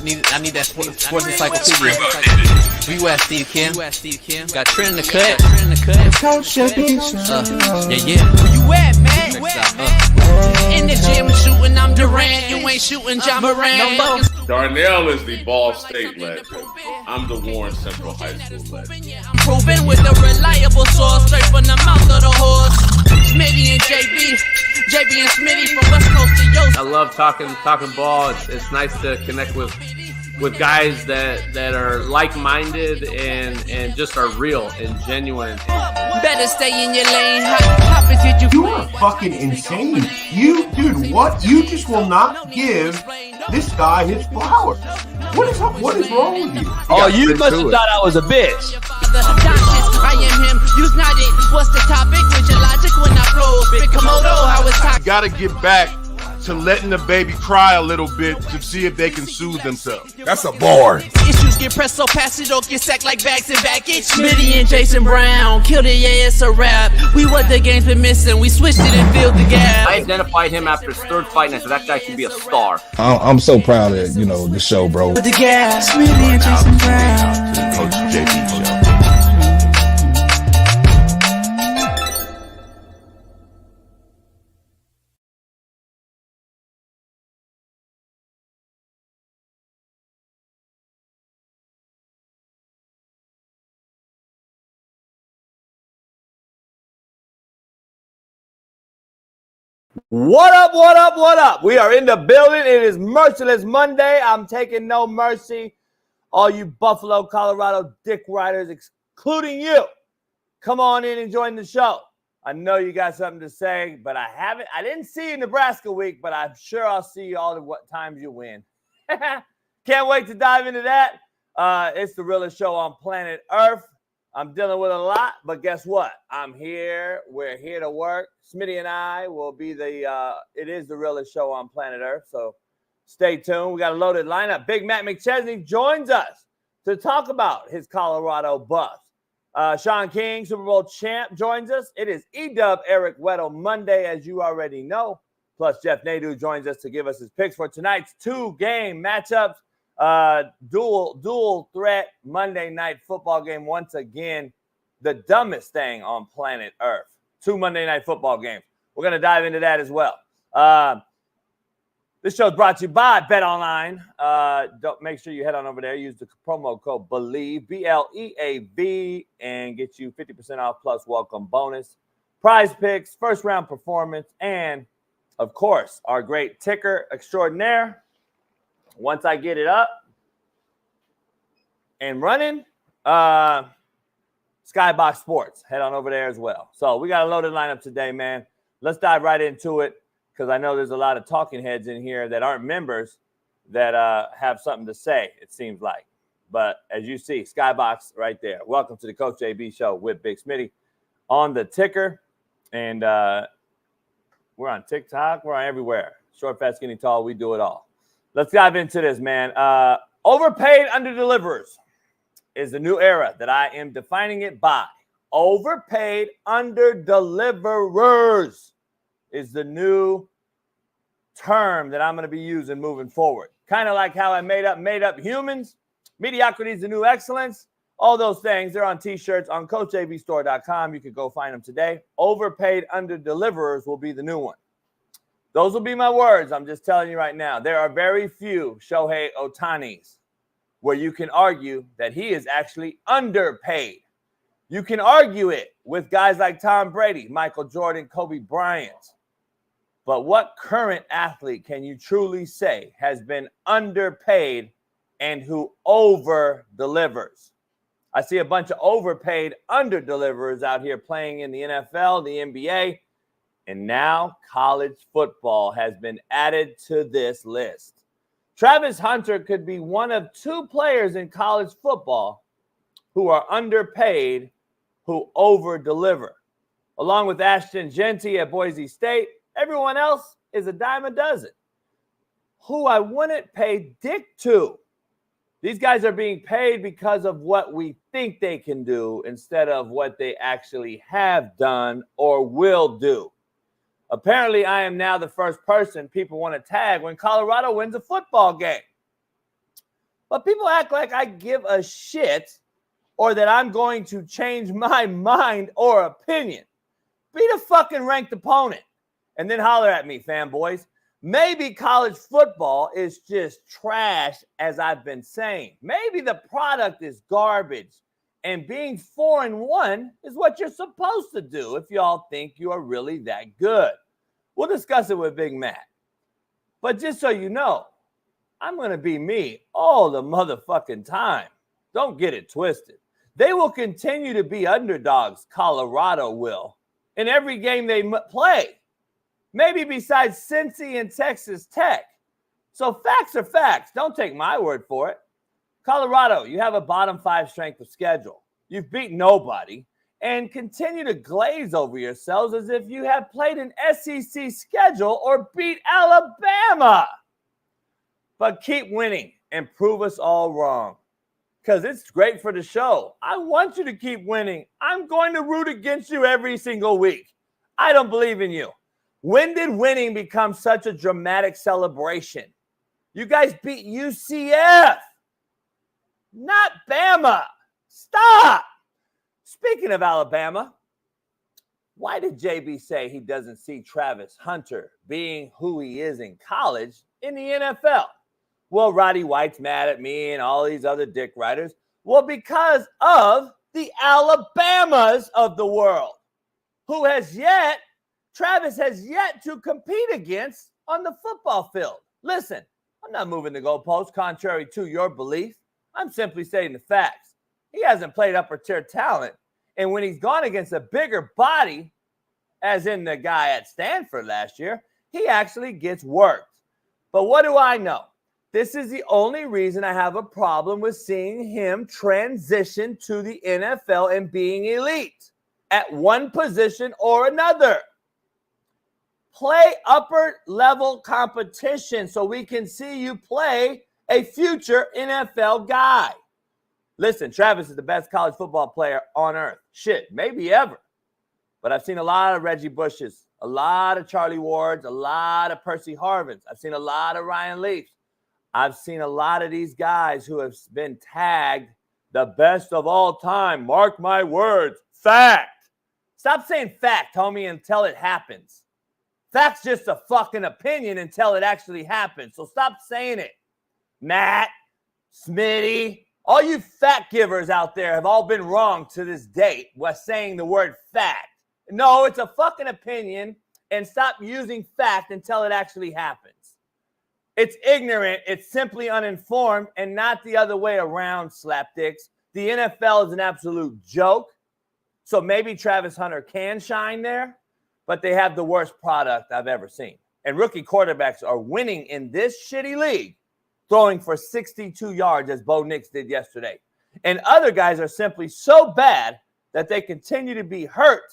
I need that sports encyclopedia. Where you at, Steve Kim? Got Trent in the cut. Coach JB. Yeah. Where you at, man? In the gym shooting, I'm Durant. You ain't shooting John Morant. Darnell is the Ball State legend. I'm the Warren Central High School legend. I'm proving with a reliable source, straight from the mouth of the horse. Smitty and JB and Smitty from West Coast to Yost. I love talking ball. It's nice to connect with guys that are like-minded and just are real and genuine. Better stay in your lane. Hop into You are fucking insane. Dude, what? You just will not give this guy his flowers. What is wrong with you? Oh, you must have thought I was a bitch. I am him. Use not it. What's the topic? With your logic when I flow. Big Komodo, how it's talking. Got to get back to letting the baby cry a little bit to see if they can soothe themselves. That's a bar. Issues get pressed so fast it don't get sacked like bags and baggage. Smitty and Jason Brown killed it, yeah, it's a rap. We what the game's been missing, we switched it and filled the gap. I identified him after his third fight and I said that guy should be a star. I'm so proud of the show, bro. The gas, Smitty and Jason Brown. Coach JB Show. What up? We are in the building. It is Merciless Monday. I'm taking no mercy. All you Buffalo, Colorado dick riders, including you, come on in and join the show. I know you got something to say, but I didn't see you Nebraska week, but I'm sure I'll see you all the times you win. Can't wait to dive into that. It's the realest show on planet Earth. I'm dealing with a lot, but guess what? I'm here. We're here to work. Smitty and I will be it is the realest show on planet Earth, so stay tuned. We got a loaded lineup. Big Matt McChesney joins us to talk about his Colorado buffs. Shaun King, Super Bowl champ, joins us. It is E-Dub Eric Weddle Monday, as you already know. Plus, Jeff Nadu joins us to give us his picks for tonight's two-game matchups. Dual threat Monday night football game. Once again, the dumbest thing on planet Earth. Two Monday night football games. We're going to dive into that as well. This show is brought to you by BetOnline. Don't make sure you head on over there. Use the promo code BELIEVE, BLEAV, and get you 50% off plus welcome bonus. Prize picks, first round performance, and of course, our great ticker extraordinaire. Once I get it up and running, Skybox Sports. Head on over there as well. So we got a loaded lineup today, man. Let's dive right into it because I know there's a lot of talking heads in here that aren't members that have something to say, it seems like. But as you see, Skybox right there. Welcome to the Coach JB Show with Big Smitty on the ticker. And we're on TikTok. We're on everywhere. Short, fast, skinny, tall. We do it all. Let's dive into this, man. Overpaid underdeliverers is the new era that I am defining it by. Overpaid underdeliverers is the new term that I'm going to be using moving forward. Kind of like how I made up humans. Mediocrity is the new excellence. All those things, they're on T-shirts on CoachJBStore.com. You can go find them today. Overpaid underdeliverers will be the new one. Those will be my words. I'm just telling you right now. There are very few Shohei Ohtanis where you can argue that he is actually underpaid. You can argue it with guys like Tom Brady, Michael Jordan, Kobe Bryant. But what current athlete can you truly say has been underpaid and who over-delivers? I see a bunch of overpaid under-deliverers out here playing in the NFL, the NBA, and now college football has been added to this list. Travis Hunter could be one of two players in college football who are underpaid, who over-deliver. Along with Ashton Genty at Boise State, everyone else is a dime a dozen. Who I wouldn't pay dick to. These guys are being paid because of what we think they can do instead of what they actually have done or will do. Apparently, I am now the first person people want to tag when Colorado wins a football game. But people act like I give a shit or that I'm going to change my mind or opinion. Beat a fucking ranked opponent and then holler at me, fanboys. Maybe college football is just trash, as I've been saying. Maybe the product is garbage, and being 4-1 is what you're supposed to do if y'all think you are really that good. We'll discuss it with Big Matt. But just so you know, I'm going to be me all the motherfucking time. Don't get it twisted. They will continue to be underdogs, Colorado will, in every game they play. Maybe besides Cincy and Texas Tech. So facts are facts. Don't take my word for it. Colorado, you have a bottom 5 strength of schedule. You've beat nobody and continue to glaze over yourselves as if you have played an SEC schedule or beat Alabama. But keep winning and prove us all wrong because it's great for the show. I want you to keep winning. I'm going to root against you every single week. I don't believe in you. When did winning become such a dramatic celebration? You guys beat UCF, not Bama. Stop. Speaking of Alabama, why did JB say he doesn't see Travis Hunter being who he is in college in the NFL? Well, Roddy White's mad at me and all these other dick writers. Well, because of the Alabamas of the world, who Travis has yet to compete against on the football field. Listen, I'm not moving the goalposts contrary to your belief. I'm simply stating the facts. He hasn't played upper tier talent. And when he's gone against a bigger body, as in the guy at Stanford last year, he actually gets worked. But what do I know? This is the only reason I have a problem with seeing him transition to the NFL and being elite at one position or another. Play upper level competition so we can see you play a future NFL guy. Listen, Travis is the best college football player on earth. Shit, maybe ever. But I've seen a lot of Reggie Bushes, a lot of Charlie Wards, a lot of Percy Harvins. I've seen a lot of Ryan Leafs. I've seen a lot of these guys who have been tagged the best of all time. Mark my words. Fact. Stop saying fact, homie, until it happens. Fact's just a fucking opinion until it actually happens. So stop saying it. Matt, Smitty, all you fact givers out there have all been wrong to this date while saying the word fact. No, it's a fucking opinion, and stop using fact until it actually happens. It's ignorant, it's simply uninformed, and not the other way around, slapdicks. The NFL is an absolute joke. So maybe Travis Hunter can shine there, but they have the worst product I've ever seen. And rookie quarterbacks are winning in this shitty league, throwing for 62 yards as Bo Nix did yesterday. And other guys are simply so bad that they continue to be hurt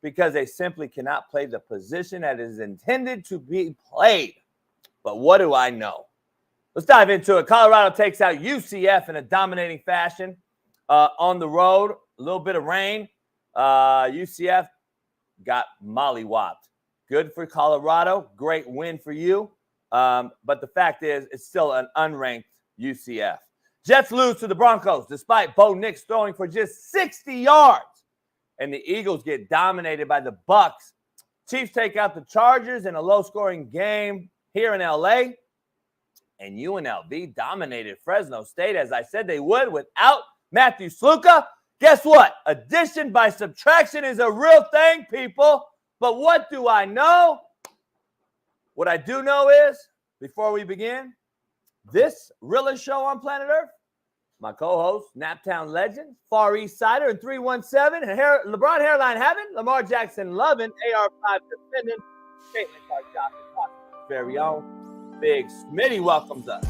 because they simply cannot play the position that is intended to be played. But what do I know? Let's dive into it. Colorado takes out UCF in a dominating fashion on the road. A little bit of rain. UCF got mollywopped. Good for Colorado. Great win for you. But the fact is, it's still an unranked UCF. Jets lose to the Broncos despite Bo Nix throwing for just 60 yards. And the Eagles get dominated by the Bucs. Chiefs take out the Chargers in a low-scoring game here in LA. And UNLV dominated Fresno State, as I said they would, without Matthew Sluka. Guess what? Addition by subtraction is a real thing, people. But what do I know? What I do know is, before we begin, this realest show on planet Earth, my co-host, Naptown legend, Far East Sider, and 317, and LeBron Hairline Heaven, Lamar Jackson loving, AR5 defending, Caitlin Clark very own, Big Smitty welcomes us.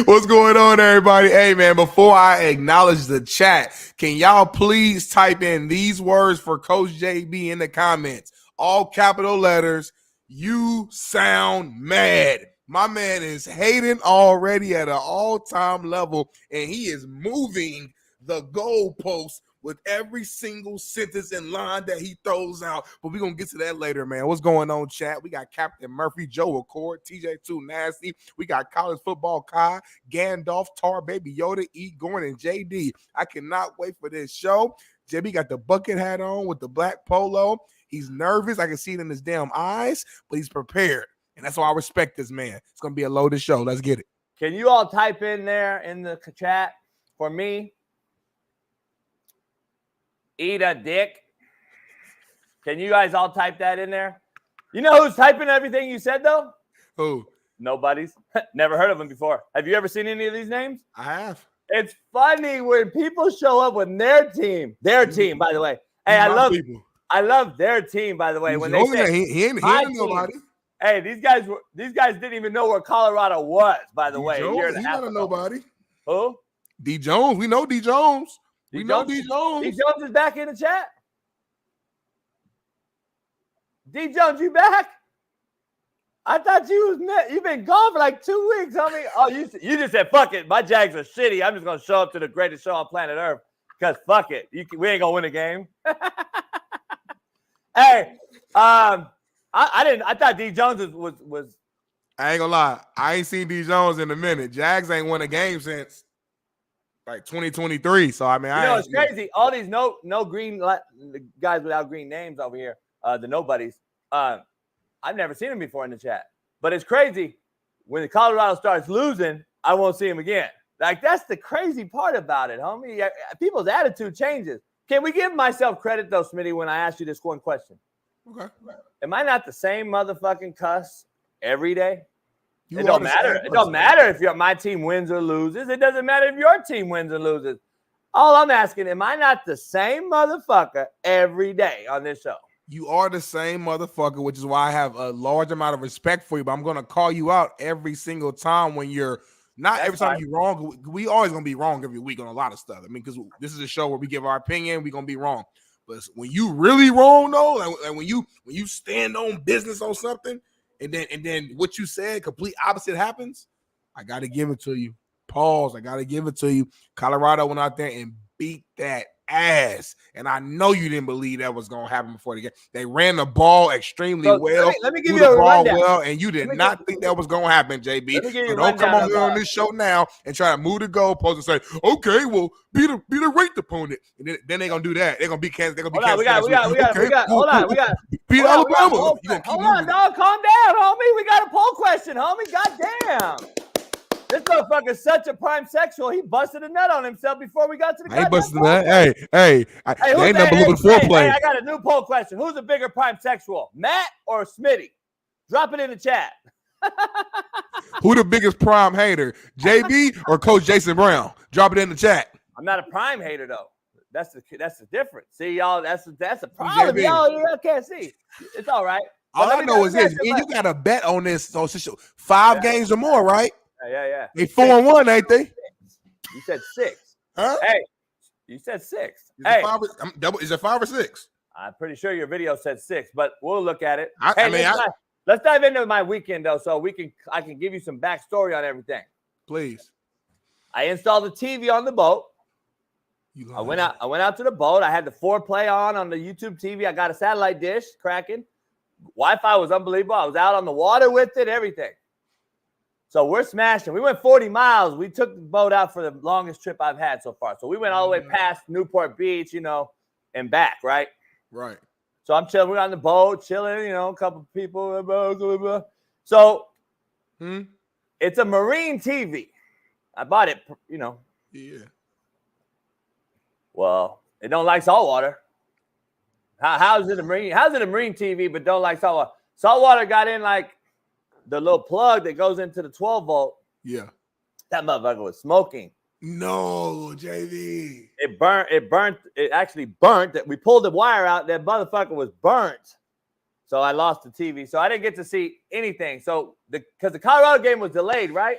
What's going on, everybody? Hey, man, before I acknowledge the chat, can y'all please type in these words for Coach JB in the comments? All capital letters. You sound mad. My man is hating already at an all-time level, and he is moving the goalposts with every single sentence and line that he throws out. But we're going to get to that later, man. What's going on, chat? We got Captain Murphy, Joe Accord, TJ2 Nasty. We got College Football Kai, Gandalf, Tar, Baby Yoda, E. Gorn, and JD. I cannot wait for this show. JB got the bucket hat on with the black polo. He's nervous. I can see it in his damn eyes, but he's prepared. And that's why I respect this man. It's going to be a loaded show. Let's get it. Can you all type in there in the chat for me? Eat a dick. Can you guys all type that in there? You know who's typing everything you said, though? Who? Nobody's. Never heard of them before. Have you ever seen any of these names? I have. It's funny when people show up with their team. Their team, by the way. Hey, I love their team, by the way. When they say he ain't nobody. Hey, these guys didn't even know where Colorado was, by the way. He's not a nobody. Who? D. Jones. We know D. Jones. D. Jones is back in the chat. D. Jones, you back? I thought you've been gone for like 2 weeks, homie. Oh, you just said, fuck it. My Jags are shitty. I'm just going to show up to the greatest show on planet Earth because fuck it. We ain't going to win a game. Hey, I thought D. Jones was. I ain't gonna lie. I ain't seen D. Jones in a minute. Jags ain't won a game since like 2023. So I mean, it's crazy. All these no green guys without green names over here, the nobodies. I've never seen them before in the chat. But it's crazy when the Colorado starts losing, I won't see him again. Like that's the crazy part about it, homie. People's attitude changes. Can we give myself credit though, Smitty, when I asked you this one question? Okay. Am I not the same motherfucking cuss every day? It don't matter. It don't matter if my team wins or loses. It doesn't matter if your team wins or loses. All I'm asking, am I not the same motherfucker every day on this show? You are the same motherfucker, which is why I have a large amount of respect for you. But I'm going to call you out every single time when you're not. That's every time you're wrong. We always going to be wrong every week on a lot of stuff. I mean, because this is a show where we give our opinion. We're going to be wrong. But when you really wrong, though, like when you stand on business on something, and then what you said, complete opposite happens, I got to give it to you. Pause. I got to give it to you. Colorado went out there and beat that ass, and I know you didn't believe that was going to happen before the game. They ran the ball extremely well. Let me give you a rundown. Well, and you did not think that was going to happen, JB. So don't come on here on this show now and try to move the goalpost and say, "Okay, well, be the ranked opponent." And then they're gonna do that. They're gonna be Kansas. They're gonna be Kansas. We got. Beat Alabama. Hold on, dog. Calm down, homie. We got a poll question, homie. Goddamn. This motherfucker's such a prime sexual. He busted a nut on himself before we got to the. I ain't busted a nut. Hey, ain't nothing but foreplay. Hey, I got a new poll question. Who's a bigger prime sexual, Matt or Smitty? Drop it in the chat. Who the biggest prime hater, JB or Coach Jason Brown? Drop it in the chat. I'm not a prime hater though. That's the difference. See, y'all, that's a problem. Y'all can't see. It's all right. All I know is this: you got a bet on this. So 5 games or more, right? Yeah. They 4-1, ain't they? You said 6. Huh? Hey, you said 6. Is it 5 or 6? I'm pretty sure your video said 6, but we'll look at it. Let's dive into my weekend though, so I can give you some backstory on everything. Please. I installed the TV on the boat. I went out to the boat. I had the 4Play on the YouTube TV. I got a satellite dish cracking. Wi-Fi was unbelievable. I was out on the water with it, everything. So we're smashing. We went 40 miles. We took the boat out for the longest trip I've had so far. So we went all the way past Newport Beach, and back, right? Right. So I'm chilling. We're on the boat, chilling, a couple of people. Blah, blah, blah. So it's a marine TV. I bought it, Yeah. Well, it don't like salt water. How's it a marine TV but don't like salt water? Salt water got in like the little plug that goes into the 12 volt. Yeah. That motherfucker was smoking. No, JV. It actually burnt. That we pulled the wire out. That motherfucker was burnt. So I lost the TV. So I didn't get to see anything. So because the Colorado game was delayed, right?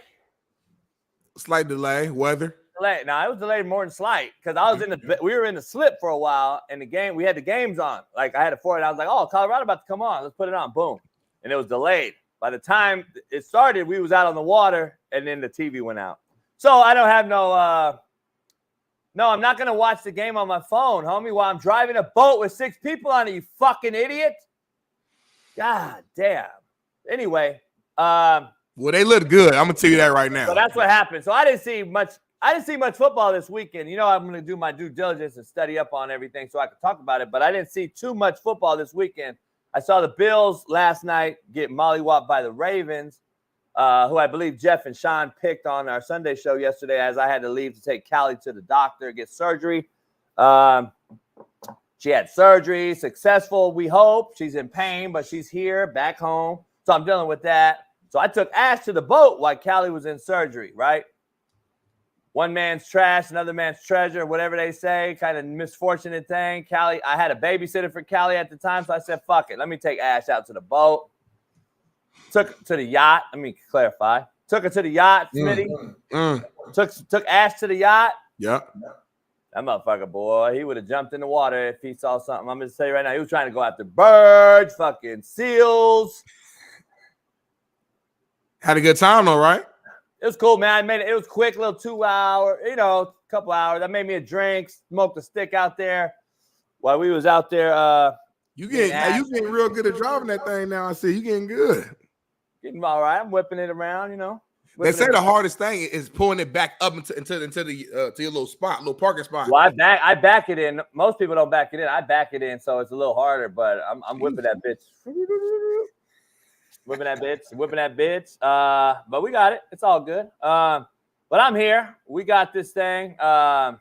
Slight delay. Weather. Delayed. Now it was delayed more than slight because we were in the slip for a while, and we had the games on. Like I had it for it. I was like, oh, Colorado about to come on. Let's put it on. Boom. And it was delayed. By the time it started, we was out on the water, and then the TV went out. So I don't have No, I'm not going to watch the game on my phone, homie, while I'm driving a boat with 6 people on it, you fucking idiot. God damn. Anyway. Well, they look good. I'm going to tell you that right now. So that's what happened. So I didn't see much football this weekend. You know, I'm going to do my due diligence and study up on everything so I can talk about it. But I didn't see too much football this weekend. I saw the Bills last night get mollywopped by the Ravens, who I believe Jeff and Shaun picked on our Sunday show yesterday as I had to leave to take Callie to the doctor, get surgery. She had surgery, successful, we hope. She's in pain, but she's here, back home. So I'm dealing with that. So I took Ash to the boat while Callie was in surgery, right? One man's trash, another man's treasure, whatever they say, kind of misfortunate thing. Callie, I had a babysitter for Callie at the time, so I said, fuck it. Let me take Ash out to the boat. Took her to the yacht. Let me clarify. Took her to the yacht, Smitty. Took Ash to the yacht. Yep. That motherfucker, boy, he would have jumped in the water if he saw something. I'm going to say right now, he was trying to go after birds, fucking seals. Had a good time though, right? It was cool, man. I made it. It was quick, little 2 hour, couple hours. I made me a drink, smoked a stick out there while we was out there. You getting real good at driving that thing now. I see you getting good. Getting all right. I'm whipping it around, They say the hardest thing is pulling it back up into the to your little parking spot. Well, I back it in. Most people don't back it in. I back it in, so it's a little harder. But I'm whipping that bitch. Whipping that bitch. But we got it. It's all good. But I'm here. We got this thing. The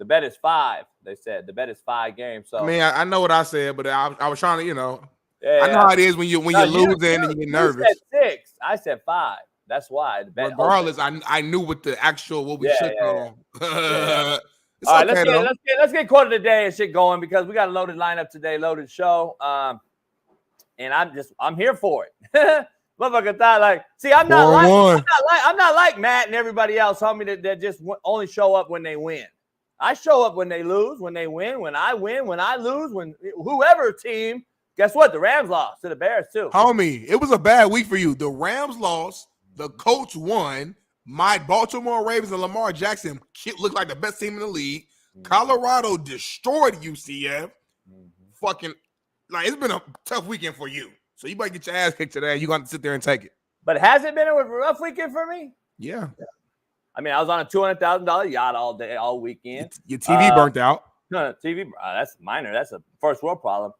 bet is 5. They said the bet is 5 games. So I mean, I know what I said, but I was trying to, yeah, I know how it is when you're losing and you get nervous. You said 6. I said 5. That's why. The bet Regardless, I knew what the actual what we should on. It's all right, okay, let's get quote of the day and shit going because we got a loaded lineup today, loaded show. And I'm here for it. Motherfucker thought I'm not like Matt and everybody else, homie, that just only show up when they win. I show up when they lose, when they win, when I lose, when whoever team. Guess what? The Rams lost to the Bears too. Homie, it was a bad week for you. The Rams lost. The Colts won. My Baltimore Ravens and Lamar Jackson looked like the best team in the league. Colorado destroyed UCF. Fucking. It's been a tough weekend for you. So you might get your ass kicked today and you're going to sit there and take it. But has it been a rough weekend for me? Yeah. I mean, I was on a $200,000 yacht all day, all weekend. Your TV burnt out. No, TV, that's minor. That's a first world problem.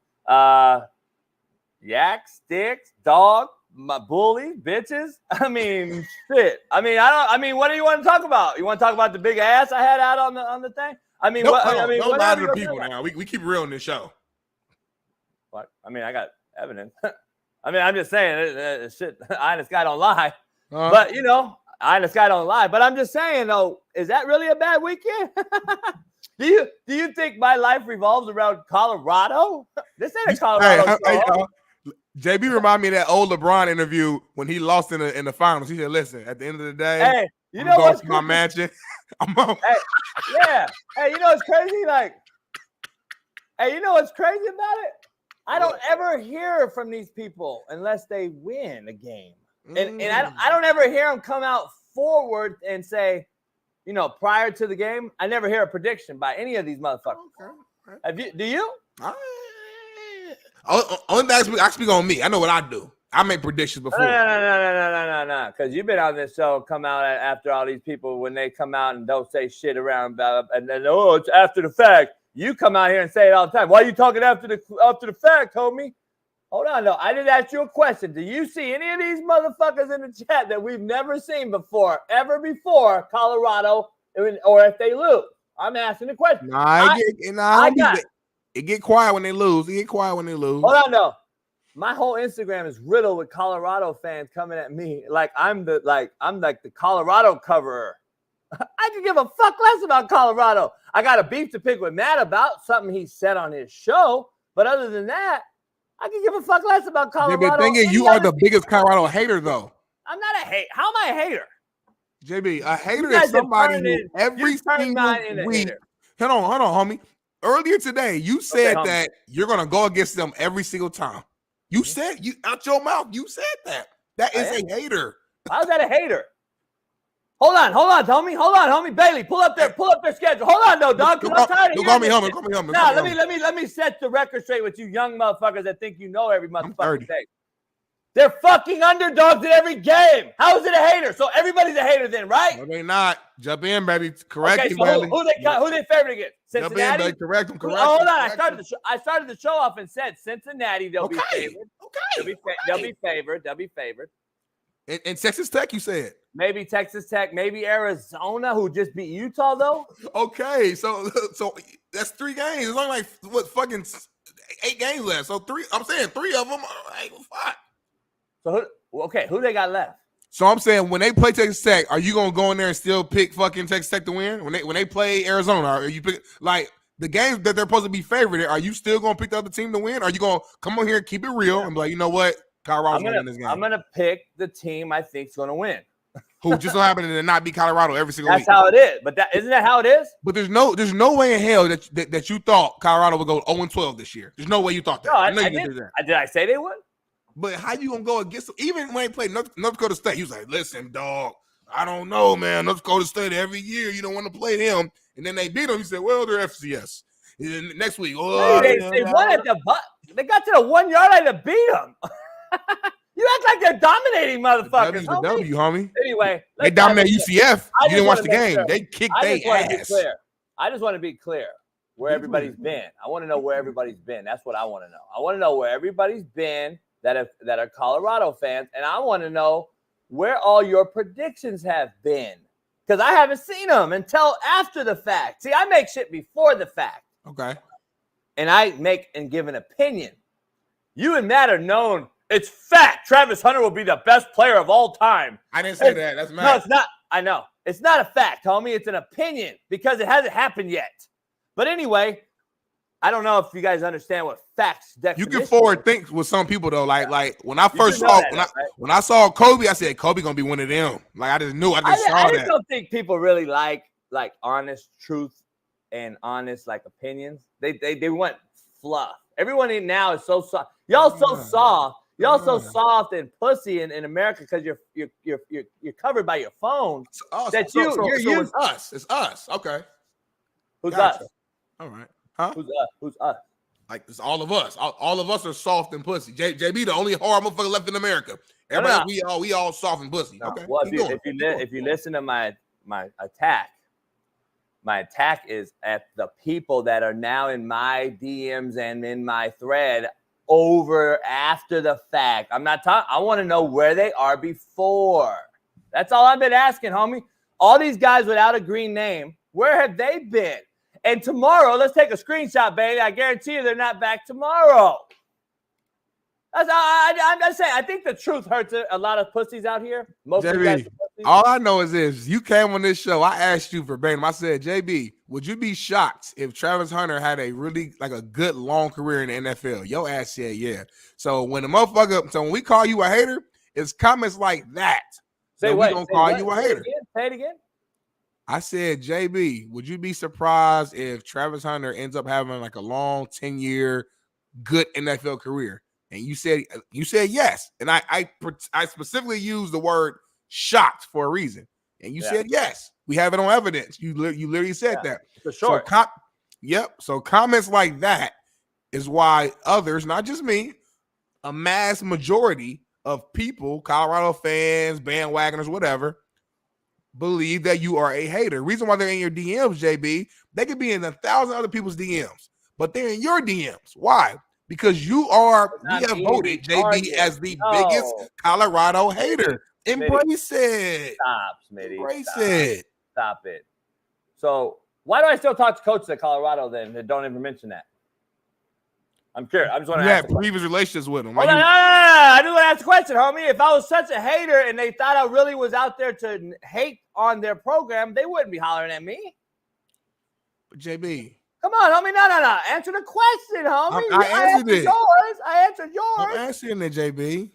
Yak, sticks, dog, my bullies, bitches. I mean, shit. I mean, what do you want to talk about? You want to talk about the big ass I had out on the thing? I mean, don't lie to the people now. We keep real in this show. What? I mean, I got evidence. I mean, I'm just saying, shit, eye in the sky don't lie. But, eye in the sky don't lie. But I'm just saying, though, is that really a bad weekend? Do you think my life revolves around Colorado? This ain't a Colorado show. JB remind me of that old LeBron interview when he lost in the finals. He said, listen, at the end of the day, hey, you know what's my mansion. Hey, you know what's crazy? You know what's crazy about it? I don't ever hear from these people unless they win a game. And I don't ever hear them come out forward and say, prior to the game, I never hear a prediction by any of these motherfuckers. Okay. Do you? Only thing I speak on me. I know what I do. I make predictions before. No. Because you've been on this show, come out after all these people when they come out and don't say shit around about, and then it's after the fact. You come out here and say it all the time. Why are you talking after the fact, homie? Hold on, though. I didn't ask you a question. Do you see any of these motherfuckers in the chat that we've never seen before, ever before Colorado, or if they lose? I'm asking the question. It get quiet when they lose. Hold on, though. My whole Instagram is riddled with Colorado fans coming at me like I'm like the Colorado coverer. I can give a fuck less about Colorado. I got a beef to pick with Matt about something he said on his show. But other than that, I can give a fuck less about Colorado. Yeah, but the thing is, you are the biggest Colorado hater, though. I'm not a hate. How am I a hater? JB, a hater is somebody who every single week. Hold on, homie. Earlier today, you said that you're going to go against them every single time. You said, out your mouth, you said that. That is a hater. How's that a hater? Hold on, homie. Bailey, pull up their schedule. Hold on, though, dog. I'm tired of Don't call me Hummer. Nah, let me set the record straight with you young motherfuckers that think you know every motherfucking thing. They're fucking underdogs in every game. How is it a hater? So everybody's a hater then, right? No, they not. Jump in, baby. Correct okay, him, so Bailey. who they favored against? Jump Cincinnati. in, baby. Correct him. Correct. Hold on. Correct I started the show off and said Cincinnati. They'll be favored. Okay. They'll be favored. And Texas Tech, you said. Maybe Texas Tech. Maybe Arizona, who just beat Utah, though. Okay, so that's 3 games. It's only like what fucking 8 games left. So 3. I'm saying 3 of them. Fuck. So who they got left? So I'm saying when they play Texas Tech, are you gonna go in there and still pick fucking Texas Tech to win? When they play Arizona, are you pick like the games that they're supposed to be favored in? Are you still gonna pick the other team to win? Or are you gonna come on here and keep it real and be like, you know what, Colorado's gonna win this game? I'm gonna pick the team I think's gonna win. Who just so happen to not be Colorado every single week. That's how it is. But isn't that how it is? But there's no way in hell that you thought Colorado would go 0-12 this year. There's no way you thought that. No, I know you didn't do that. Did I say they would? But how you gonna go against them? Even when they played North Dakota State, you was like, listen, dog, I don't know, man. North Dakota State every year, you don't want to play them. And then they beat them. You said, well, they're FCS. And then next week, they won at the butt. They got to the 1 yard line to beat them. You act like they're dominating motherfuckers. Homie. Anyway, they dominate UCF. You didn't watch the game. Sure. They kicked their ass. I just want to be clear where everybody's been. I want to know where everybody's been. That's what I want to know. I want to know where everybody's been that are Colorado fans, and I want to know where all your predictions have been, because I haven't seen them until after the fact. See, I make shit before the fact. Okay. And I make and give an opinion. You and Matt are known. It's fact. Travis Hunter will be the best player of all time. I didn't say that. That's Matt. No, it's not. I know. It's not a fact, homie. It's an opinion because it hasn't happened yet. But anyway, I don't know if you guys understand what facts definition. You can forward think with some people though. Like when I first saw when I saw Kobe, I said Kobe gonna be one of them. Like I just knew. I just saw that. I don't think people really like honest truth and honest like opinions. They want fluff. Everyone in now is so soft. Y'all so soft. Y'all so soft and pussy in America because you're covered by your phone. It's us. It's us. Okay. Who's us? All right. Huh? Who's us? Like it's all of us. All of us are soft and pussy. JB, the only hard motherfucker left in America. Everybody, we all soft and pussy. No. Okay. Well, if you listen to my attack is at the people that are now in my DMs and in my thread over after the fact. I'm not talking. I want to know where they are before. That's all I've been asking, homie. All these guys without a green name, where have they been? And tomorrow, let's take a screenshot, baby. I guarantee you they're not back tomorrow. I'm just saying, I think the truth hurts a lot of pussies out here. Most of you guys are pussies. All I know is this. You came on this show. I asked you verbatim. I said, JB, would you be shocked if Travis Hunter had a really like a good long career in the NFL? Your ass said, yeah. So when when we call you a hater, it's comments like that. Say what? We gonna call you a hater. Say it again. I said, JB, would you be surprised if Travis Hunter ends up having like a long 10-year good NFL career? And you said yes. And I specifically used the word shocked for a reason. And you said yes. We have it on evidence. You literally said that. For sure. So comments like that is why others, not just me, a mass majority of people, Colorado fans, bandwagoners, whatever, believe that you are a hater. Reason why they're in your DMs, JB, they could be in 1,000 other people's DMs, but they're in your DMs. Why? Because we have voted JB as the biggest Colorado hater. Embrace it. Stop, Smitty. Embrace it. Stop it. So why do I still talk to coaches at Colorado then that don't even mention that? I'm curious. I just want to ask. You had previous relationships with them. No. I just want to ask a question, homie. If I was such a hater and they thought I really was out there to hate on their program, they wouldn't be hollering at me. But JB. Come on, homie. No. Answer the question, homie. I answered it. I answered yours. I'm answering it, JB.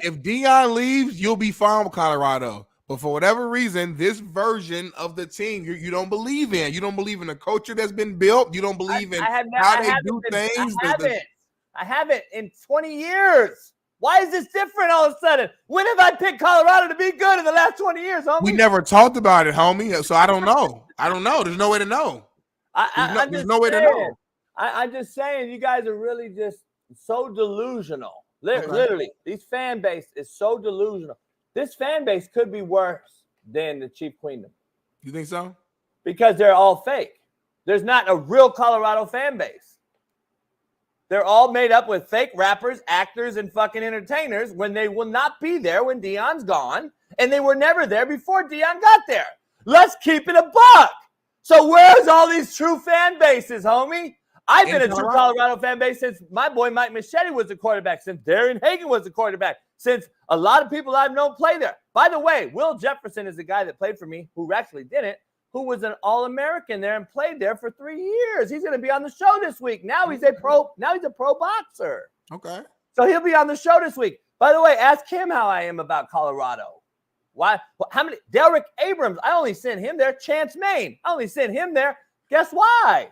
If Deion leaves, you'll be fine with Colorado. But for whatever reason, this version of the team you don't believe in. You don't believe in the culture that's been built. You don't believe in how they do things. I haven't in 20 years. Why is this different all of a sudden? When have I picked Colorado to be good in the last 20 years, homie? We never talked about it, homie. So I don't know. There's no way to know. There's no way to know. I'm just saying, you guys are really just so delusional. Literally, this fan base is so delusional. This fan base could be worse than the Chief Queendom. You think so? Because they're all fake. There's not a real Colorado fan base. They're all made up with fake rappers, actors, and fucking entertainers when they will not be there when Deion's gone, and they were never there before Deion got there. Let's keep it a buck. So where's all these true fan bases, homie? I've been a true Colorado fan base since my boy Mike McChesney was the quarterback, since Darian Hagan was the quarterback, since a lot of people I've known play there. By the way, Will Jefferson is the guy that played for me, who actually didn't, who was an All-American there and played there for 3 years. He's going to be on the show this week. Now he's a pro boxer. Okay. So he'll be on the show this week. By the way, ask him how I am about Colorado. Why? How many? Derek Abrams, I only sent him there. Chance Maine, I only sent him there. Guess why?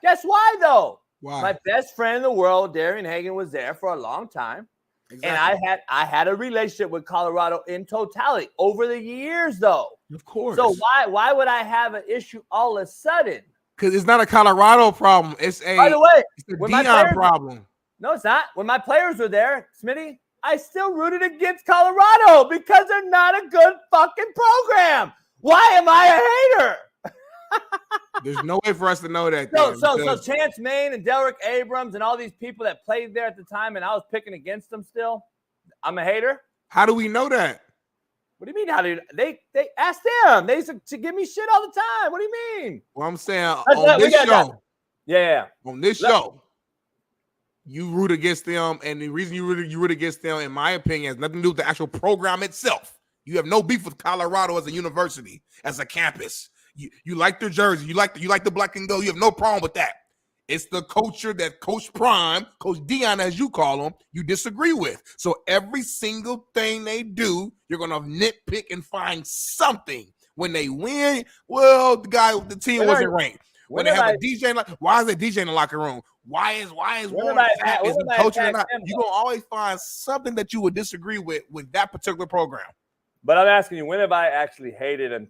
Guess why, though? Why? My best friend in the world, Darian Hagan, was there for a long time. Exactly. And I had a relationship with Colorado in totality over the years, though. Of course. So why would I have an issue all of a sudden? Because it's not a Colorado problem. It's a, by the way, it's a Deion problem. No, it's not. When my players were there, Smitty, I still rooted against Colorado because they're not a good fucking program. Why am I a hater? There's no way for us to know that. So Chance Maine and Derek Abrams and all these people that played there at the time, and I was picking against them still. I'm a hater. How do we know that? What do you mean? How do they ask them? They used to give me shit all the time. What do you mean? Well, I'm saying on this show. Yeah. On this show, you root against them, and the reason you root against them, in my opinion, has nothing to do with the actual program itself. You have no beef with Colorado as a university, as a campus. You like their jersey. You like the black and gold. You have no problem with that. It's the culture that Coach Prime, Coach Deion, as you call him, you disagree with. So every single thing they do, you're going to nitpick and find something. When they win, well, the team wasn't ranked. When they have a DJ, why is there DJ in the locker room? Why is Warren fat? Is he coaching or not? You're going to always find something that you would disagree with that particular program. But I'm asking you, when have I actually hated and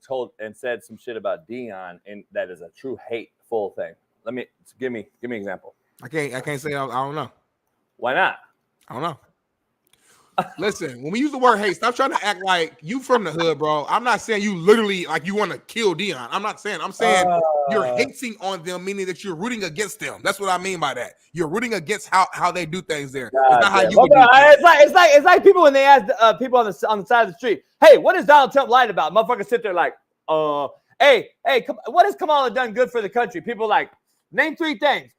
said some shit about Deion, and that is a true hateful thing? Give me an example. I can't say I don't know. Why not? I don't know. Listen, when we use the word hate, stop trying to act like you from the hood, bro. I'm not saying you literally like you want to kill Deion. I'm not saying. I'm saying you're hating on them, meaning that you're rooting against them. That's what I mean by that. You're rooting against how they do things there. It's not how you would do things. It's like people when they ask people on the side of the street, "Hey, what is Donald Trump lying about?" Motherfuckers sit there like, hey, what has Kamala done good for the country? People like, name 3 things.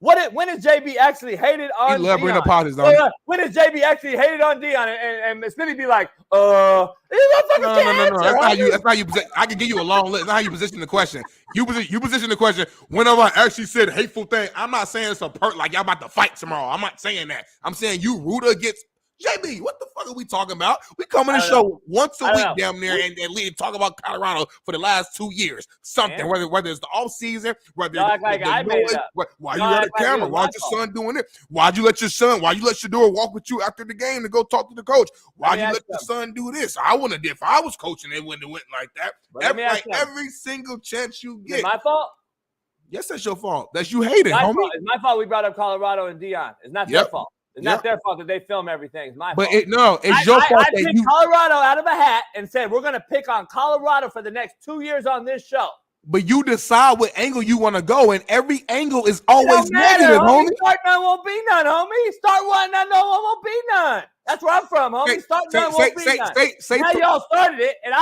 When is JB actually hated on Deion? When is JB actually hated on Deion? And Smitty be like, no. That's how you I can give you a long list. That's how you position the question. You position the question. When have I actually said hateful thing? I'm not saying it's like y'all about to fight tomorrow. I'm not saying that. I'm saying you root against JB. What the fuck are we talking about? We come in the show once a week damn near and talk about Colorado for the last 2 years. Something, whether it's the off season, whether why you got a camera, why'd your son doing it? Why'd you let Shador walk with you after the game to go talk to the coach? Why'd you let your son do this? I wouldn't have did. If I was coaching, it wouldn't have went like that. Every single chance you get. Is it my fault? Yes, that's your fault. That's you hated, homie. It's my fault we brought up Colorado and Deion. It's not their fault. It's not their fault that they film everything. It's my fault. It's your fault. I picked Colorado out of a hat and said, we're going to pick on Colorado for the next 2 years on this show. But you decide what angle you want to go, and every angle is always negative, homie. Start none won't be none, homie. Start one, no one won't be none. That's where I'm from, homie. Start none won't be none. Now y'all started it, and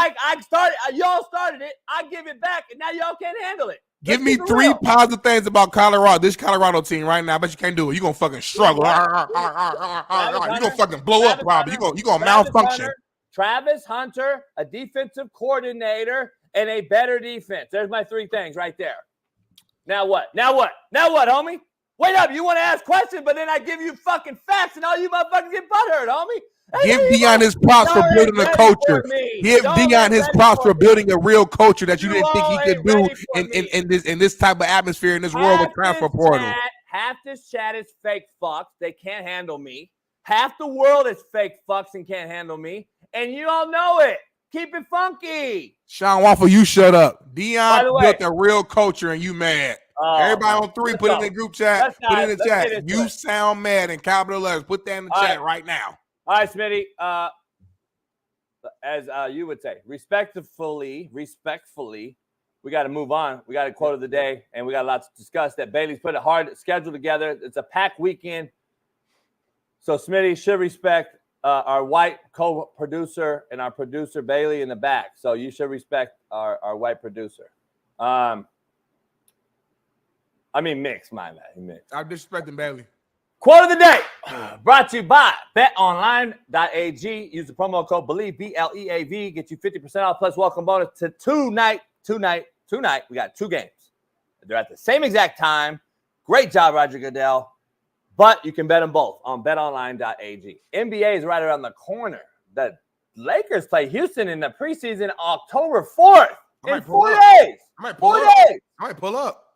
y'all started it. I give it back, and now y'all can't handle it. Give me 3 positive things about Colorado, this Colorado team right now. I bet you can't do it. You're going to fucking struggle. You're going to fucking blow up probably. You're going to malfunction. Travis Hunter, a defensive coordinator, and a better defense. There's my 3 things right there. Now what, homie? Wait up. You want to ask questions, but then I give you fucking facts, and all you motherfuckers get butthurt, homie. Give Deion his props for building a culture. Give Deion his props for building a real culture that you didn't think he could do in this type of atmosphere in this world with transfer portal. Half this chat is fake fucks. They can't handle me. Half the world is fake fucks and can't handle me. And you all know it. Keep it funky. Sean Waffle, you shut up. By Dion the way- built a real culture and you mad. Oh, Everybody on 3, let's put it go. in the group chat. Let's Put it in the get chat. into You it. sound mad in capital letters. Put that in the All chat right now. All right, Smitty. As you would say, respectfully, we got to move on. We got a quote of the day, and we got a lot to discuss. That Bailey's put a hard schedule together. It's a packed weekend. So Smitty should respect our white co-producer and our producer Bailey in the back. So you should respect our white producer. Mix, my bad. Mix. I'm disrespecting Bailey. Quote of the day brought to you by betonline.ag. Use the promo code BELIEVE, BLEAV. Get you 50% off plus welcome bonus to tonight. We got 2 games. They're at the same exact time. Great job, Roger Goodell. But you can bet them both on betonline.ag. NBA is right around the corner. The Lakers play Houston in the preseason October 4th. In 4 days. I might 4 pull days. I might pull up.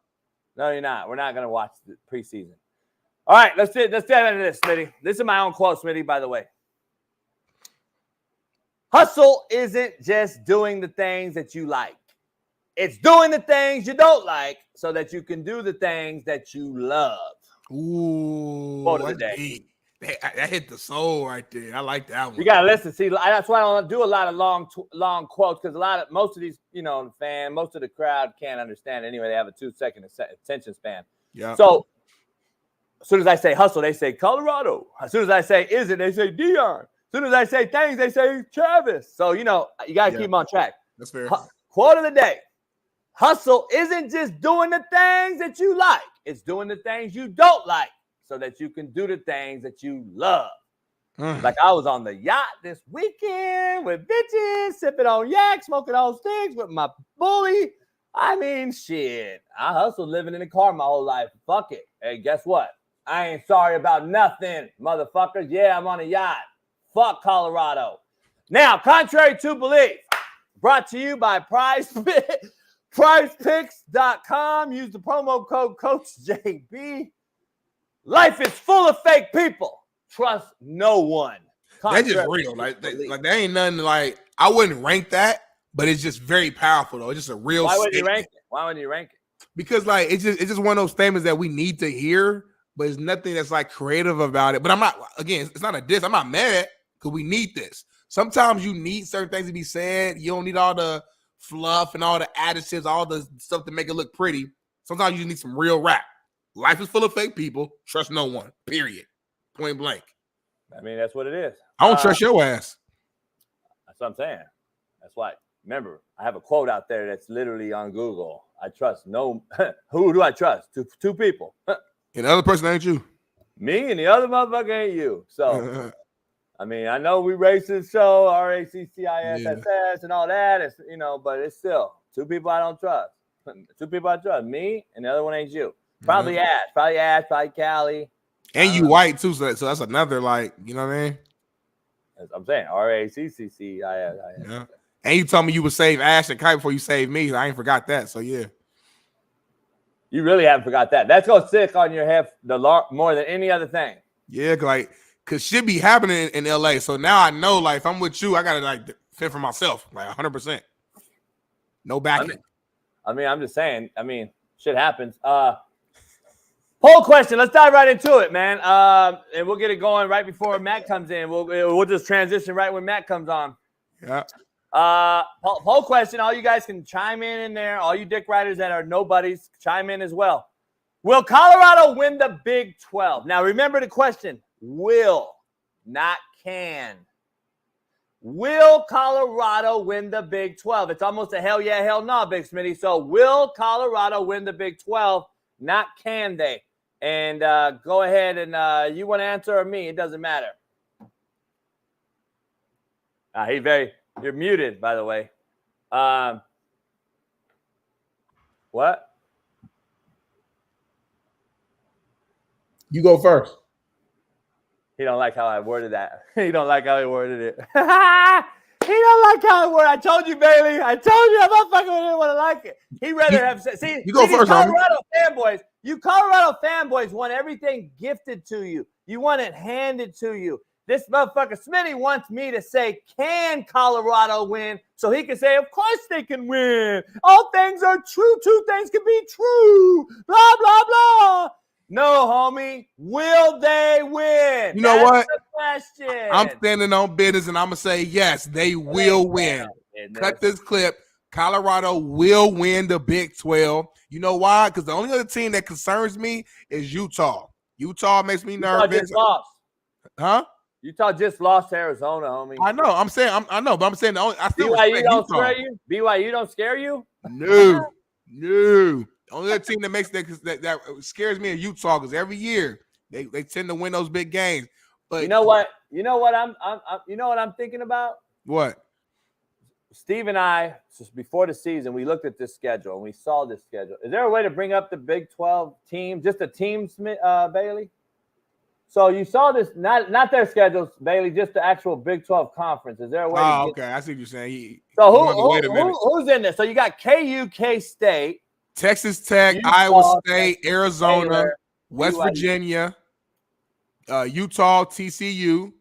No, you're not. We're not going to watch the preseason. All right, let's dive into this, Smitty. This is my own quote, Smitty, by the way. Hustle isn't just doing the things that you like. It's doing the things you don't like so that you can do the things that you love. Ooh. Quote of the day. That hit the soul right there. I like that one. You got to listen. See, that's why I don't do a lot of long quotes because most of these, most of the crowd can't understand it anyway. They have a 2-second attention span. Yeah. So, as soon as I say hustle, they say Colorado. As soon as I say is it, they say Dion. As soon as I say things, they say Travis. So, you got to keep them on track. That's fair. Quote of the day. Hustle isn't just doing the things that you like. It's doing the things you don't like so that you can do the things that you love. Like I was on the yacht this weekend with bitches, sipping on yak, smoking on sticks with my bully. Shit. I hustled living in the car my whole life. Fuck it. Hey, guess what? I ain't sorry about nothing, motherfuckers. Yeah, I'm on a yacht. Fuck Colorado. Now, contrary to belief, brought to you by PrizePicks.com. Use the promo code CoachJB. Life is full of fake people. Trust no one. That's just real. Like there ain't nothing like I wouldn't rank that, but it's just very powerful though. It's just a real. Why wouldn't you rank it? Why wouldn't you rank it? Because like it's just one of those statements that we need to hear, but it's nothing that's like creative about it. But I'm not, again, it's not a diss. I'm not mad because we need this. Sometimes you need certain things to be said. You don't need all the fluff and all the additives, all the stuff to make it look pretty. Sometimes you just need some real rap. Life is full of fake people. Trust no one. Period. Point blank. That's what it is. I don't trust your ass. That's what I'm saying. That's why. Remember, I have a quote out there that's literally on Google. I trust no. Who do I trust? Two people. And the other person ain't you. Me and the other motherfucker ain't you. So, I know we racist show, RACCISSS and all that. It's, but it's still 2 people I don't trust. 2 people I trust. Me and the other one ain't you. Probably Ash, probably Callie. And you white too, so that's another you know what I mean? As I'm saying, RACCISSS. Yeah. And you told me you would save Ash and Kite before you saved me. I ain't forgot that. So yeah. You really haven't forgot that. That's gonna stick on your head more than any other thing. Yeah, cause shit be happening in LA. So now I know, if I'm with you, I gotta fend for myself, 100%. No backing. I'm just saying. Shit happens. Poll question. Let's dive right into it, man. And we'll get it going right before Matt comes in. We'll just transition right when Matt comes on. Yeah. Poll question. All you guys can chime in there. All you dick riders that are nobodies, chime in as well. Will Colorado win the Big 12? Now, remember the question. Will, not can. Will Colorado win the Big 12? It's almost a hell yeah, hell no, Big Smitty. So, will Colorado win the Big 12? Not can they? And go ahead and you want to answer or me? It doesn't matter. You're muted, by the way. What? You go first. He don't like how I worded that. He don't like how I worded it. He don't like how it works. I told you, Bailey. I told you, that motherfucker didn't want to like it. He rather have see. You go first, Colorado fanboys. You Colorado fanboys want everything gifted to you. You want it handed to you. This motherfucker Smitty wants me to say, "Can Colorado win?" So he can say, "Of course they can win. All things are true. Two things can be true." Blah blah blah. No, homie. Will they win? You know what? The question. I'm standing on business, and I'm gonna say yes, they will win. Cut this clip. Colorado will win the Big 12. You know why? Because the only other team that concerns me is Utah. Utah makes me nervous. Utah just lost. Huh? Utah just lost to Arizona, homie. I know. I'm saying. I know, but I'm saying the only. I still BYU don't Utah. scare you. BYU don't scare you. No. The only other team that makes that scares me is Utah because every year they tend to win those big games. But you know what? I'm thinking about. What? Steve and I, just before the season, we looked at this schedule and we saw this schedule. Is there a way to bring up the Big 12 team, just the teams, Bailey? So you saw this, not their schedules, Bailey, just the actual Big 12 conference. Is there a way? Oh, okay. I see what you're saying. Who's in there? So you got KU, K-State, Texas Tech, Utah, Iowa State, Arizona, Baylor, West BYU. Virginia, Utah, TCU,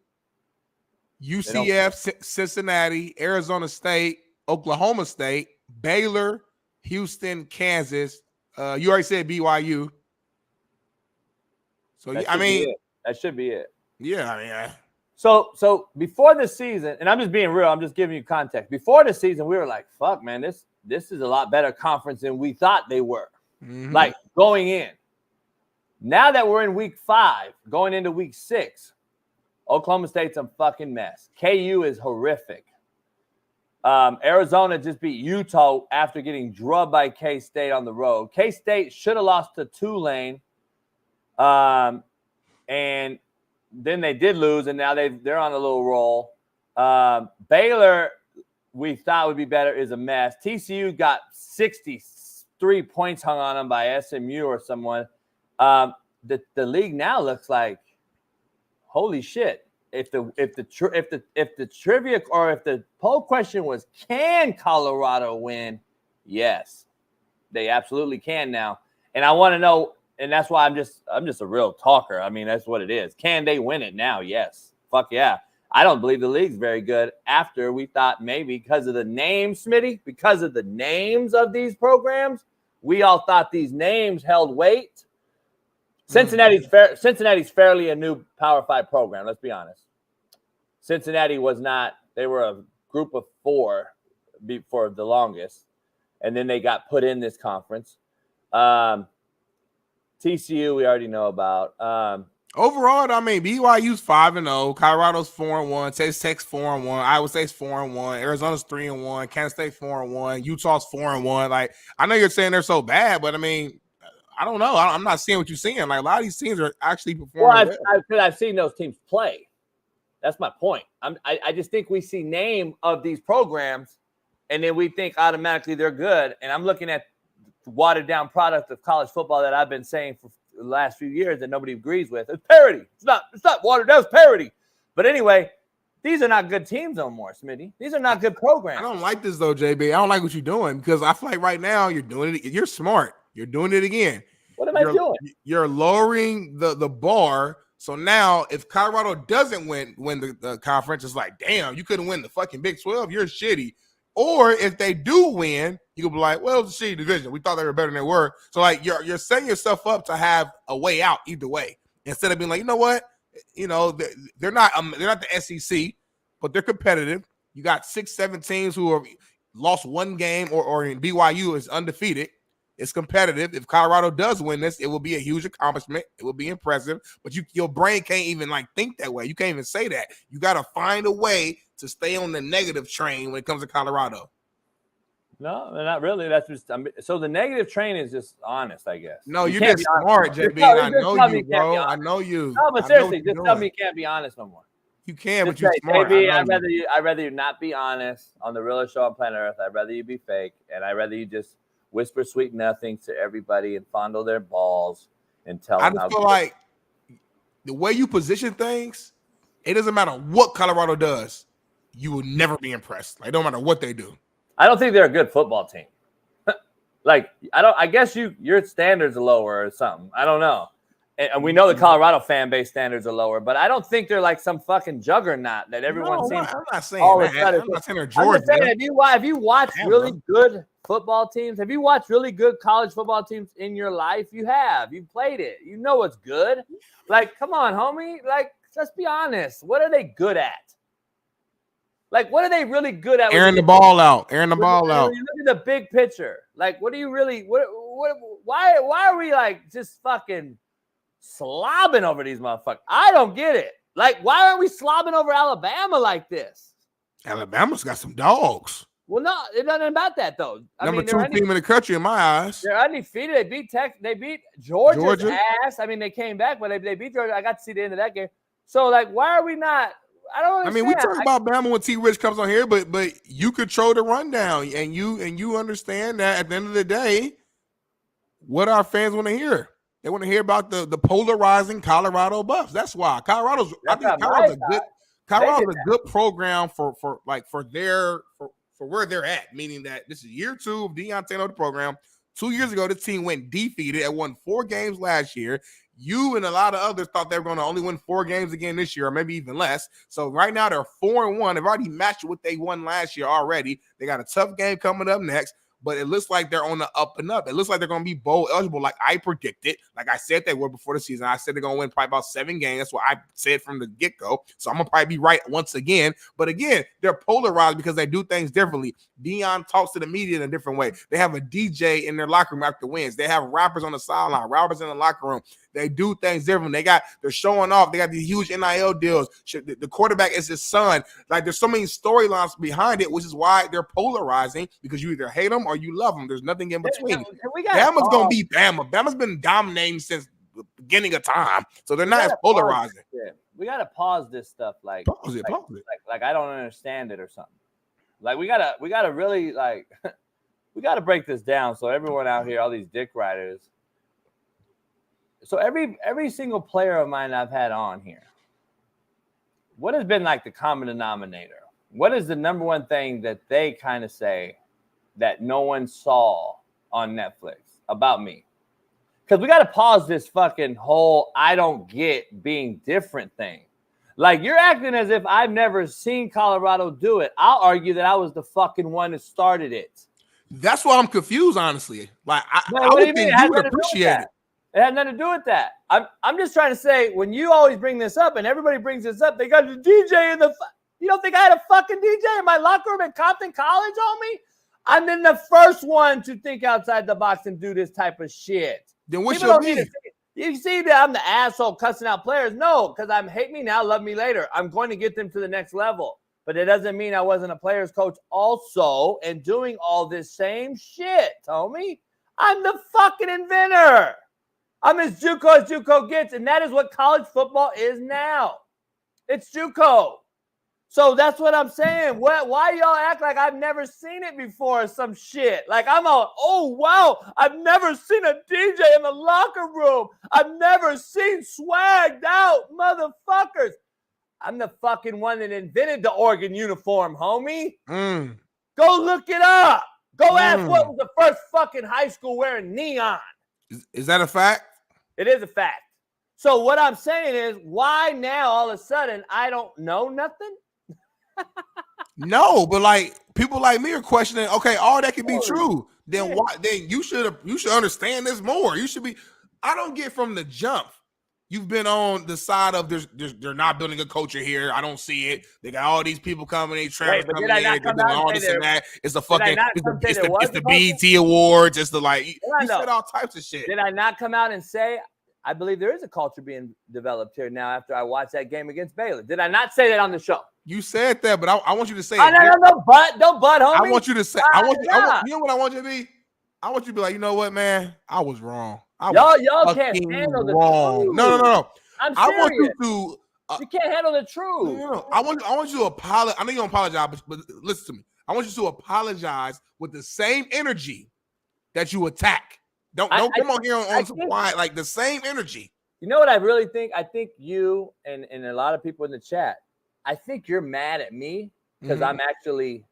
UCF, Cincinnati, Arizona State, Oklahoma State, Baylor, Houston, Kansas. You already said BYU. So that should be it. Yeah, I mean, So before the season, and I'm just being real, I'm just giving you context. Before the season, we were like, "Fuck, man, this is a lot better conference than we thought they were." mm-hmm. Like going in. Now that we're in week 5, going into week 6, Oklahoma State's a fucking mess. KU is horrific. Arizona just beat Utah after getting drubbed by K-State on the road. K-State should have lost to Tulane. And then they did lose, and now they're on a little roll. Baylor, we thought would be better, is a mess. TCU got 63 points hung on them by SMU or someone. The league now looks like, holy shit. If the trivia or if the poll question was, can Colorado win? Yes, they absolutely can now. And I want to know. And that's why I'm just a real talker. I mean, that's what it is. Can they win it now? Yes. Fuck yeah. I don't believe the league's very good after we thought maybe because of the name, Smitty, because of the names of these programs, we all thought these names held weight. Cincinnati's fairly a new Power 5 program, let's be honest. Cincinnati was not. They were a group of 4 for the longest, and then they got put in this conference. TCU, we already know about. Overall, I mean, BYU's 5-0, Colorado's 4-1, Texas Tech's 4-1, Iowa State's 4-1, Arizona's 3-1, Kansas State 4-1, Utah's 4-1. Like, I know you're saying they're so bad, but I mean, I don't know. I'm not seeing what you're seeing. Like, a lot of these teams are actually performing well. I've seen those teams play. That's my point. I just think we see name of these programs, and then we think automatically they're good. And I'm looking at watered down product of college football that I've been saying for the last few years that nobody agrees with. It's parity. It's not watered down, it's parity. But anyway, these are not good teams no more, Smitty. These are not good programs. I don't like this though, JB. I don't like what you're doing because I feel like right now you're doing it. You're smart. You're doing it again. What am I doing? You're lowering the bar. So now if Colorado doesn't win the conference, it's like, damn, you couldn't win the fucking Big 12. You're shitty. Or if they do win, you could be like, well, it's a shitty division. We thought they were better than they were. So, like, you're setting yourself up to have a way out either way. Instead of being like, you know what? You know, they're not the SEC, but they're competitive. You got 6-7 teams who have lost one game or in BYU is undefeated. It's competitive. If Colorado does win this, it will be a huge accomplishment. It will be impressive. But your brain can't even, like, think that way. You can't even say that. You got to find a way to stay on the negative train when it comes to Colorado. No, not really. That's just so the negative train is just honest, I guess. No, you're just smart, JB. I know you, bro. I know you. No, but seriously, just tell me you can't be honest no more. You can, but you're smart. JB, I'd rather you not be honest on the realest show on planet Earth. I'd rather you be fake, and I'd rather you just whisper sweet nothings to everybody and fondle their balls and tell them. I just feel like the way you position things, it doesn't matter what Colorado does. you will never be impressed. Like, no matter what they do. I don't think they're a good football team. Like, I guess your standards are lower or something. I don't know. And we know the Colorado fan base standards are lower, but I don't think they're like some fucking juggernaut that everyone seems. I'm not saying all that. I'm not saying they're Georgia. I'm just saying, have you watched really good football teams? Have you watched really good college football teams in your life? You have. You've played it. You know what's good. Like, come on, homie. Like, let's be honest. What are they good at? Like, what are they really good at? Airing the ball out. You look at the big picture. Like, what do you really? Why are we like just fucking slobbing over these motherfuckers? I don't get it. Like, why aren't we slobbing over Alabama like this? Alabama's got some dogs. Well, no, it's nothing about that though. Number 2 team in the country in my eyes. They're undefeated. They beat They beat Georgia's ass. I mean, they came back, but they beat Georgia. I got to see the end of that game. So, like, why are we not? I don't understand. I mean, we talk about Bama when T. Rich comes on here, but you control the rundown, and you understand that at the end of the day, what our fans want to hear. They want to hear about the polarizing Colorado Buffs. That's why Colorado's a good program for where they're at. Meaning that this is year 2 of Deion Taylor the program. 2 years ago, the team went defeated and won 4 games last year. You and a lot of others thought they were going to only win 4 games again this year, or maybe even less. So right now they're 4-1. They've already matched what they won last year already. They got a tough game coming up next, but it looks like they're on the up and up. It looks like they're going to be bowl eligible, like I predicted. Like I said they were before the season. I said they're going to win probably about 7 games. That's what I said from the get-go. So I'm going to probably be right once again. But again, they're polarized because they do things differently. Deion talks to the media in a different way. They have a DJ in their locker room after wins. They have rappers on the sideline, rappers in the locker room. They do things different. They're showing off. They got these huge NIL deals. The quarterback is his son. Like, there's so many storylines behind it, which is why they're polarizing, because you either hate them or you love them. There's nothing in between. Bama's going to be Bama. Bama's been dominating since the beginning of time. So they're not as polarizing. We got to pause this stuff. Pause it. Like I don't understand it or something. Like, we gotta really, like, we got to break this down so everyone out here, all these dick riders. So every single player of mine I've had on here, what has been like the common denominator? What is the number one thing that they kind of say that no one saw on Netflix about me? Because we got to pause this fucking whole I don't get being different thing. Like, you're acting as if I've never seen Colorado do it. I'll argue that I was the fucking one that started it. That's why I'm confused, honestly. Like, I would think you would appreciate it. It had nothing to do with that. I'm just trying to say, when you always bring this up and everybody brings this up, they got the DJ in the you don't think I had a fucking DJ in my locker room at Compton College, homie? I'm in the first one to think outside the box and do this type of shit. Then what's your beef? You see that I'm the asshole cussing out players? No, because I'm hate me now, love me later. I'm going to get them to the next level. But it doesn't mean I wasn't a player's coach also and doing all this same shit, homie. I'm the fucking inventor. I'm as JUCO gets, and that is what college football is now. It's JUCO. So that's what I'm saying. Why y'all act like I've never seen it before or some shit? Like, I'm all, oh, wow, I've never seen a DJ in the locker room. I've never seen swagged out motherfuckers. I'm the fucking one that invented the Oregon uniform, homie. Go look it up. Go ask what was the first fucking high school wearing neon. Is that a fact? It is a fact. So what I'm saying is, why now all of a sudden I don't know nothing? No, but like people like me are questioning. Okay, all that could be true. Then why? Then you should understand this more. You should be. I don't get from the jump. You've been on the side of they're not building a culture here. I don't see it. They got all these people coming in, Travis coming in, they're doing all this and that. It's the fucking it's the BET Awards. It's the like you said all types of shit. Did I not come out and say I believe there is a culture being developed here now after I watched that game against Baylor? Did I not say that on the show? You said that, but I want you to say it. No, but, homie. I want you to say. You know what I want you to be? I want you to be like, you know what, man? I was wrong. Y'all can't handle the truth. No. I'm serious. I want you to. You can't handle the truth. No. I want you to apologize. I know you don't apologize, but listen to me. I want you to apologize with the same energy that you attack. Don't come on here on some quiet, like the same energy. You know what I really think? I think you and a lot of people in the chat, I think you're mad at me because I'm actually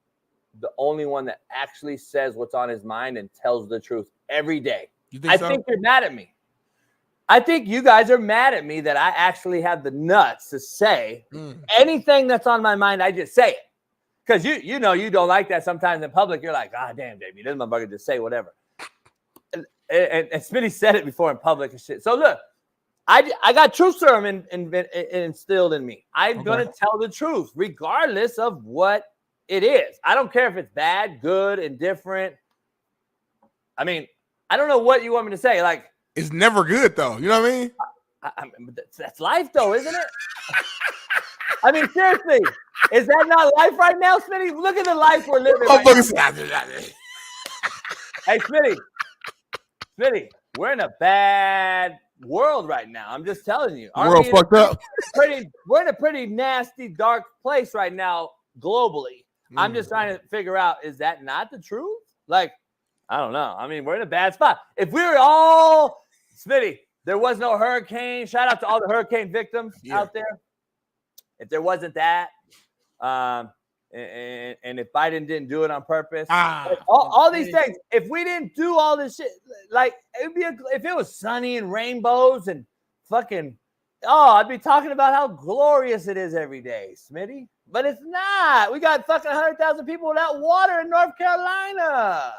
the only one that actually says what's on his mind and tells the truth every day. You think so? I think you're mad at me. I think you guys are mad at me that I actually have the nuts to say anything that's on my mind. I just say it. Because you know you don't like that sometimes in public. You're like, God damn, Davey, this motherfucker just say whatever. And Smitty said it before in public and shit. So look, I got truth serum instilled in me. I'm going to tell the truth regardless of what it is. I don't care if it's bad, good, indifferent. I mean, I don't know what you want me to say. Like, it's never good, though. You know what I mean? I mean, that's life, though, isn't it? I mean, seriously, is that not life right now, Smitty? Look at the life we're living right now. Hey, Smitty, we're in a bad world right now. I'm just telling you. World fucked up. We're in a pretty nasty, dark place right now globally. I'm just trying to figure out, is that not the truth? Like, I don't know. I mean, we're in a bad spot. If we were all, Smitty, there was no hurricane. Shout out to all the hurricane victims out there. If there wasn't that, and if Biden didn't do it on purpose, all these things, if we didn't do all this shit, like it'd be if it was sunny and rainbows and fucking, I'd be talking about how glorious it is every day, Smitty. But it's not. We got fucking 100,000 people without water in North Carolina.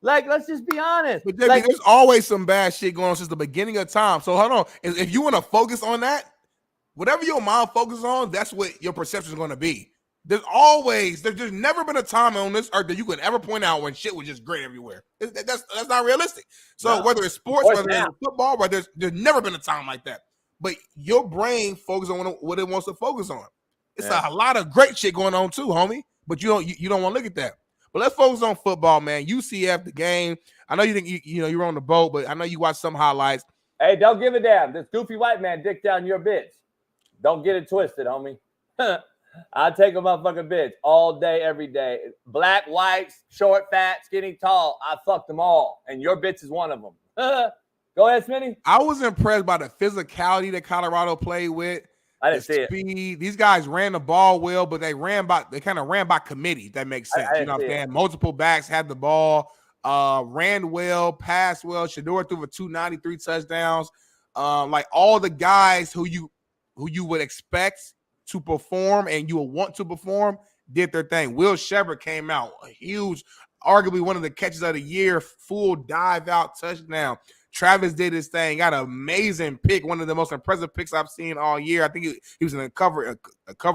Like, let's just be honest. But Debbie, there's always some bad shit going on since the beginning of time. So hold on. If you want to focus on that, whatever your mind focuses on, that's what your perception is going to be. There's never been a time on this earth that you could ever point out when shit was just great everywhere. That's not realistic. So whether it's sports, whether it's football, there's never been a time like that. But your brain focuses on what it wants to focus on. It's a lot of great shit going on too, homie. But you don't want to look at that. But let's focus on football, man. UCF, the game. I know you think you were on the boat, but I know you watched some highlights. Hey, don't give a damn. This goofy white man dick down your bitch. Don't get it twisted, homie. I'll take a motherfucking bitch all day, every day. Black, white, short, fat, skinny, tall. I fucked them all. And your bitch is one of them. Go ahead, Smitty. I was impressed by the physicality that Colorado played with. I didn't see it. These guys ran the ball well, but they kind of ran by committee, if that makes sense. You know what I'm saying? Multiple backs had the ball, ran well, passed well. Shedeur threw for 293 touchdowns. Like all the guys who you would expect to perform and you will want to perform did their thing. Will Shepard came out, a huge, arguably one of the catches of the year, full dive out touchdown. Travis did his thing, got an amazing pick, one of the most impressive picks I've seen all year. I think he was in a cover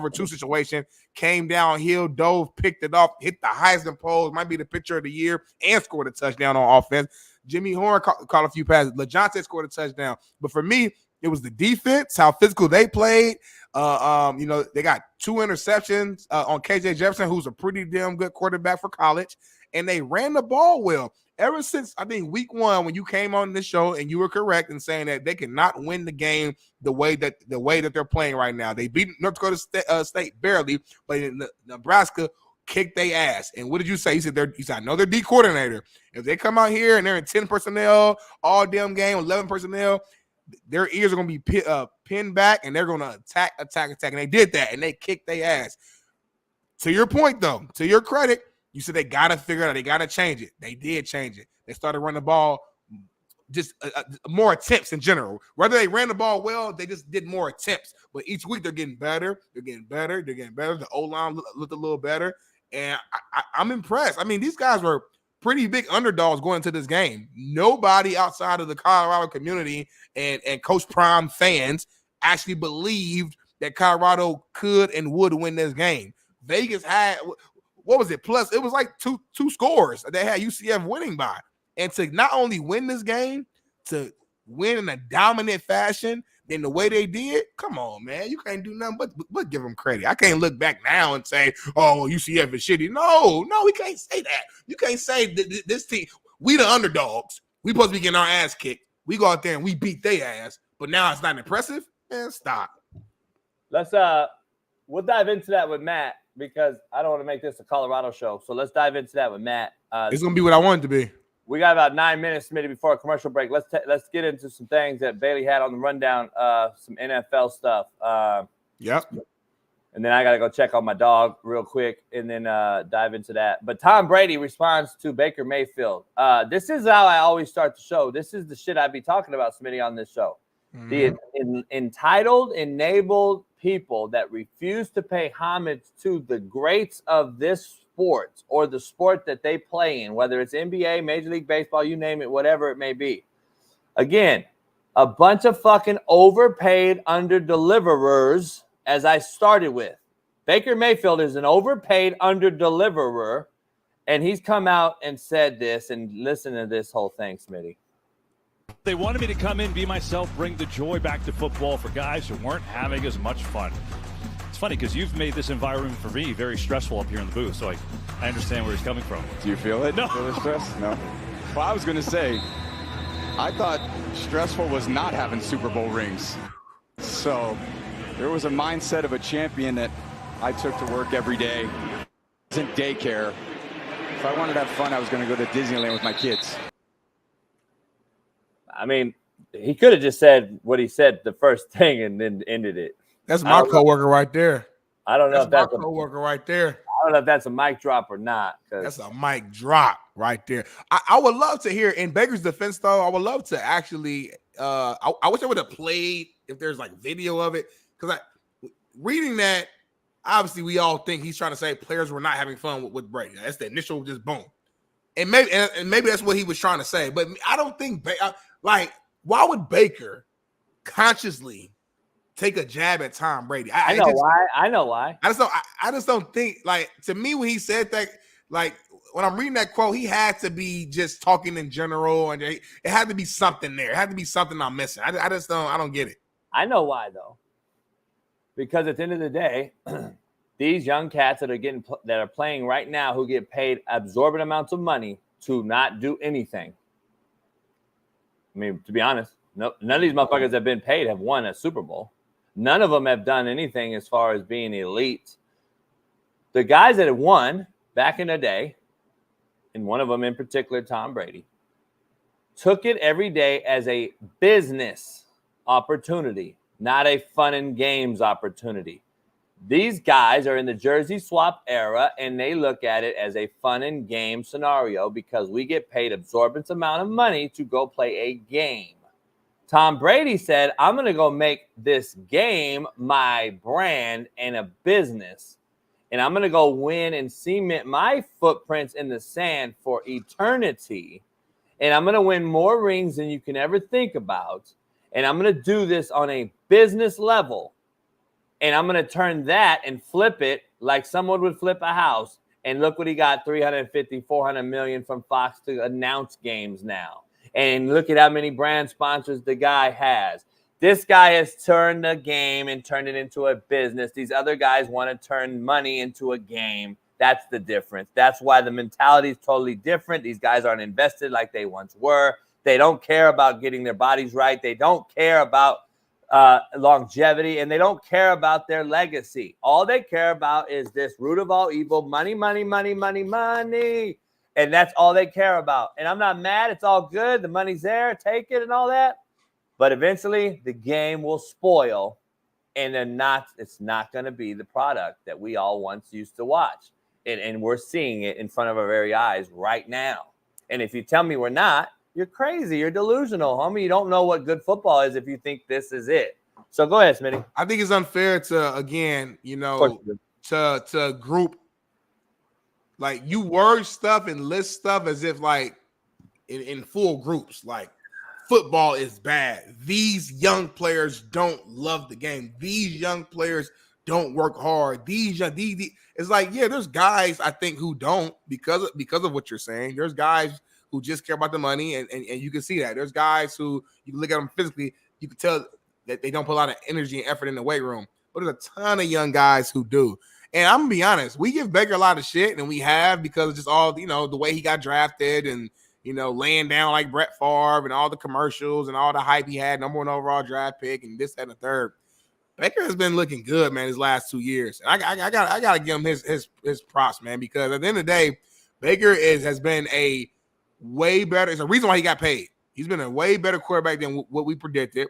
2 situation, came downhill, dove, picked it off, hit the Heisman pole, might be the pitcher of the year, and scored a touchdown on offense. Jimmy Horn caught a few passes. LaJohnston scored a touchdown. But for me, it was the defense, how physical they played. They got 2 interceptions on KJ Jefferson, who's a pretty damn good quarterback for college, and they ran the ball well. Ever since, I think, week 1, when you came on this show and you were correct in saying that they cannot win the game the way that they're playing right now. They beat North Dakota State barely, but in Nebraska kicked their ass. And what did you say? You said, I know their D coordinator. If they come out here and they're in 10 personnel, all damn game, 11 personnel, their ears are going to be pinned back, and they're going to attack. And they did that, and they kicked their ass. To your point, though, to your credit, you said they got to figure it out. They got to change it. They did change it. They started running the ball, just more attempts in general. Whether they ran the ball well, they just did more attempts. But each week they're getting better. They're getting better. The O-line looked a little better. And I'm impressed. I mean, these guys were pretty big underdogs going into this game. Nobody outside of the Colorado community and Coach Prime fans actually believed that Colorado could and would win this game. Vegas had – what was it? Plus, it was like two scores they had UCF winning by. And to not only win this game, to win in a dominant fashion in the way they did, come on, man. You can't do nothing but give them credit. I can't look back now and say, oh, UCF is shitty. No, we can't say that. You can't say this team, we the underdogs. We supposed to be getting our ass kicked. We go out there and we beat their ass, but now it's not impressive? Man, stop. We'll dive into that with Matt, because I don't want to make this a Colorado show. So let's dive into that with Matt. It's going to be what I want it to be. We got about 9 minutes, maybe, before a commercial break. Let's get into some things that Bailey had on the rundown, some NFL stuff. Yep. And then I got to go check on my dog real quick and then dive into that. But Tom Brady responds to Baker Mayfield. This is how I always start the show. This is the shit I be talking about, Smitty, on this show. The entitled, enabled people that refuse to pay homage to the greats of this sport or the sport that they play in, whether it's NBA, Major League Baseball, you name it, whatever it may be. Again, a bunch of fucking overpaid under-deliverers, as I started with. Baker Mayfield is an overpaid under-deliverer, and he's come out and said this, and listen to this whole thing, Smitty. They wanted me to come in, be myself, bring the joy back to football for guys who weren't having as much fun. It's funny because you've made this environment for me very stressful up here in the booth, so I understand where he's coming from. Do you feel it? No. Feel the stress? No. Well, I was going to say, I thought stressful was not having Super Bowl rings. So there was a mindset of a champion that I took to work every day. It wasn't daycare. If I wanted to have fun, I was going to go to Disneyland with my kids. I mean, he could have just said what he said the first thing and then ended it. That's my coworker right there. I don't know if that's my coworker right there. I don't know if that's a mic drop or not. That's a mic drop right there. I would love to hear, in Baker's defense, though, I would love to actually I wish I would have played if there's like video of it. Because reading that, obviously we all think he's trying to say players were not having fun with Brady. That's the initial just boom. And maybe that's what he was trying to say. But I don't think, like, why would Baker consciously take a jab at Tom Brady? I know why. I know why. I just don't think, like, to me, when he said that, like, when I'm reading that quote, he had to be just talking in general, and it had to be something there. It had to be something I'm missing. I don't get it. I know why, though. Because at the end of the day, these young cats that are playing right now, who get paid absorbent amounts of money to not do anything. I mean, to be honest, none of these motherfuckers that have been paid have won a Super Bowl. None of them have done anything as far as being elite. The guys that have won back in the day, and one of them in particular, Tom Brady, took it every day as a business opportunity, not a fun and games opportunity. These guys are in the jersey swap era, and they look at it as a fun and game scenario because we get paid absorbent amount of money to go play a game. Tom Brady said, I'm going to go make this game my brand and a business, and I'm going to go win and cement my footprints in the sand for eternity, and I'm going to win more rings than you can ever think about, and I'm going to do this on a business level. And I'm going to turn that and flip it like someone would flip a house. And look what he got, $350, $400 million from Fox to announce games now. And look at how many brand sponsors the guy has. This guy has turned the game and turned it into a business. These other guys want to turn money into a game. That's the difference. That's why the mentality is totally different. These guys aren't invested like they once were. They don't care about getting their bodies right. They don't care about longevity, and they don't care about their legacy. All they care about is this root of all evil, money, money, money, money, money. And that's all they care about. And I'm not mad. It's all good. The money's there. Take it and all that. But eventually the game will spoil, and it's not going to be the product that we all once used to watch. And we're seeing it in front of our very eyes right now. And if you tell me we're not, you're crazy. You're delusional, homie. You don't know what good football is if you think this is it. So go ahead, Smitty. I think it's unfair to, again, to group, like, you word stuff and list stuff as if, like, in full groups, like, football is bad. These young players don't love the game. These young players don't work hard. It's like, yeah, there's guys, I think, who don't because of what you're saying. There's guys who just care about the money, and you can see that. There's guys who, you can look at them physically, you can tell that they don't put a lot of energy and effort in the weight room. But there's a ton of young guys who do. And I'm going to be honest, we give Baker a lot of shit, and we have, because of just all, the way he got drafted and, laying down like Brett Favre and all the commercials and all the hype he had, number one overall draft pick and this, that, and the third. Baker has been looking good, man, his last 2 years. And I got to give him his props, man, because at the end of the day, Baker has been a way better. It's a reason why he got paid. He's been a way better quarterback than what we predicted.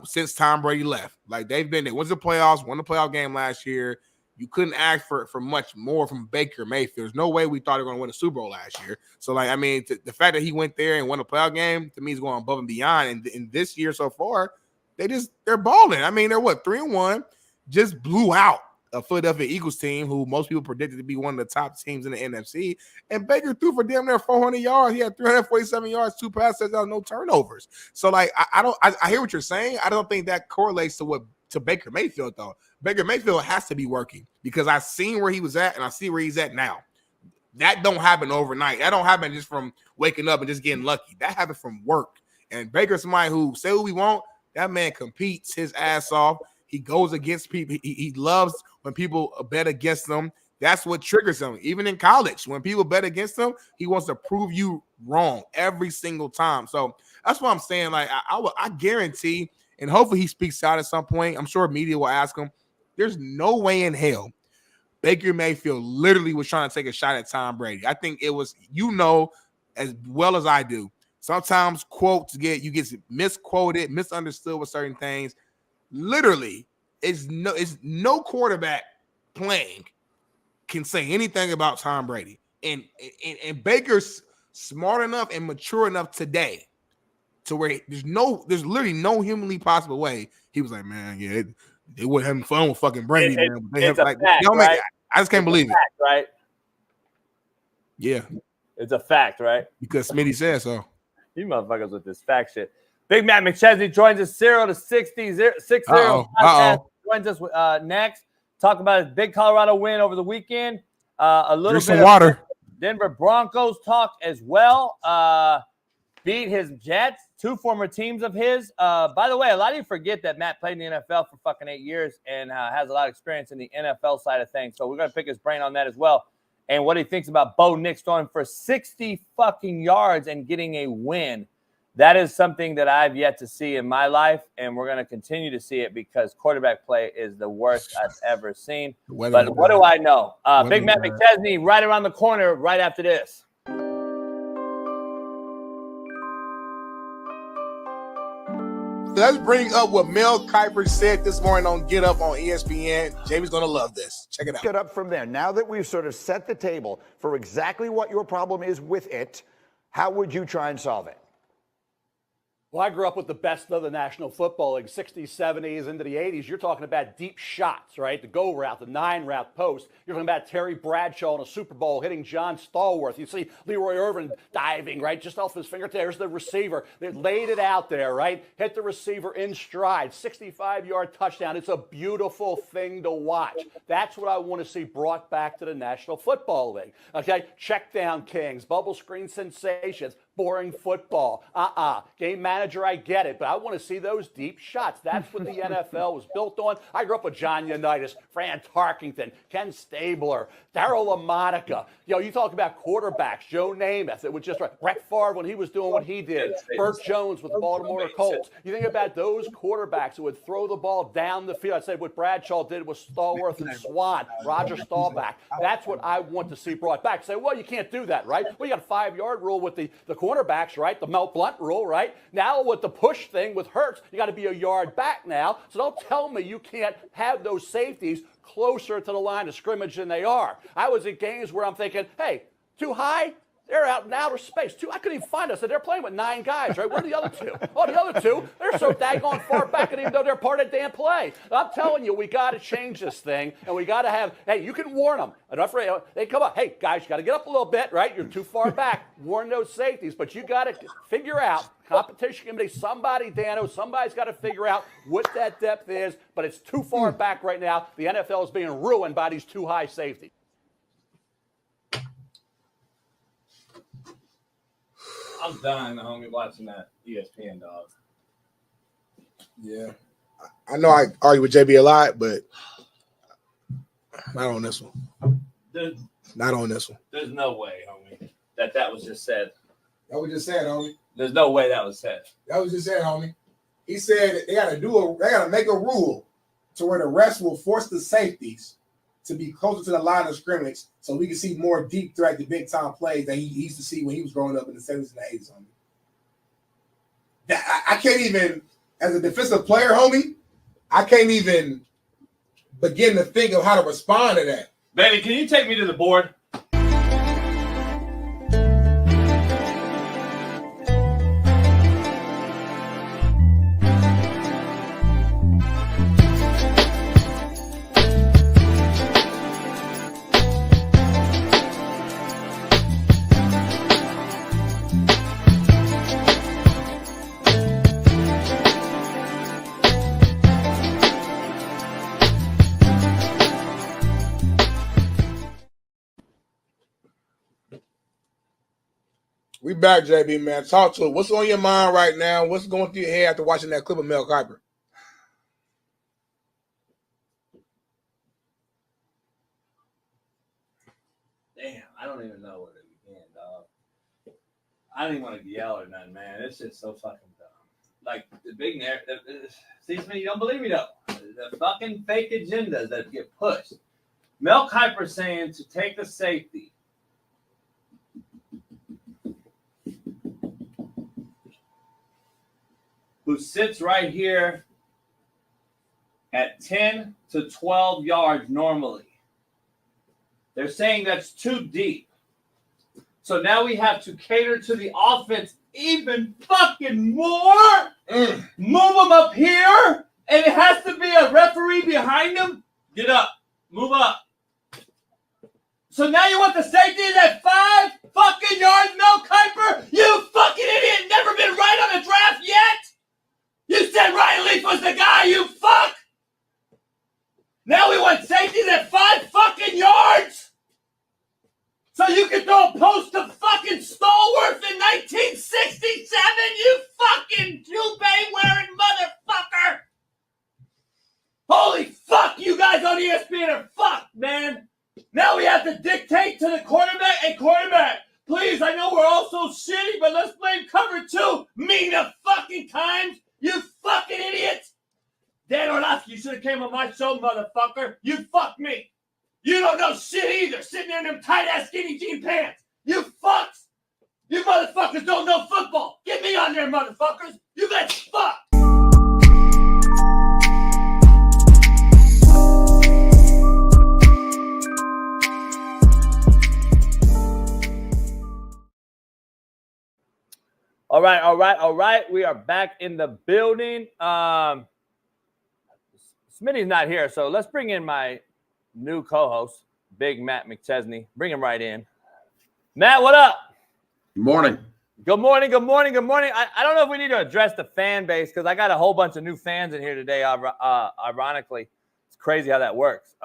since Tom Brady left. Like, they've been there. Went to the playoffs, won the playoff game last year. You couldn't ask for much more from Baker Mayfield. There's no way we thought they were going to win a Super Bowl last yeyear. So, like, I mean, the fact that he went there and won a playoff game, to me, is going above and beyond. And in this year so far, they're balling. I mean, they're 3-1, just blew out a Philadelphia Eagles team who most people predicted to be one of the top teams in the NFC. And Baker threw for damn near 400 yards. He had 347 yards, 2 pass touchdowns, no turnovers. So, like, I hear what you're saying. I don't think that correlates to Baker Mayfield, though. Baker Mayfield has to be working because I've seen where he was at and I see where he's at now. That don't happen overnight. That don't happen just from waking up and just getting lucky. That happened from work. And Baker's somebody who, say who we want, that man competes his ass off. He goes against people. He loves when people bet against him. That's what triggers him. Even in college, when people bet against him, he wants to prove you wrong every single time. So that's what I'm saying. Like, I guarantee, and hopefully he speaks out at some point. I'm sure media will ask him. There's no way in hell Baker Mayfield literally was trying to take a shot at Tom Brady. I think it was, as well as I do, sometimes quotes get misquoted, misunderstood with certain things. Literally, it's no quarterback playing can say anything about Tom Brady. And Baker's smart enough and mature enough today to where there's literally no humanly possible way he was like, man, yeah, they wouldn't having fun with fucking Brady, man. It's a fact, right? I just can't believe it. Fact, right? Yeah. It's a fact, right? Because Smitty said so. You motherfuckers with this fact shit. Big Matt McChesney joins us 0-60. Joins us next. Talk about his big Colorado win over the weekend. A little bit some of water. Denver Broncos talk as well. Beat his Jets, 2 former teams of his. By the way, a lot of you forget that Matt played in the NFL for fucking 8 years and has a lot of experience in the NFL side of things. So we're going to pick his brain on that as well. And what he thinks about Bo Nix throwing for 60 fucking yards and getting a win. That is something that I've yet to see in my life, and we're going to continue to see it because quarterback play is the worst I've ever seen. But what do I know? Big Matt McChesney right around the corner right after this. Let's bring up what Mel Kiper said this morning on Get Up on ESPN. Jamie's going to love this. Check it out. Get up from there. Now that we've sort of set the table for exactly what your problem is with it, how would you try and solve it? Well, I grew up with the best of the National Football League, 60s, 70s, into the 80s. You're talking about deep shots, right? The go route, the 9-route post. You're talking about Terry Bradshaw in a Super Bowl hitting John Stallworth. You see Leroy Irvin diving, right, just off his finger. There's the receiver. They laid it out there, right? Hit the receiver in stride, 65-yard touchdown. It's a beautiful thing to watch. That's what I want to see brought back to the National Football League, okay? Check down kings, bubble screen sensations, boring football. Game manager, I get it, but I want to see those deep shots. That's what the NFL was built on. I grew up with John Unitas, Fran Tarkington, Ken Stabler, Darryl LaMonica. You talk about quarterbacks, Joe Namath. It was just right. Brett Favre when he was doing what he did. Burt Jones with the Baltimore Colts. You think about those quarterbacks who would throw the ball down the field. I said what Bradshaw did with Stallworth and Swan, Roger Staubach. That's what I want to see brought back. Say, well, you can't do that, right? Well, you got a 5-yard rule with the cornerbacks, right? The Mel Blount rule, right? Now with the push thing with Hurts, you got to be a yard back now. So don't tell me you can't have those safeties closer to the line of scrimmage than they are. I was at games where I'm thinking, hey, too high? They're out in outer space. I couldn't even find us. They're playing with 9 guys, right? Where are the other 2? Oh, the other 2, they're so daggone far back, and even though they're part of the damn play. I'm telling you, we got to change this thing, and we got to have, hey, you can warn them. They come up, hey, guys, you got to get up a little bit, right? You're too far back. Warn those safeties, but you got to figure out, competition committee, somebody's got to figure out what that depth is, but it's too far back right now. The NFL is being ruined by these too high safeties. I'm dying, homie, watching that ESPN, dog. Yeah. I know I argue with JB a lot, but not on this one. Not on this one. There's no way, homie, that was just said. That was just said, homie. There's no way that was said. That was just said, homie. He said they got to make a rule to where the refs will force the safeties to be closer to the line of scrimmage so we can see more deep threat, the big time plays that he used to see when he was growing up in the 70s and the 80s. I can't even as a defensive player, homie, I can't even begin to think of how to respond to that. Bailey, can you take me to the board? We back, JB, man. Talk to us. What's on your mind right now? What's going through your head after watching that clip of Mel Kiper? Damn, I don't even know where to begin, dog. I don't even want to yell or nothing, man. It's just so fucking dumb. Like, the big narrative. See, you don't believe me, though. The fucking fake agendas that get pushed. Mel Kiper saying to take the safety. Who sits right here at 10 to 12 yards normally. They're saying that's too deep. So now we have to cater to the offense even fucking more. Move them up here, and it has to be a referee behind them. Get up. Move up. So now you want the safety at 5 fucking yards, Mel Kiper? You fucking idiot. Never been right on the draft yet? You said Ryan Leaf was the guy, you fuck! Now we want safeties at 5 fucking yards? So you can throw a post to fucking Stallworth in 1967, you fucking toupee-wearing motherfucker! Holy fuck, you guys on ESPN are fucked, man! Now we have to dictate to the quarterback and quarterback. Please, I know we're all so shitty, but let's blame cover 2 the fucking times. You fucking idiots! Dan Orlovsky, you should have came on my show, motherfucker. You fuck me. You don't know shit either, sitting there in them tight-ass skinny jean pants. You fucks! You motherfuckers don't know football. Get me on there, motherfuckers. You guys fuck! All right. We are back in the building. Smitty's not here, so let's bring in my new co-host, Big Matt McChesney. Bring him right in. Matt, what up? Good morning. Good morning. I don't know if we need to address the fan base because I got a whole bunch of new fans in here today, ironically. It's crazy how that works.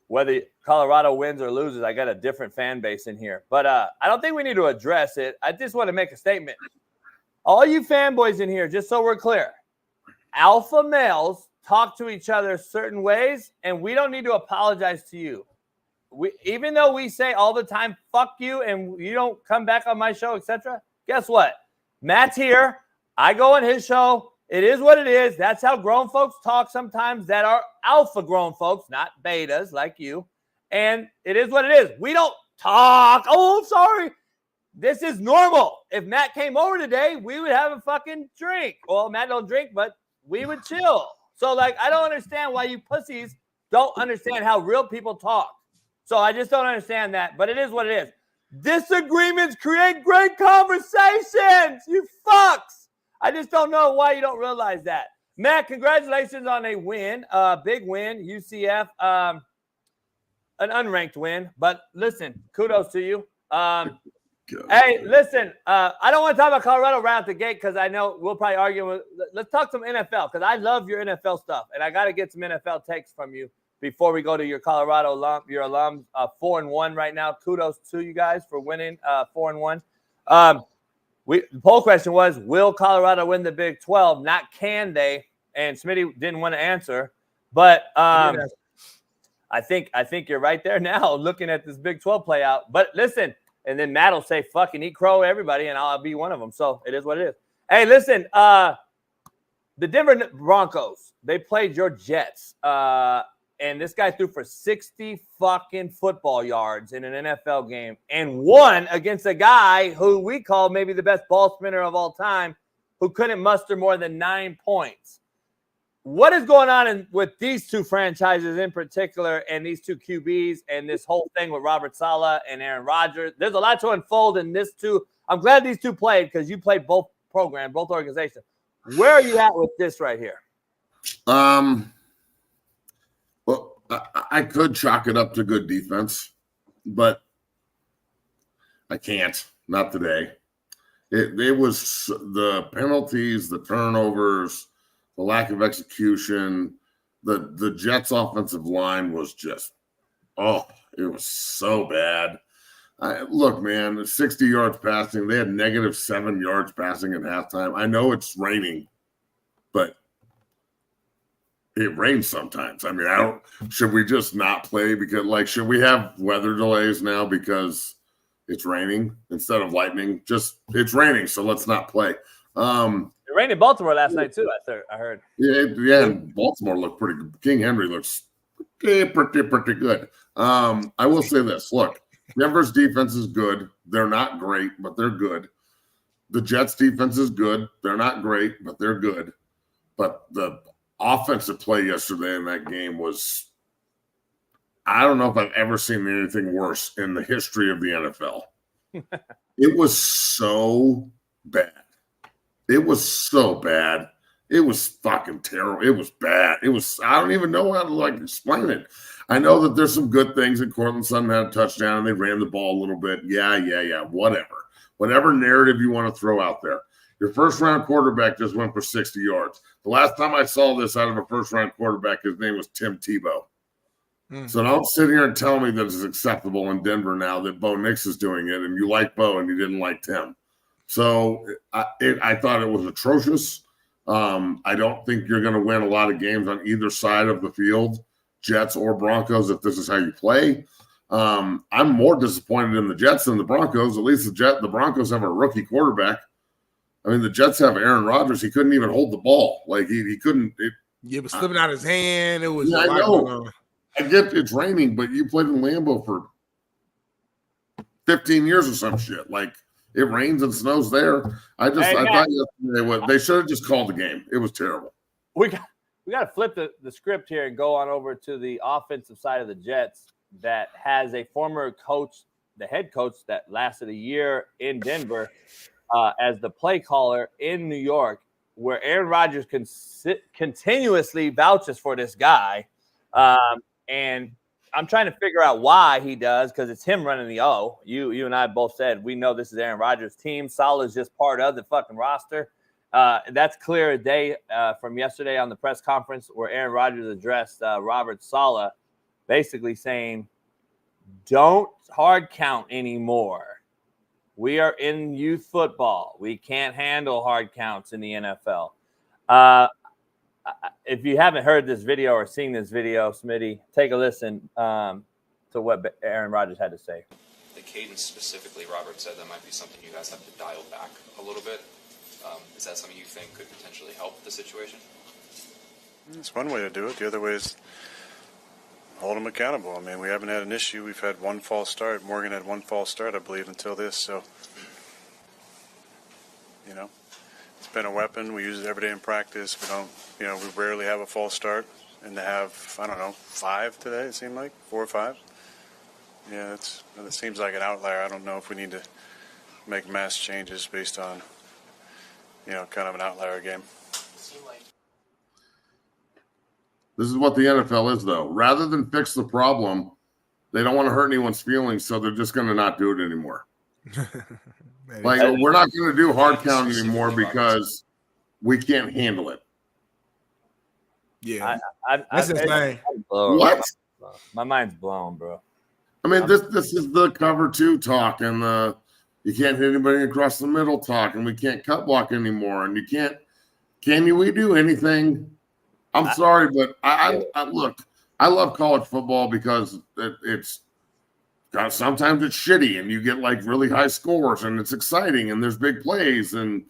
Whether Colorado wins or loses, I got a different fan base in here. But I don't think we need to address it. I just want to make a statement. All you fanboys in here, just so we're clear, alpha males talk to each other certain ways, and we don't need to apologize to you. Even though we say all the time, fuck you, and you don't come back on my show, etc., guess what? Matt's here. I go on his show. It is what it is. That's how grown folks talk sometimes that are alpha grown folks, not betas like you. And it is what it is. We don't talk. Oh, I'm sorry. This is normal. If Matt came over today, we would have a fucking drink. Well, Matt don't drink, but we would chill. So, like, I don't understand why you pussies don't understand how real people talk. So I just don't understand that. But it is what it is. Disagreements create great conversations. You fucks. I just don't know why you don't realize that. Matt, congratulations on a win, big win, UCF, an unranked win. But listen, kudos to you. Hey, listen, I don't want to talk about Colorado right out the gate because I know we'll probably argue. Let's talk some NFL because I love your NFL stuff, and I got to get some NFL takes from you before we go to your Colorado alum, your alums, 4-1 right now. Kudos to you guys for winning 4-1. The poll question was, will Colorado win the Big 12? Not can they? And Smitty didn't want to answer. But I think you're right there now looking at this Big 12 play out. But listen, and then Matt will say, fucking eat crow, everybody, and I'll be one of them. So it is what it is. Hey, listen, the Denver Broncos, they played your Jets. And this guy threw for 60 fucking football yards in an NFL game and won against a guy who we call maybe the best ball spinner of all time, who couldn't muster more than 9 points. What is going on with these two franchises in particular, and these two QBs, and this whole thing with Robert Saleh and Aaron Rodgers? There's a lot to unfold in this two. I'm glad these two played because you played both programs, both organizations. Where are you at with this right here? Well, I could chalk it up to good defense, but I can't. Not today. It was the penalties, the turnovers, the lack of execution. The Jets' offensive line was just, it was so bad. Look, man, 60 yards passing. They had -7 yards passing at halftime. I know it's raining, but it rains sometimes. I mean, should we just not play because, should we have weather delays now because it's raining instead of lightning? Just it's raining, so let's not play. It rained in Baltimore last night too. I heard. Yeah, and Baltimore looked pretty good. King Henry looks pretty good. I will say this: look, Denver's defense is good. They're not great, but they're good. The Jets' defense is good. They're not great, but they're good. But the offensive play yesterday in that game was, I don't know if I've ever seen anything worse in the history of the NFL. It was so bad. It was so bad. It was fucking terrible. It was bad. I don't even know how to explain it. I know that there's some good things, and Cortland Sutton had a touchdown and they ran the ball a little bit. Yeah. Whatever. Whatever narrative you want to throw out there. Your first-round quarterback just went for 60 yards. The last time I saw this out of a first-round quarterback, his name was Tim Tebow. So don't sit here and tell me that it's acceptable in Denver now that Bo Nix is doing it, and you like Bo and you didn't like Tim. So I thought it was atrocious. I don't think you're going to win a lot of games on either side of the field, Jets or Broncos, if this is how you play. I'm more disappointed in the Jets than the Broncos. At least the Broncos have a rookie quarterback. I mean, the Jets have Aaron Rodgers. He couldn't even hold the ball. He couldn't. It was slipping out his hand. It was. Yeah, I know. I get it's raining, but you played in Lambeau for 15 years or some shit. It rains and snows there. I thought yesterday they should have just called the game. It was terrible. We got to flip the script here and go on over to the offensive side of the Jets that has a former coach, the head coach that lasted a year in Denver as the play caller in New York, where Aaron Rodgers continuously vouches for this guy. And I'm trying to figure out why he does, because it's him running the O. You and I both said we know this is Aaron Rodgers' team. Saleh is just part of the fucking roster. That's clear as day from yesterday on the press conference where Aaron Rodgers addressed Robert Saleh, basically saying, don't hard count anymore. We are in youth football. We can't handle hard counts in the NFL. If you haven't heard this video or seen this video, Smitty, take a listen to what Aaron Rodgers had to say. The cadence specifically, Robert said that might be something you guys have to dial back a little bit. Is that something you think could potentially help the situation? It's one way to do it. The other way is hold them accountable. I mean, we haven't had an issue. We've had one false start. Morgan had one false start, I believe, until this. So, it's been a weapon. We use it every day in practice. We don't, we rarely have a false start. And to have, 5 today, it seemed like, 4 or 5. Yeah, it seems like an outlier. I don't know if we need to make mass changes based on, kind of an outlier game. This is what the NFL is, though. Rather than fix the problem, they don't want to hurt anyone's feelings, so they're just going to not do it anymore. We're not going to do hard count anymore because we can't handle it. Yeah, that's insane. What? My mind's blown, bro. I mean, this is the cover 2 talk, and the you can't hit anybody across the middle talk, and we can't cut block anymore, and you can't. Can we do anything? I'm sorry, but I look. I love college football because it's sometimes it's shitty, and you get really high scores, and it's exciting, and there's big plays, and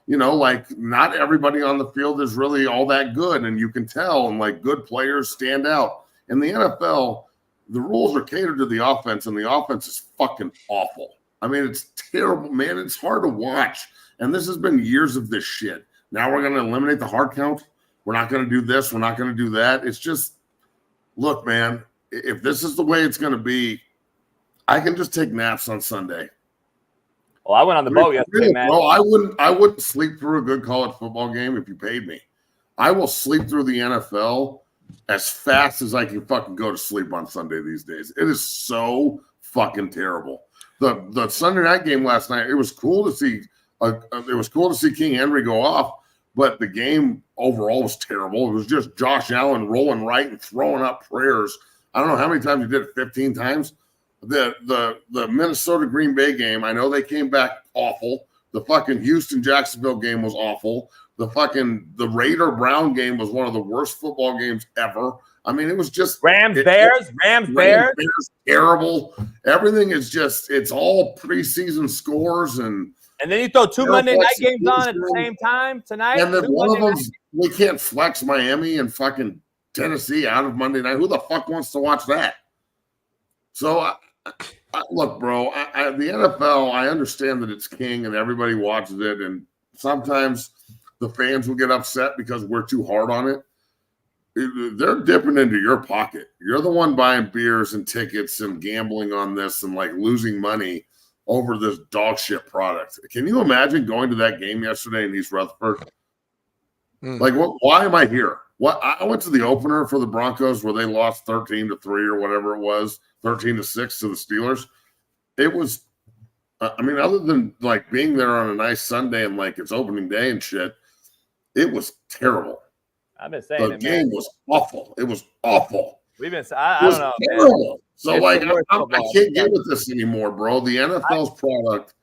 not everybody on the field is really all that good, and you can tell, and good players stand out. In the NFL, the rules are catered to the offense, and the offense is fucking awful. I mean, it's terrible, man. It's hard to watch. And this has been years of this shit. Now we're going to eliminate the hard count. We're not going to do this. We're not going to do that. It's just, look, man, if this is the way it's going to be, I can just take naps on Sunday. Well, I went on the boat yesterday, man. Bro, I wouldn't sleep through a good college football game if you paid me. I will sleep through the NFL as fast as I can fucking go to sleep on Sunday these days. It is so fucking terrible. The Sunday night game last night, it was cool to see. It was cool to see King Henry go off, but the game overall was terrible. It was just Josh Allen rolling right and throwing up prayers. I don't know how many times he did it. 15 times. The Minnesota Green Bay game, I know they came back awful. The fucking Houston Jacksonville game was awful. The Raider Brown game was one of the worst football games ever. I mean, it was just Rams Bears, terrible. Everything is just, it's all preseason scores and then you throw 2 Monday night games on at the same time tonight. And then one of them, we can't flex Miami and fucking Tennessee out of Monday night. Who the fuck wants to watch that? So look, bro, the NFL, I understand that it's king and everybody watches it, and sometimes the fans will get upset because we're too hard on it. They're dipping into your pocket. You're the one buying beers and tickets and gambling on this and like losing money over this dog shit product. Can you imagine going to that game yesterday in East Rutherford? Like, why am I here? I went to the opener for the Broncos where they lost 13-3 or whatever it was, 13-6 to the Steelers. It was, I mean, other than like being there on a nice Sunday and like it's opening day and shit, it was terrible. I've been saying the game was awful. It was awful. We've been, I don't know. Terrible. So it's like, I can't get with this anymore, bro. The NFL's product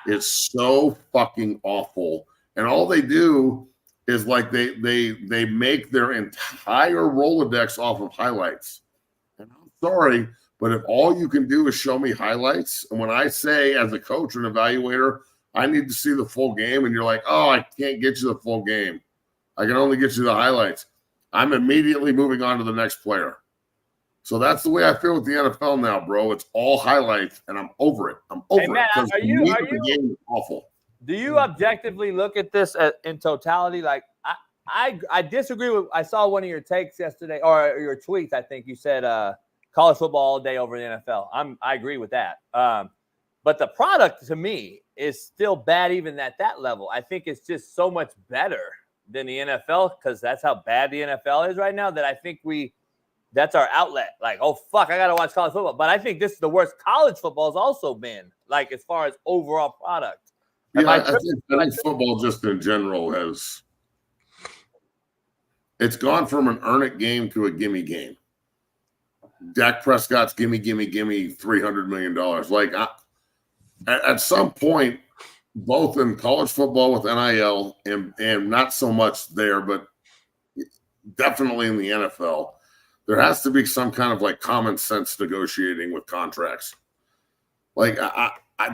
is so fucking awful, and all they do is like they make their entire Rolodex off of highlights. And I'm sorry, but if all you can do is show me highlights, and when I say as a coach or an evaluator, I need to see the full game, and you're like, oh, I can't get you the full game. I can only get you the highlights. I'm immediately moving on to the next player. So that's the way I feel with the NFL now, bro. It's all highlights, and I'm over it. I'm over Matt, it. The game is awful. Do you objectively look at this in totality? Like, I disagree with. I saw one of your takes yesterday, or your tweets. I think you said college football all day over the NFL. I agree with that. But the product to me is still bad, even at that level. I think it's just so much better than the NFL because that's how bad the NFL is right now. That I think that's our outlet. Like, oh fuck, I gotta watch college football. But I think this is the worst college football has also been. Like as far as overall product. Yeah, I think football just in general it's gone from an earn it game to a gimme game. Dak Prescott's gimme $300 million. Like at some point, both in college football with NIL and not so much there, but definitely in the NFL, there has to be some kind of like common sense negotiating with contracts. Like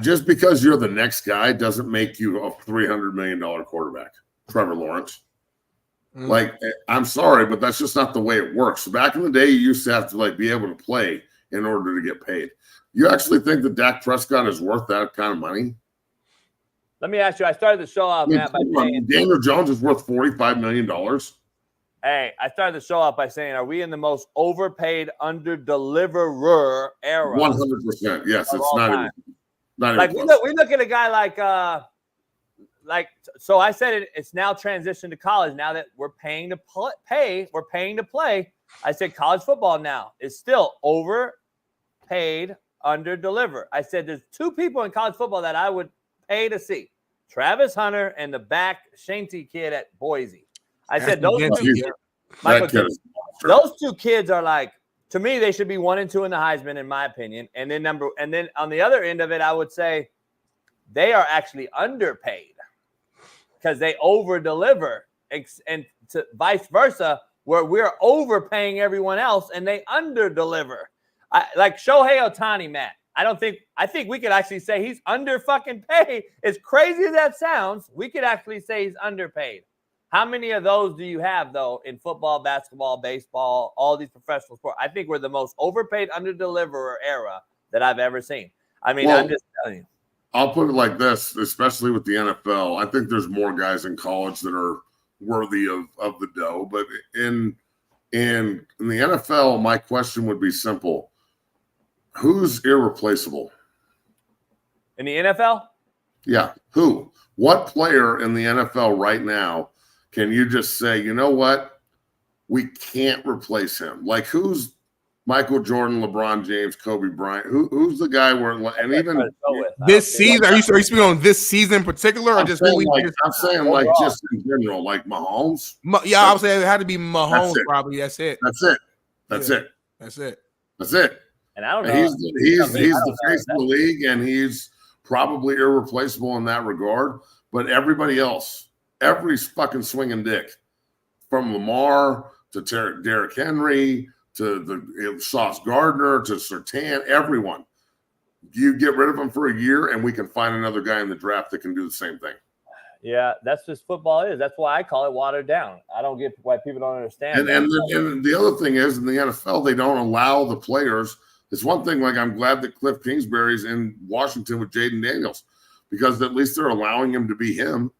just because you're the next guy doesn't make you a $300 million quarterback, Trevor Lawrence. Like, I'm sorry, but that's just not the way it works. Back in the day, you used to have to like be able to play in order to get paid. You actually think that Dak Prescott is worth that kind of money? Let me ask you. I started the show off, Matt, by saying Daniel Jones is worth $45 million. Hey, I started the show off by saying, are we in the most overpaid under-deliverer era? 100%. Yes, it's not even like we look at a guy like so I said it's now transitioned to college now that we're paying to play. I said college football now is still overpaid, under-deliver. I said there's two people in college football that I would pay to see. Travis Hunter and the back Shanty kid at Boise. I said those two kids are like, to me, they should be 1 and 2 in the Heisman, in my opinion. And then on the other end of it, I would say they are actually underpaid because they over-deliver, and vice versa, where we're overpaying everyone else and they under-deliver. Like Shohei Ohtani, Matt. I think we could actually say he's under fucking paid. As crazy as that sounds, we could actually say he's underpaid. How many of those do you have, though, in football, basketball, baseball, all these professional sports? I think we're the most overpaid under-deliverer era that I've ever seen. I mean, I'm just telling you. I'll put it like this, especially with the NFL. I think there's more guys in college that are worthy of the dough. But in the NFL, my question would be simple. Who's irreplaceable? In the NFL? Yeah. Who? What player in the NFL right now can you just say, you know what? We can't replace him. Like, who's Michael Jordan, LeBron James, Kobe Bryant? Who's the guy where, and even this season, are you speaking on this season in particular, or I'm just saying, who we like, just? I'm saying like just in general, like Mahomes. Yeah, I would say it had to be Mahomes. Probably that's it. That's it. That's Yeah. it. That's it. That's it. And I don't know. And he's the face of the league, and he's probably irreplaceable in that regard. But everybody else, every fucking swinging dick, from Lamar to Derrick Henry to the Sauce Gardner to Surtain, everyone. You get rid of them for a year, and we can find another guy in the draft that can do the same thing. Yeah, that's just football is. That's why I call it watered down. I don't get why people don't understand. And the other thing is, in the NFL, they don't allow the players. It's one thing, like, I'm glad that Cliff Kingsbury's in Washington with Jaden Daniels, because at least they're allowing him to be him.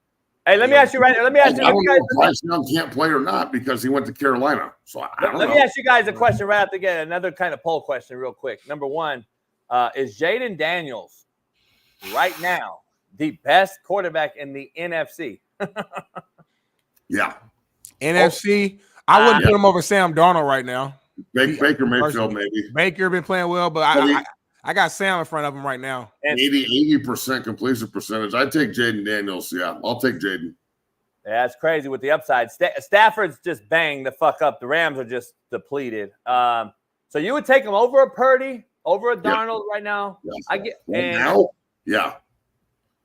Hey, let me ask you right now. Let me ask you. I don't know if Bryce Young can't play or not because he went to Carolina. So I don't know. Let me ask you guys a question right after get another kind of poll question real quick. Number one, is Jaden Daniels right now the best quarterback in the NFC? Yeah. NFC, I wouldn't put him over Sam Darnold right now. Baker Mayfield, maybe. Baker been playing well, but I got Sam in front of him right now. 80% completion percentage. I'd take Jaden Daniels. Yeah, I'll take Jaden. Yeah, that's crazy with the upside. Stafford's just banged the fuck up. The Rams are just depleted. So you would take him over a Purdy, over a Darnold right now? Yes. I get now. Yeah.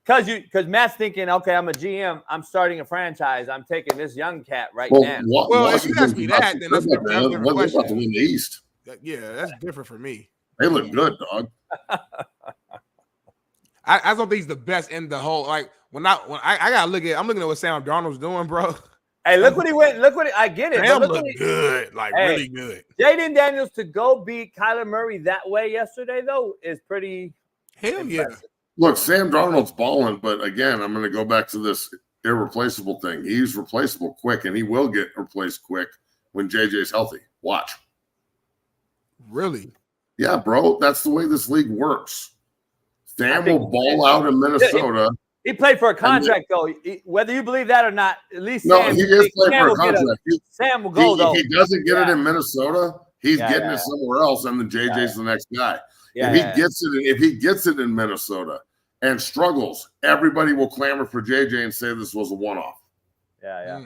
Because Matt's thinking, okay, I'm a GM. I'm starting a franchise. I'm taking this young cat now. Well, if you ask me that, then that's a different They're about to win the East. Yeah, that's different for me. They look good, dog. I don't think he's the best in the whole. Like when I gotta look at. I'm looking at what Sam Darnold's doing, bro. Hey, look what he went. Look what I get it. Sam looked good, like really good. Jaden Daniels to go beat Kyler Murray that way yesterday, though, is pretty. Hell yeah. Look, Sam Darnold's balling, but again, I'm going to go back to this irreplaceable thing. He's replaceable quick, and he will get replaced quick when JJ's healthy. Watch. Really? Yeah, bro. That's the way this league works. Sam will ball out in Minnesota. He played for a contract, though. Whether you believe that or not, at least no, Sam, he is playing for a contract. Sam will go, though. If he doesn't get it in Minnesota, he's getting it somewhere else, and then JJ's the next guy. If he gets it in Minnesota and struggles, everybody will clamor for JJ and say this was a one-off. Yeah.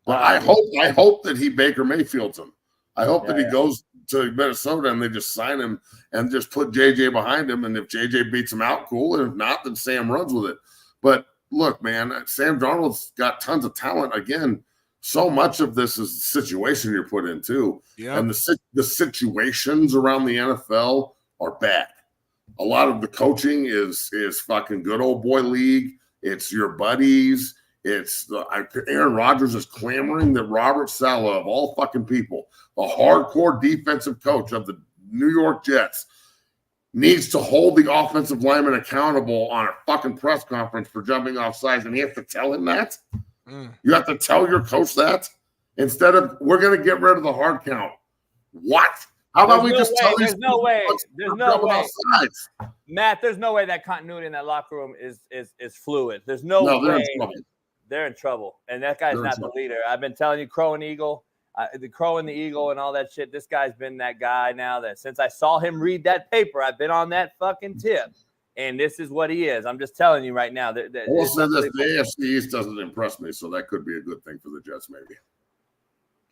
But I hope that he Baker Mayfields him. I hope that he goes to Minnesota and they just sign him and just put JJ behind him. And if JJ beats him out, cool. And if not, then Sam runs with it. But look, man, Sam Darnold's got tons of talent. Again, so much of this is the situation you're put in too. Yeah. And the situations around the NFL are bad. A lot of the coaching is fucking good old boy league. It's your buddies. It's Aaron Rodgers is clamoring that Robert Saleh, of all fucking people, a hardcore defensive coach of the New York Jets, needs to hold the offensive lineman accountable on a fucking press conference for jumping off sides, and he has to tell him that. You have to tell your coach that instead of we're going to get rid of the hard count. What? How about we just tell these no way. There's no way. Sides? Matt, there's no way that continuity in that locker room is fluid. There's no way. They're in trouble. And that guy's not the leader. I've been telling you, Crow and Eagle, the Crow and the Eagle and all that shit. This guy's been that guy now that since I saw him read that paper, I've been on that fucking tip. And this is what he is. I'm just telling you right now. I will say this, the AFC East doesn't impress me, so that could be a good thing for the Jets, maybe.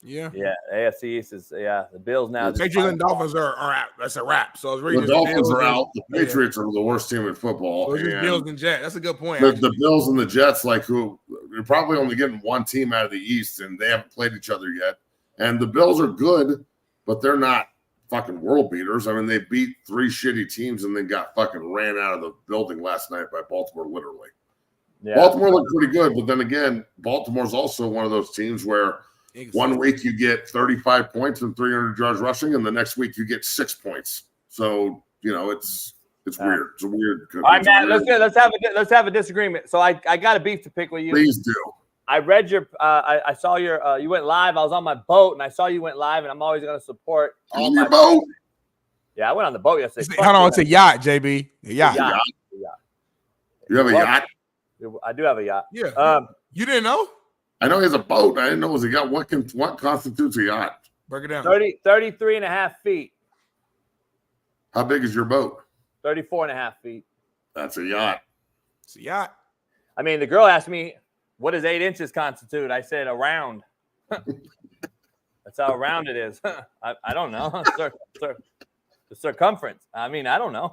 Yeah. Yeah, AFC East is, the Bills now. The Patriots and Dolphins are out. That's a wrap. So it's really the Dolphins are out. The Patriots are the worst team in football. So it's just Bills and Jets. That's a good point. The Bills and the Jets, you're probably only getting one team out of the East, and they haven't played each other yet. And the Bills are good, but they're not fucking world beaters. I mean, they beat 3 shitty teams and then got fucking ran out of the building last night by Baltimore, literally. Yeah. Baltimore looked pretty good, but then again, Baltimore's also one of those teams where one week you get 35 points and 300 yards rushing, and the next week you get 6 points. So, it's It's weird. It's a weird. All right, Matt. Let's have a disagreement. So I got a beef to pick with you. Please do. I read your. I saw your. You went live. I was on my boat, and I saw you went live, and I'm always going to support all my boat. Yeah, I went on the boat yesterday. Hold on, it's a yacht, JB. A yacht. You have a yacht? I do have a yacht. Yeah. You didn't know? I know he has a boat. I didn't know it was a yacht. What constitutes a yacht? Break it down. 33 and a half feet. How big is your boat? 34 and a half feet. That's a yacht. It's a yacht. I mean, the girl asked me, what does 8 inches constitute? I said, around. That's how round it is. I don't know. The circumference. I mean, I don't know.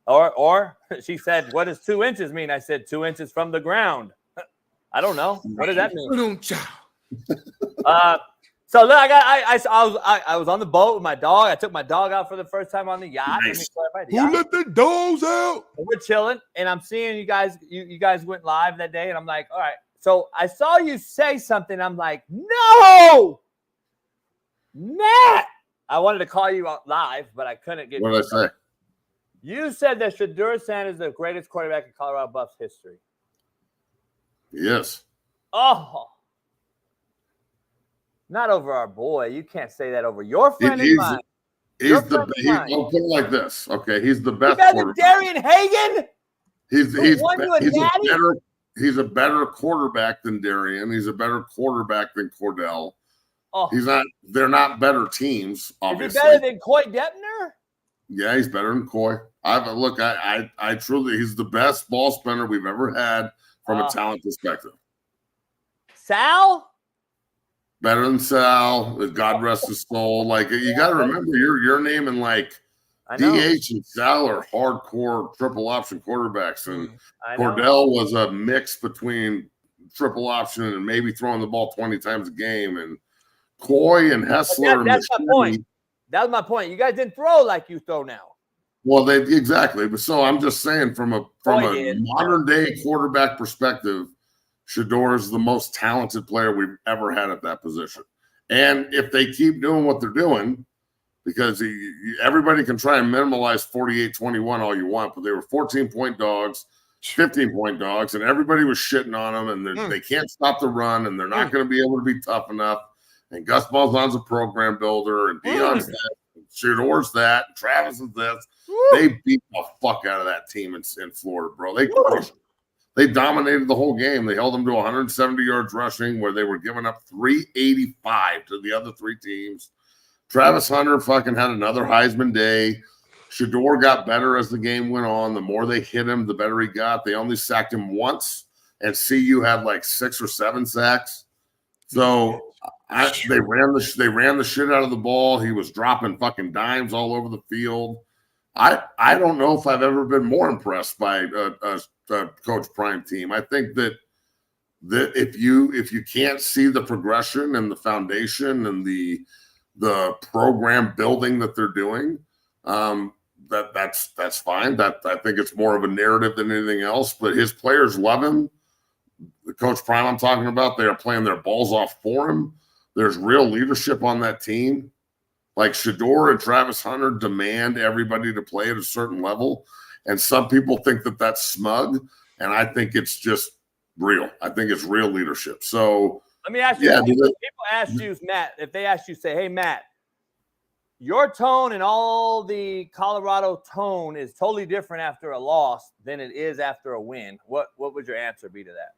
Or she said, what does 2 inches mean? I said, 2 inches from the ground. I don't know. What does that mean? So look, I was on the boat with my dog. I took my dog out for the first time on the yacht. Nice. Who let the dogs out? And we're chilling, and I'm seeing you guys. You guys went live that day, and I'm like, all right. So I saw you say something. I'm like, no, Matt. I wanted to call you out live, but I couldn't get. What did I say? You said that Shedeur Sanders is the greatest quarterback in Colorado Buffs history. Yes. Oh, not over our boy. You can't say that over your friend and mine. I'll put it like this. Okay, he's the best. You guys Darian Hagan. He's a better quarterback than Darian. He's a better quarterback than Cordell. Oh. They're not better teams, obviously. Is he better than Coy Depner? Yeah, he's better than Coy. I truly, he's the best ball spinner we've ever had from a talent perspective. Sal? Better than Sal. God rest his soul. Like, you got to remember, you're naming like DH and Sal are hardcore triple option quarterbacks, and Cordell was a mix between triple option and maybe throwing the ball 20 times a game, and Coy and Hessler. That's my point. That was my point. You guys didn't throw like you throw now. Well, exactly. But so I'm just saying, from a modern day quarterback perspective, Shedeur is the most talented player we've ever had at that position. And if they keep doing what they're doing, because everybody can try and minimize 48-21 all you want, but they were 14-point dogs, 15-point dogs, and everybody was shitting on them, and they can't stop the run, and they're not going to be able to be tough enough. And Gus Malzahn's a program builder, and Deion's that, and Shedeur's that, and Travis is this. They beat the fuck out of that team in Florida, bro. They dominated the whole game. They held them to 170 yards rushing, where they were giving up 385 to the other three teams. Travis Hunter fucking had another Heisman day. Shedeur got better as the game went on. The more they hit him, the better he got. They only sacked him once, and CU had like 6 or 7 sacks. So they ran the shit out of the ball. He was dropping fucking dimes all over the field. I don't know if I've ever been more impressed by a Coach Prime team. I think that if you can't see the progression and the foundation and the program building that they're doing, that's fine. I think it's more of a narrative than anything else. But his players love him. The Coach Prime I'm talking about, they are playing their balls off for him. There's real leadership on that team. Like Shedeur and Travis Hunter demand everybody to play at a certain level. And some people think that that's smug. And I think it's just real. I think it's real leadership. So let me ask you, people ask you, Matt, if they ask you, say, hey, Matt, your tone and all the Colorado tone is totally different after a loss than it is after a win. What would your answer be to that?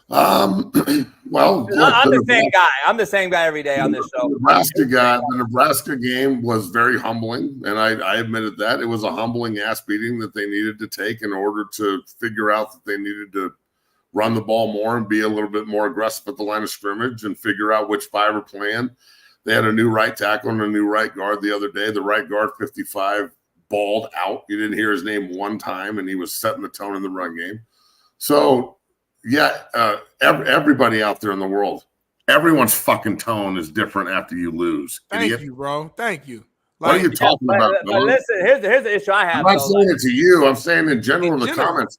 Well, I'm the same guy. I'm the same guy every day on this show. The Nebraska game was very humbling, and I admitted that. It was a humbling ass beating that they needed to take in order to figure out that they needed to run the ball more and be a little bit more aggressive at the line of scrimmage and figure out which 5 are playing. They had a new right tackle and a new right guard the other day. The right guard, 55, balled out. You didn't hear his name one time, and he was setting the tone in the run game. So, yeah, everybody out there in the world, everyone's fucking tone is different after you lose. Thank you, bro. Thank you. What are you talking about? But listen, here's the issue I have. I'm not saying it to you. I'm saying in general in the comments.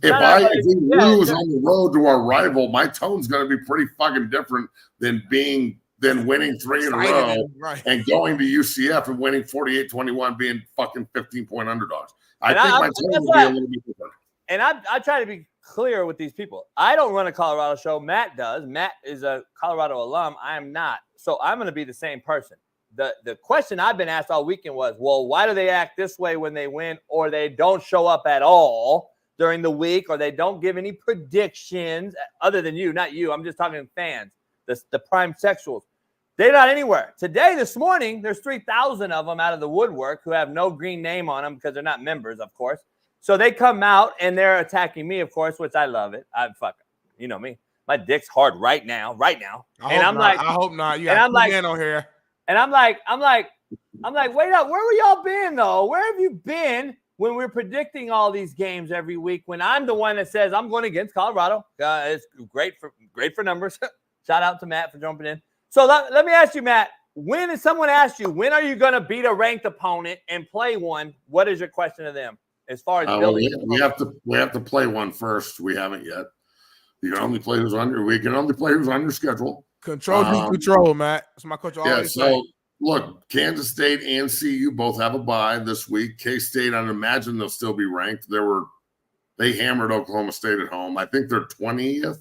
If we lose on the road to our rival, my tone's going to be pretty fucking different than being than winning 3 in a Excited, row right. and going to UCF and winning 48-21, being fucking 15-point underdogs. I And think my that's team will be why- a little bit different. And I try to be clear with these people. I don't run a Colorado show. Matt does. Matt is a Colorado alum. I am not. So I'm going to be the same person. The question I've been asked all weekend was, well, why do they act this way when they win, or they don't show up at all during the week, or they don't give any predictions other than you, not you. I'm just talking fans, the prime sexuals. They're not anywhere. Today, this morning, there's 3,000 of them out of the woodwork who have no green name on them because they're not members, of course. So they come out and they're attacking me, of course, which I love it. You know me. My dick's hard right now. I hope not. You got 2 men on here. And I'm like, wait up. Where were y'all been though? Where have you been when we're predicting all these games every week? When I'm the one that says I'm going against Colorado, it's great for numbers. Shout out to Matt for jumping in. So let me ask you, Matt. When someone asks you, when are you going to beat a ranked opponent and play one? What is your question to them as far as building? We have to play one first. We haven't yet. You can only play who's on your schedule. Control, Matt. That's my coach always say. Look, Kansas State and CU both have a bye this week. K-State, I'd imagine they'll still be ranked. They hammered Oklahoma State at home. I think they're 20th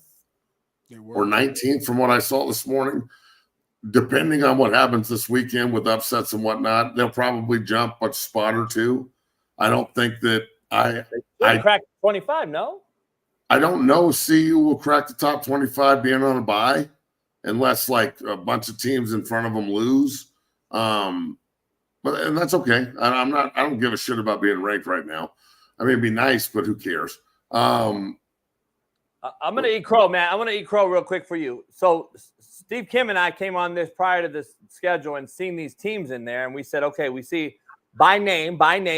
or 19th from what I saw this morning. Depending on what happens this weekend with upsets and whatnot, they'll probably jump a spot or two. I don't think that I cracked 25, no? I don't know CU will crack the top 25 being on a bye unless like a bunch of teams in front of them lose. And that's okay. I don't give a shit about being ranked right now. I mean, it'd be nice, but who cares? I'm going to eat crow, Matt. I'm going to eat crow real quick for you. So Steve Kim and I came on this prior to this schedule and seen these teams in there. And we said, okay, we see by name.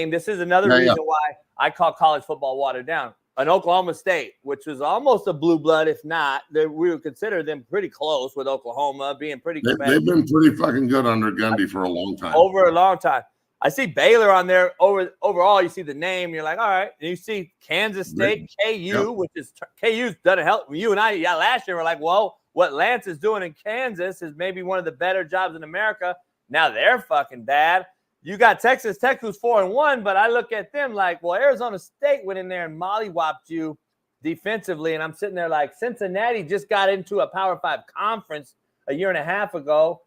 This is another reason why I call college football watered down. An Oklahoma State, which was almost a blue blood, if not, we would consider them pretty close with Oklahoma being pretty competitive. They've been pretty fucking good under Gundy for a long time. Over a long time. I see Baylor on there. Overall, you see the name, you're like, all right. And you see Kansas State, KU, which is KU's done a hell. You and I, last year were like, well, what Lance is doing in Kansas is maybe one of the better jobs in America. Now they're fucking bad. You got Texas Tech, who's 4-1, but I look at them like, well, Arizona State went in there and mollywopped you defensively, and I'm sitting there like, Cincinnati just got into a Power 5 conference a year and a half ago,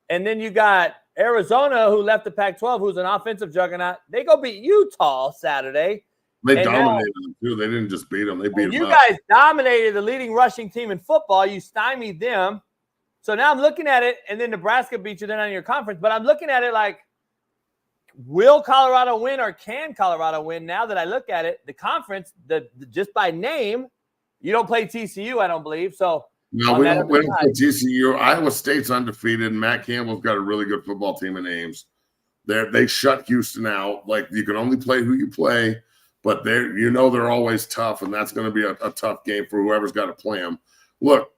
and then you got Arizona, who left the Pac-12, who's an offensive juggernaut. They go beat Utah Saturday. They dominated them, too. They didn't just beat them. They beat them You up. guys dominated the leading rushing team in football. You stymied them. So now I'm looking at it, and then Nebraska beat you then on your conference, but I'm looking at it like, will Colorado win or can Colorado win? Now that I look at it, the conference, just by name, you don't play TCU, I don't believe. So no, we don't play TCU. Iowa State's undefeated. Matt Campbell's got a really good football team in Ames. They shut Houston out. Like, you can only play who you play, but they're always tough, and that's going to be a tough game for whoever's got to play them. Look,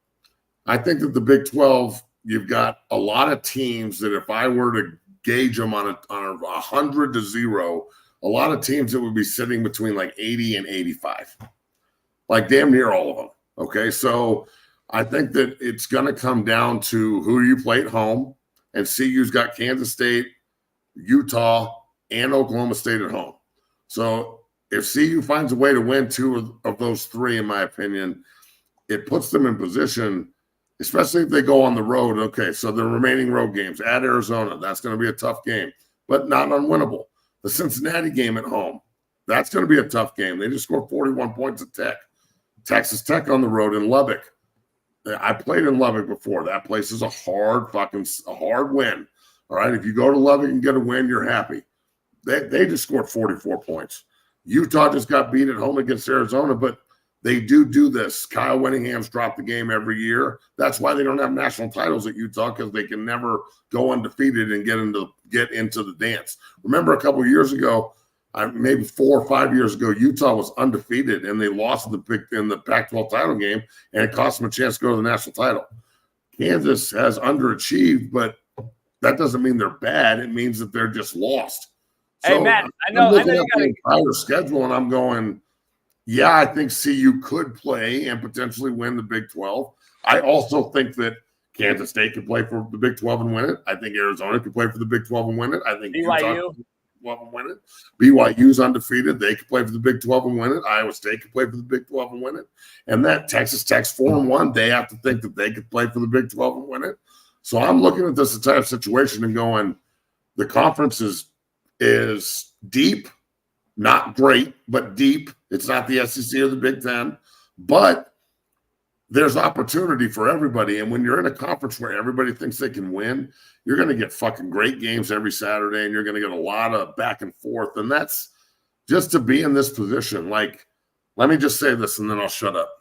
I think that the Big 12, you've got a lot of teams that if I were to gauge them on a 100-0, a lot of teams that would be sitting between like 80 and 85, like damn near all of them. Okay, so I think that it's going to come down to who you play at home, and CU's got Kansas State, Utah, and Oklahoma State at home. So if CU finds a way to win 2 of those 3, in my opinion, it puts them in position. Especially if they go on the road. Okay, so the remaining road games at Arizona, that's going to be a tough game, but not unwinnable. The Cincinnati game at home, that's going to be a tough game. They just scored 41 points at Tech. Texas Tech on the road in Lubbock. I played in Lubbock before. That place is a hard win. All right, if you go to Lubbock and get a win, you're happy. They just scored 44 points. Utah just got beat at home against Arizona, but they do this. Kyle Whittingham's dropped the game every year. That's why they don't have national titles at Utah, because they can never go undefeated and get into the dance. Remember a couple of years ago, maybe 4 or 5 years ago, Utah was undefeated and they lost in the Pac-12 title game, and it cost them a chance to go to the national title. Kansas has underachieved, but that doesn't mean they're bad. It means that they're just lost. Hey, so Matt, I'm looking at the entire schedule and I'm going, yeah, I think CU could play and potentially win the Big 12. I also think that Kansas State could play for the Big 12 and win it. I think Arizona could play for the Big 12 and win it. I think BYU. Big 12 and win it. BYU's undefeated. They could play for the Big 12 and win it. Iowa State could play for the Big 12 and win it. And that Texas Tech's 4-1. They have to think that they could play for the Big 12 and win it. So I'm looking at this entire situation and going, the conference is deep, not great, but deep. It's not the SEC or the Big Ten, but there's opportunity for everybody. And when you're in a conference where everybody thinks they can win, you're going to get fucking great games every Saturday, and you're going to get a lot of back and forth. And that's just to be in this position. Like, let me just say this and then I'll shut up.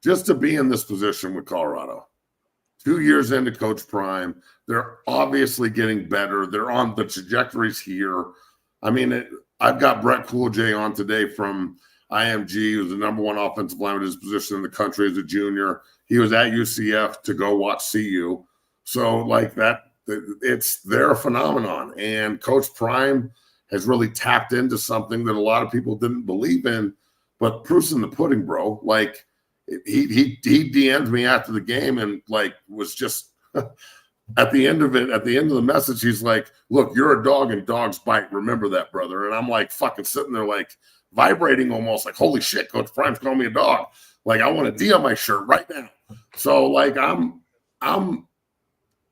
Just to be in this position with Colorado. 2 years into Coach Prime, they're obviously getting better. They're on the trajectories here. I mean, I've got Brett Coolj on today from IMG, who's the number one offensive lineman in his position in the country as a junior. He was at UCF to go watch CU. So, like that, they're a phenomenon. And Coach Prime has really tapped into something that a lot of people didn't believe in, but proof's in the pudding, bro. Like, he DM'd me after the game and like was just at the end of the message, he's like, look, you're a dog and dogs bite. Remember that, brother. And I'm like fucking sitting there like vibrating almost like, holy shit, Coach Prime's calling me a dog. Like, I want a D on my shirt right now. So like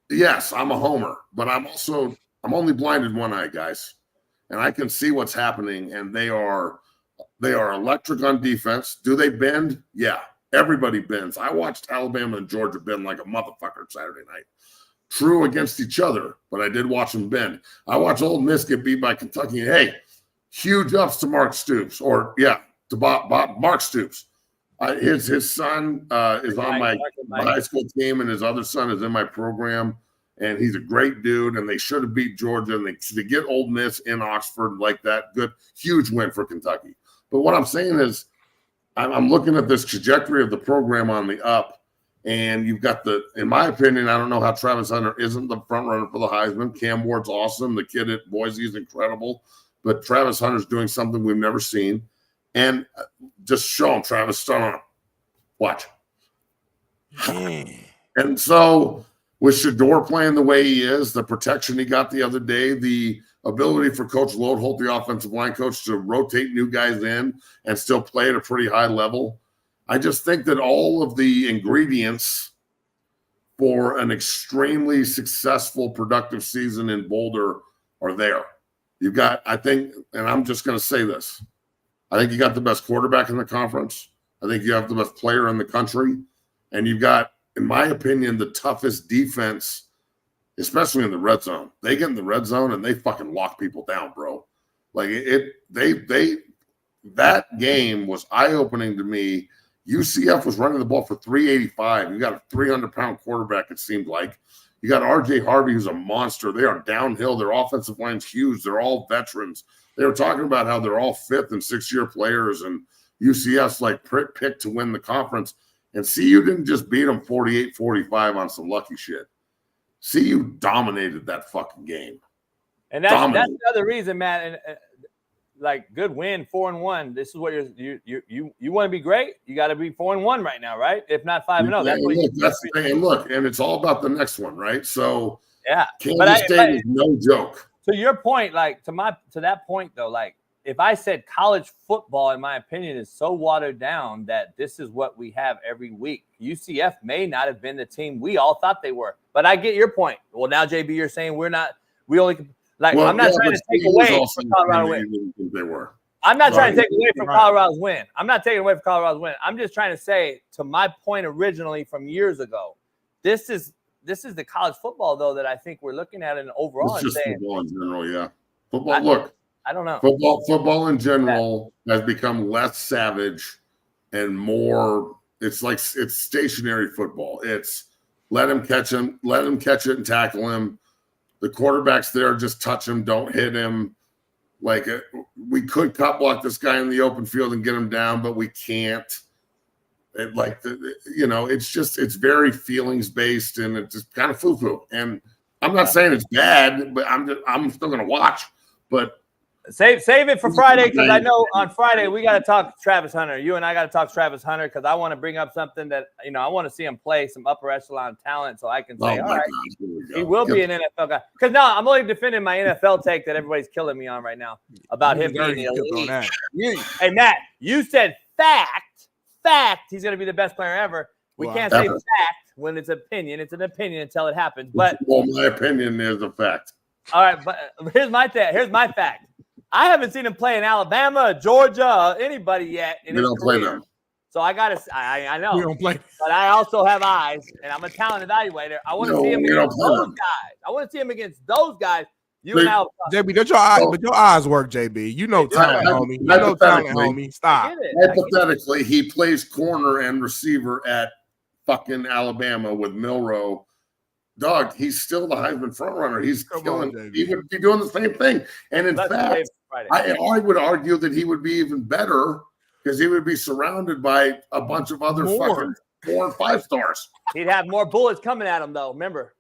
yes, I'm a homer, but I'm only blinded one eye, guys. And I can see what's happening, and they are electric on defense. Do they bend? Yeah. Everybody bends. I watched Alabama and Georgia bend like a motherfucker Saturday night. True against each other, but I did watch them bend. I watched Ole Miss get beat by Kentucky. Hey, huge ups to Mark Stoops, Mark Stoops. His son is on my high school team, and his other son is in my program, and he's a great dude. And they should have beat Georgia, and to get Ole Miss in Oxford like that, good, huge win for Kentucky. But what I'm saying is, I'm looking at this trajectory of the program on the up, and you've got in my opinion, I don't know how Travis Hunter isn't the front runner for the Heisman. Cam Ward's awesome. The kid at Boise is incredible, but Travis Hunter's doing something we've never seen. And just show him, Travis, start on him. Watch. And so with Shador playing the way he is, the protection he got the other day, the ability for Coach Lodeholt, the offensive line coach, to rotate new guys in and still play at a pretty high level. I just think that all of the ingredients for an extremely successful, productive season in Boulder are there. You've got, I think, and I'm just going to say this, I think you got the best quarterback in the conference. I think you have the best player in the country. And you've got, in my opinion, the toughest defense, especially in the red zone. They get in the red zone and they fucking lock people down, bro. Like that game was eye-opening to me. UCF was running the ball for 385. You got a 300-pound quarterback, it seemed like. You got R.J. Harvey, who's a monster. They are downhill. Their offensive line's huge. They're all veterans. They were talking about how they're all fifth and sixth-year players, and UCF's like picked to win the conference. And CU didn't just beat them 48-45 on some lucky shit. CU dominated that fucking game. And that's the other reason, Matt. And like, good win, 4-1. This is what you want to be great. You got to be 4-1 right now, right? If not 5-0. That's what that's the thing. And look, and it's all about the next one, right? So yeah, Kansas State is no joke. To your point, like to that point though, like if I said college football, in my opinion, is so watered down that this is what we have every week. UCF may not have been the team we all thought they were, but I get your point. Well, now JB, you're saying we only. I'm not trying to take away from Colorado win. They were. I'm not trying to take away from Colorado's win. I'm not taking away from Colorado's win. I'm just trying to say, to my point originally from years ago, this is the college football though that I think we're looking at in overall. It's just football in general, yeah. Football. I don't know. Football in general has become less savage and more. It's like it's stationary football. It's let him catch it and tackle him. The quarterback's there, just touch him, don't hit him. Like, we could cut block this guy in the open field and get him down, but we can't. It's very feelings based, and it's just kind of foo-foo. And I'm not saying it's bad, but I'm still going to watch. But Save it for Friday because I know on Friday we got to talk Travis Hunter. You and I got to talk Travis Hunter because I want to bring up something that I want to see him play some upper echelon talent so I can say, all right, he will be an NFL guy. Because no, I'm only defending my NFL take that everybody's killing me on right now about him being elite. Hey Matt, you said fact. He's going to be the best player ever. We can't say fact when it's opinion. It's an opinion until it happens. But my opinion is a fact. All right, but here's my fact. I haven't seen him play in Alabama, Georgia, anybody yet. We don't play them. So I know. We don't play. But I also have eyes, and I'm a talent evaluator. I want to see him against those guys. I want to see him against those guys. You and Al. JB, does your eyes, but your eyes work, JB. You know talent, homie. You know talent, homie. Stop. Hypothetically, he plays corner and receiver at fucking Alabama with Milroe. Dog, he's still the Heisman frontrunner. He's killing. He would be doing the same thing. And in fact, I would argue that he would be even better because he would be surrounded by a bunch of other fucking 4 and 5 stars. He'd have more bullets coming at him, though. Remember,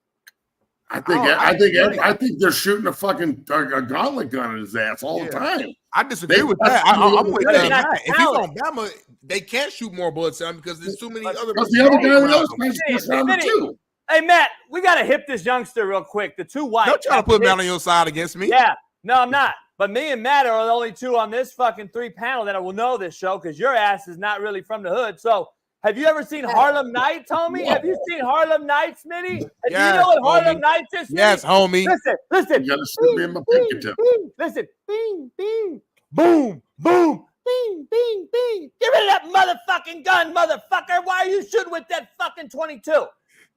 I think they're shooting a gauntlet gun in his ass all the time. I disagree with that. I'm with that. If he's on Bama, they can't shoot more bullets at him because there's too many other. Because the other guy else is around too. Hey, Matt, we got to hip this youngster real quick. The two white. Don't try to put Matt on your side against me. Yeah. No, I'm not. But me and Matt are the only two on this fucking 3 panel that will know this show because your ass is not really from the hood. So have you ever seen Harlem Nights, homie? Have you seen Harlem Nights, Smitty? Do you know what Harlem Nights is, Smitty? Yes, homie. Listen. You got to shoot me in my pinky tip. Listen. Bing, bing. Boom, boom. Bing, bing, bing. Give me that motherfucking gun, motherfucker. Why are you shooting with that fucking 22?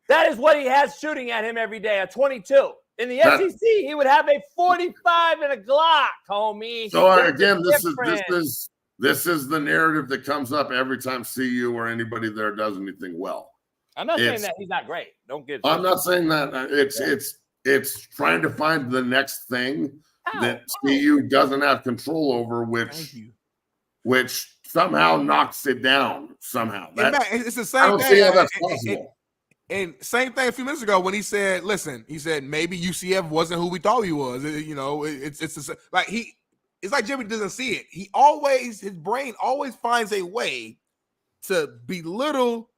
That is what he has shooting at him every day, a 22. In the SEC, he would have a 45 and a Glock, homie. So again, this is the narrative that comes up every time CU or anybody there does anything well. I'm not saying that he's not great. Don't get. I'm not saying that. It's trying to find the next thing that CU doesn't have control over, which somehow knocks it down. Somehow, it's the same I don't thing. see how that's possible. And same thing a few minutes ago when he said, "Listen," he said, "Maybe UCF wasn't who we thought he was." It's like Jimmy doesn't see it. His brain always finds a way to belittle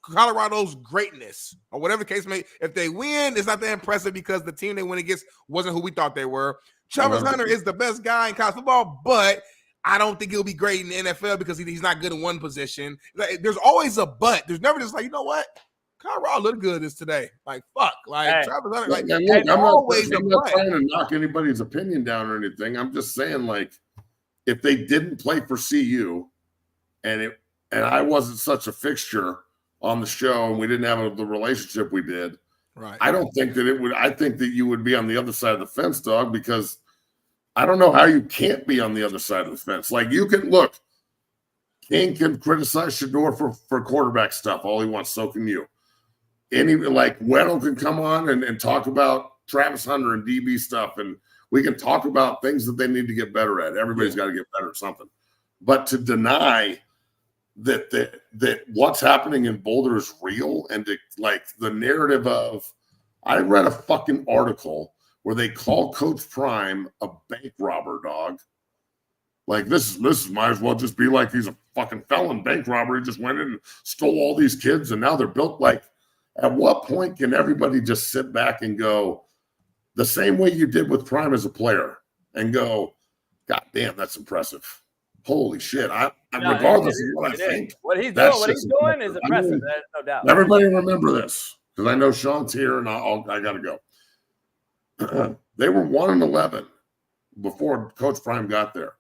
Colorado's greatness or whatever the case may. If they win, it's not that impressive because the team they went against wasn't who we thought they were. Travis Hunter is the best guy in college football, but I don't think he'll be great in the NFL because he's not good in one position. There's always a but. There's never just like, you know what? Colorado looked good this today. Like, fuck. Like, Travis Hunter. Like, I'm not trying to knock anybody's opinion down or anything. I'm just saying, like, if they didn't play for CU and I wasn't such a fixture on the show and we didn't have the relationship we did, right? I don't think that it would. I think that you would be on the other side of the fence, dog, because I don't know how you can't be on the other side of the fence. Like, you can look. King can criticize Shador for quarterback stuff all he wants. So can you. Weddle can come on and talk about Travis Hunter and DB stuff, and we can talk about things that they need to get better at. Everybody's got to get better at something. But to deny that what's happening in Boulder is real, and the narrative of, I read a fucking article where they call Coach Prime a bank robber, dog. Like, this might as well just be like he's a fucking felon bank robber. He just went in and stole all these kids, and now they're built like. At what point can everybody just sit back and go the same way you did with Prime as a player and go, God damn, that's impressive. Holy shit. Regardless of what I think. What he's doing is impressive. There's no doubt. Everybody remember this because I know Shaun's here and I got to go. They were 1-11 before Coach Prime got there.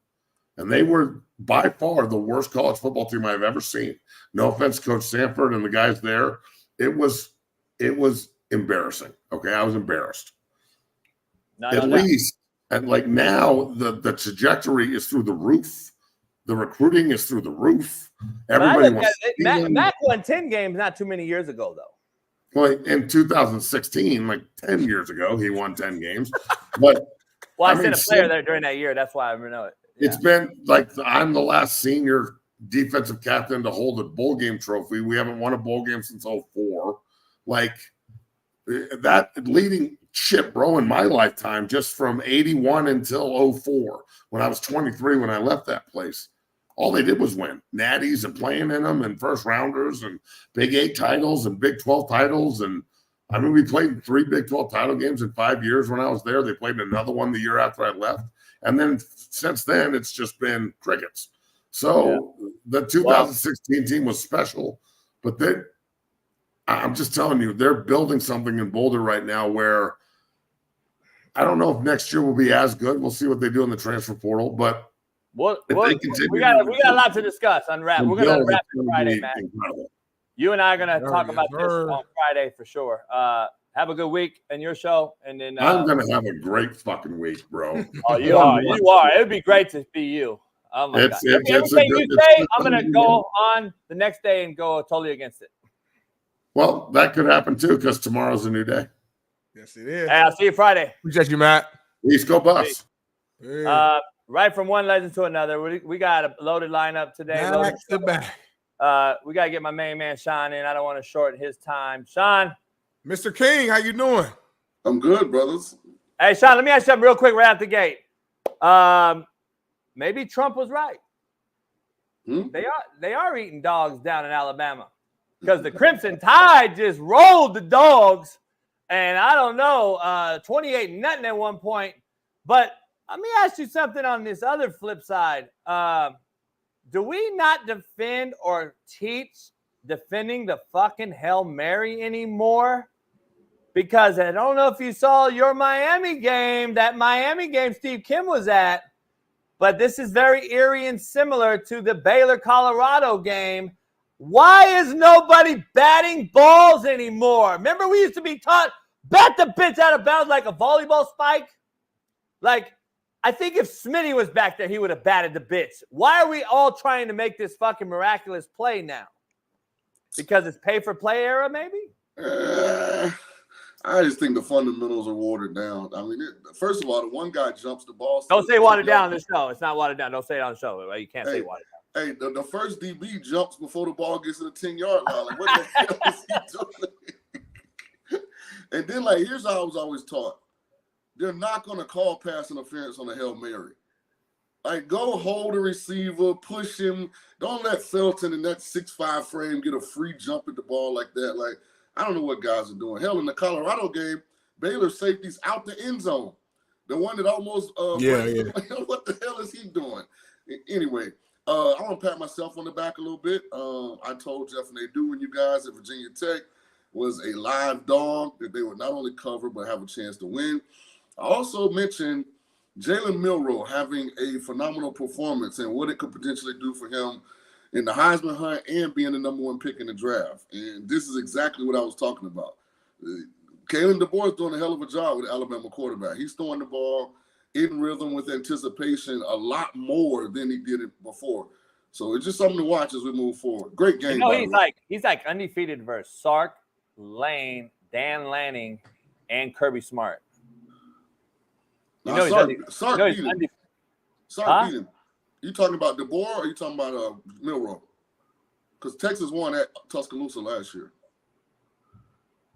And they were by far the worst college football team I've ever seen. No offense, Coach Sanford and the guys there. It was embarrassing. Okay, I was embarrassed. At least, and like now, the trajectory is through the roof. The recruiting is through the roof. Everybody wants. Mac won 10 games not too many years ago, though. Well, in 2016, like 10 years ago, he won 10 games. But I sent a player there during that year. That's why I know it. Yeah. It's been like I'm the last senior defensive captain to hold a bowl game trophy. We haven't won a bowl game since 2004. Like that leading shit, bro, in my lifetime, just from 81 until 04, when I was 23 when I left that place. All they did was win natties and playing in them and first rounders and Big 8 titles and Big 12 titles. And I mean, we played 3 Big 12 title games in 5 years when I was there. They played another one the year after I left. And then since then, it's just been crickets. So the 2016 team was special, but I'm just telling you, they're building something in Boulder right now where I don't know if next year will be as good. We'll see what they do in the transfer portal, but we got a lot to discuss. We're going to unwrap it Friday, man. Incredible. You and I are going to talk about this on Friday for sure. Have a good week in your show, and then I'm going to have a great fucking week, bro. Oh, you are. It would be great to be you. Oh my God. Everything you say, I'm going to go on the next day and go totally against it. Well, that could happen too, because tomorrow's a new day. Yes, it is. Hey, I'll see you Friday. Appreciate you, Matt. East Go Bucks. Right from one legend to another. We got a loaded lineup today. Back to back. We got to get my main man, Shaun, in. I don't want to shorten his time. Shaun. Mr. King, how you doing? I'm good, brothers. Hey, Shaun, let me ask you something real quick right out the gate. Maybe Trump was right. They are eating dogs down in Alabama because the Crimson Tide just rolled the dogs, and I don't know, 28-0 at one point. But let me ask you something on this other flip side. Do we not defend or teach defending the fucking Hail Mary anymore? Because I don't know if you saw your Miami game, that Miami game Steve Kim was at, but this is very eerie and similar to the Baylor-Colorado game. Why is nobody batting balls anymore? Remember we used to be taught, bat the bitch out of bounds like a volleyball spike? Like, I think if Smitty was back there, he would have batted the bitch. Why are we all trying to make this fucking miraculous play now? Because it's pay-for-play era, maybe? I just think the fundamentals are watered down. I mean, first of all, the one guy jumps the ball. Don't say watered down on the show. It's not watered down. Don't say it on the show. You can't say watered down. Hey, the first DB jumps before the ball gets to the 10-yard line. Like, what the hell is he doing? And then, like, here's how I was always taught. They're not going to call pass interference on a Hail Mary. Like, go hold the receiver, push him. Don't let Felton in that 6'5" frame get a free jump at the ball like that. Like, I don't know what guys are doing. Hell, in the Colorado game, Baylor safety's out the end zone. The one that almost what the hell is he doing? Anyway, I want to pat myself on the back a little bit. I told Jeff and Nadu and you guys that Virginia Tech was a live dog that they would not only cover but have a chance to win. I also mentioned Jalen Milroe having a phenomenal performance and what it could potentially do for him in the Heisman hunt and being the number 1 pick in the draft. And this is exactly what I was talking about. Kalen DeBoer is doing a hell of a job with the Alabama quarterback. He's throwing the ball in rhythm with anticipation a lot more than he did it before. So it's just something to watch as we move forward. Great game. He's like undefeated versus Sark, Lane, Dan Lanning, and Kirby Smart. Sark beat him. Sark beat him. You talking about DeBoer or are you talking about Milroe? Because Texas won at Tuscaloosa last year.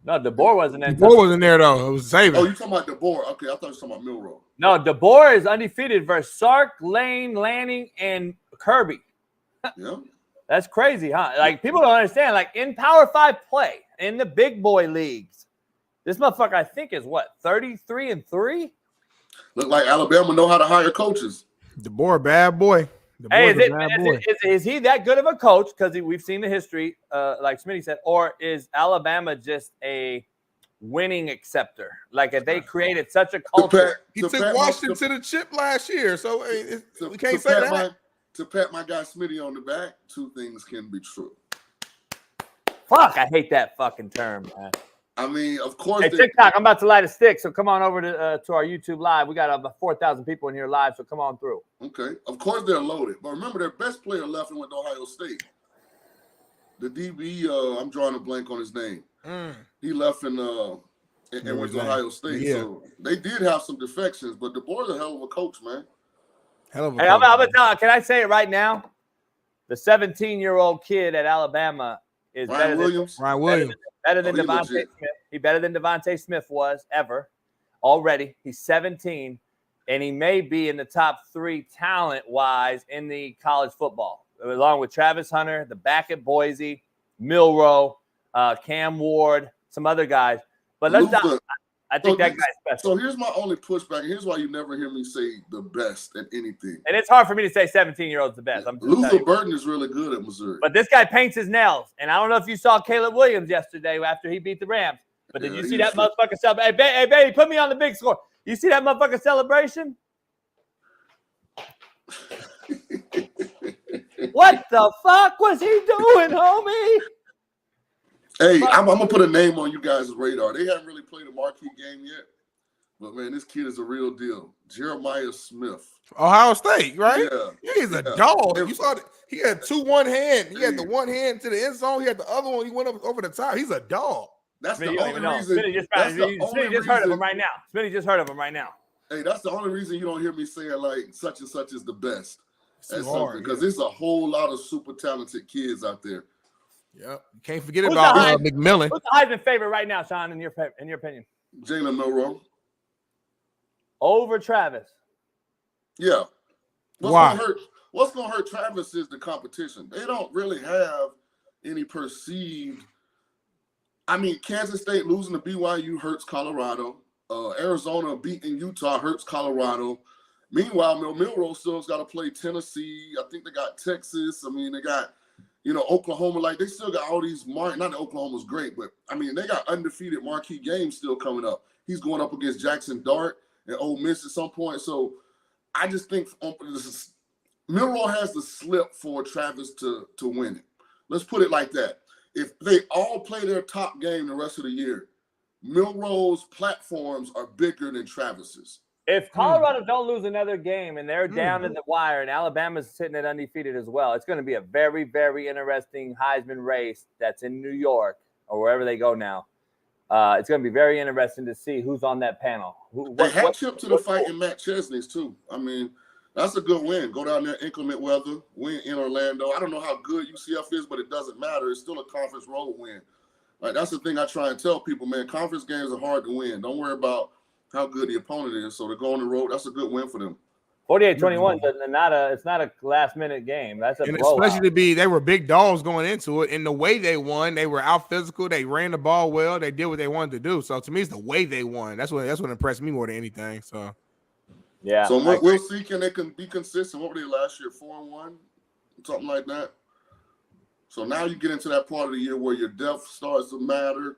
No, DeBoer wasn't in. DeBoer wasn't there though. It was Saban. Oh, you talking about DeBoer? Okay, I thought you were talking about Milroe. No, DeBoer is undefeated versus Sark, Lane, Lanning, and Kirby. Yeah, that's crazy, huh? Like people don't understand. Like in Power 5 play in the big boy leagues, this motherfucker I think is what 33-3. Look like Alabama know how to hire coaches. DeBoer, bad boy. Hey, is he that good of a coach? Because we've seen the history, like Smitty said, or is Alabama just a winning acceptor? Like if they created such a culture, he took Washington to the chip last year, so we can't say that. To pat my guy Smitty on the back, 2 things can be true. Fuck, I hate that fucking term, man. I mean, of course. Hey, TikTok, I'm about to light a stick, so come on over to our YouTube live. We got about 4,000 people in here live, so come on through. Okay. Of course they're loaded. But remember, their best player left and went to Ohio State. The DB, I'm drawing a blank on his name. He left and went to Ohio State. Yeah. So they did have some defections, but DeBoer's a hell of a coach, man. Hell of a coach. I'm going to tell you, can I say it right now? The 17-year-old kid at Alabama is Ryan Williams. Better than Devontae Smith. He better than Devontae Smith was ever. already. He's 17, and he may be in the top 3 talent-wise in the college football, along with Travis Hunter, the back at Boise, Milroe, Cam Ward, some other guys. But I think that guy's special. So here's my only pushback. Here's why you never hear me say the best at anything. And it's hard for me to say 17-year-old's the best. Luther Burden is really good at Missouri. But this guy paints his nails. And I don't know if you saw Caleb Williams yesterday after he beat the Rams. But did you see that motherfucker celebrate? Hey, baby, put me on the big score. You see that motherfucker celebration? What the fuck was he doing, homie? Hey, I'm going to put a name on you guys' radar. They haven't really played a marquee game yet. But, man, this kid is a real deal. Jeremiah Smith. Ohio State, right? Yeah. He's a dog. You saw that. He had one hand. He had the one hand to the end zone. He had the other one. He went up over the top. He's a dog. That's Smitty, the only reason. Smitty just heard of him right now. Smitty just heard of him right now. Hey, that's the only reason you don't hear me saying, like, such and such is the best. That's hard, because there's a whole lot of super talented kids out there. Yep. You can't forget about McMillan. Who's the Heisman favorite right now, Shaun, in your opinion? Jalen Milroe. Over Travis. Yeah. Why? What's gonna hurt Travis is the competition. They don't really have any perceived. I mean, Kansas State losing to BYU hurts Colorado. Arizona beating Utah hurts Colorado. Meanwhile, Milroe still's got to play Tennessee. I think they got Texas. I mean, they got, Oklahoma. Like, they still got all these not that Oklahoma's great, but, I mean, they got undefeated marquee games still coming up. He's going up against Jackson Dart and Ole Miss at some point. So I just think Milroe has the slip for Travis to win it. Let's put it like that. If they all play their top game the rest of the year, Milroe's platforms are bigger than Travis's. If Colorado don't lose another game and they're down in the wire and Alabama's sitting at undefeated as well, it's going to be a very, very interesting Heisman race that's in New York or wherever they go now. It's going to be very interesting to see who's on that panel. They had Chip to the fight in McChesney's too. I mean, that's a good win. Go down there, inclement weather, win in Orlando. I don't know how good UCF is, but it doesn't matter. It's still a conference road win. Like, that's the thing I try and tell people, man. Conference games are hard to win. Don't worry about how good the opponent is. So to go on the road, that's a good win for them. 48-21, it's not a last-minute game. That's a blowout. Especially they were big dogs going into it. And the way they won, they were out physical. They ran the ball well. They did what they wanted to do. So to me, it's the way they won. That's what impressed me more than anything. So yeah. So we'll see. Can they be consistent? What were they last year? 4-1, something like that. So now you get into that part of the year where your depth starts to matter.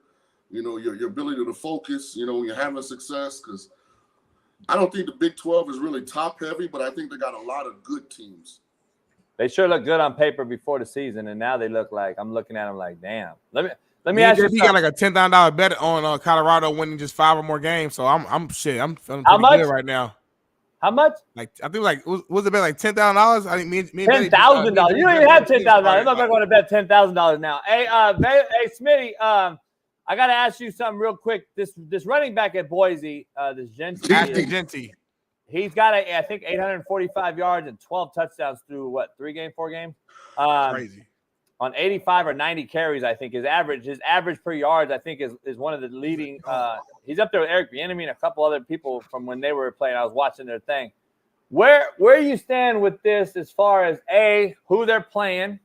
Your ability to focus. When you're having success, because I don't think the Big 12 is really top heavy, but I think they got a lot of good teams. They sure look good on paper before the season, and now they look like I'm looking at them like, damn. Let me ask you. He got like a $10,000 bet on Colorado winning just 5 or more games. So I'm feeling pretty good right now. How much? Like I think was it bet like $10,000? I think me $10,000. You don't even have $10,000. I'm not going to bet $10,000 now. Hey, Smitty, I got to ask you something real quick. This running back at Boise, this Genty. He's got, I think, 845 yards and 12 touchdowns through, 4 games? Crazy. On 85 or 90 carries, I think his average per yards, I think, is one of the leading. He's up there with Eric Bieniemy and a couple other people from when they were playing. I was watching their thing. Where you stand with this as far as A, who they're playing,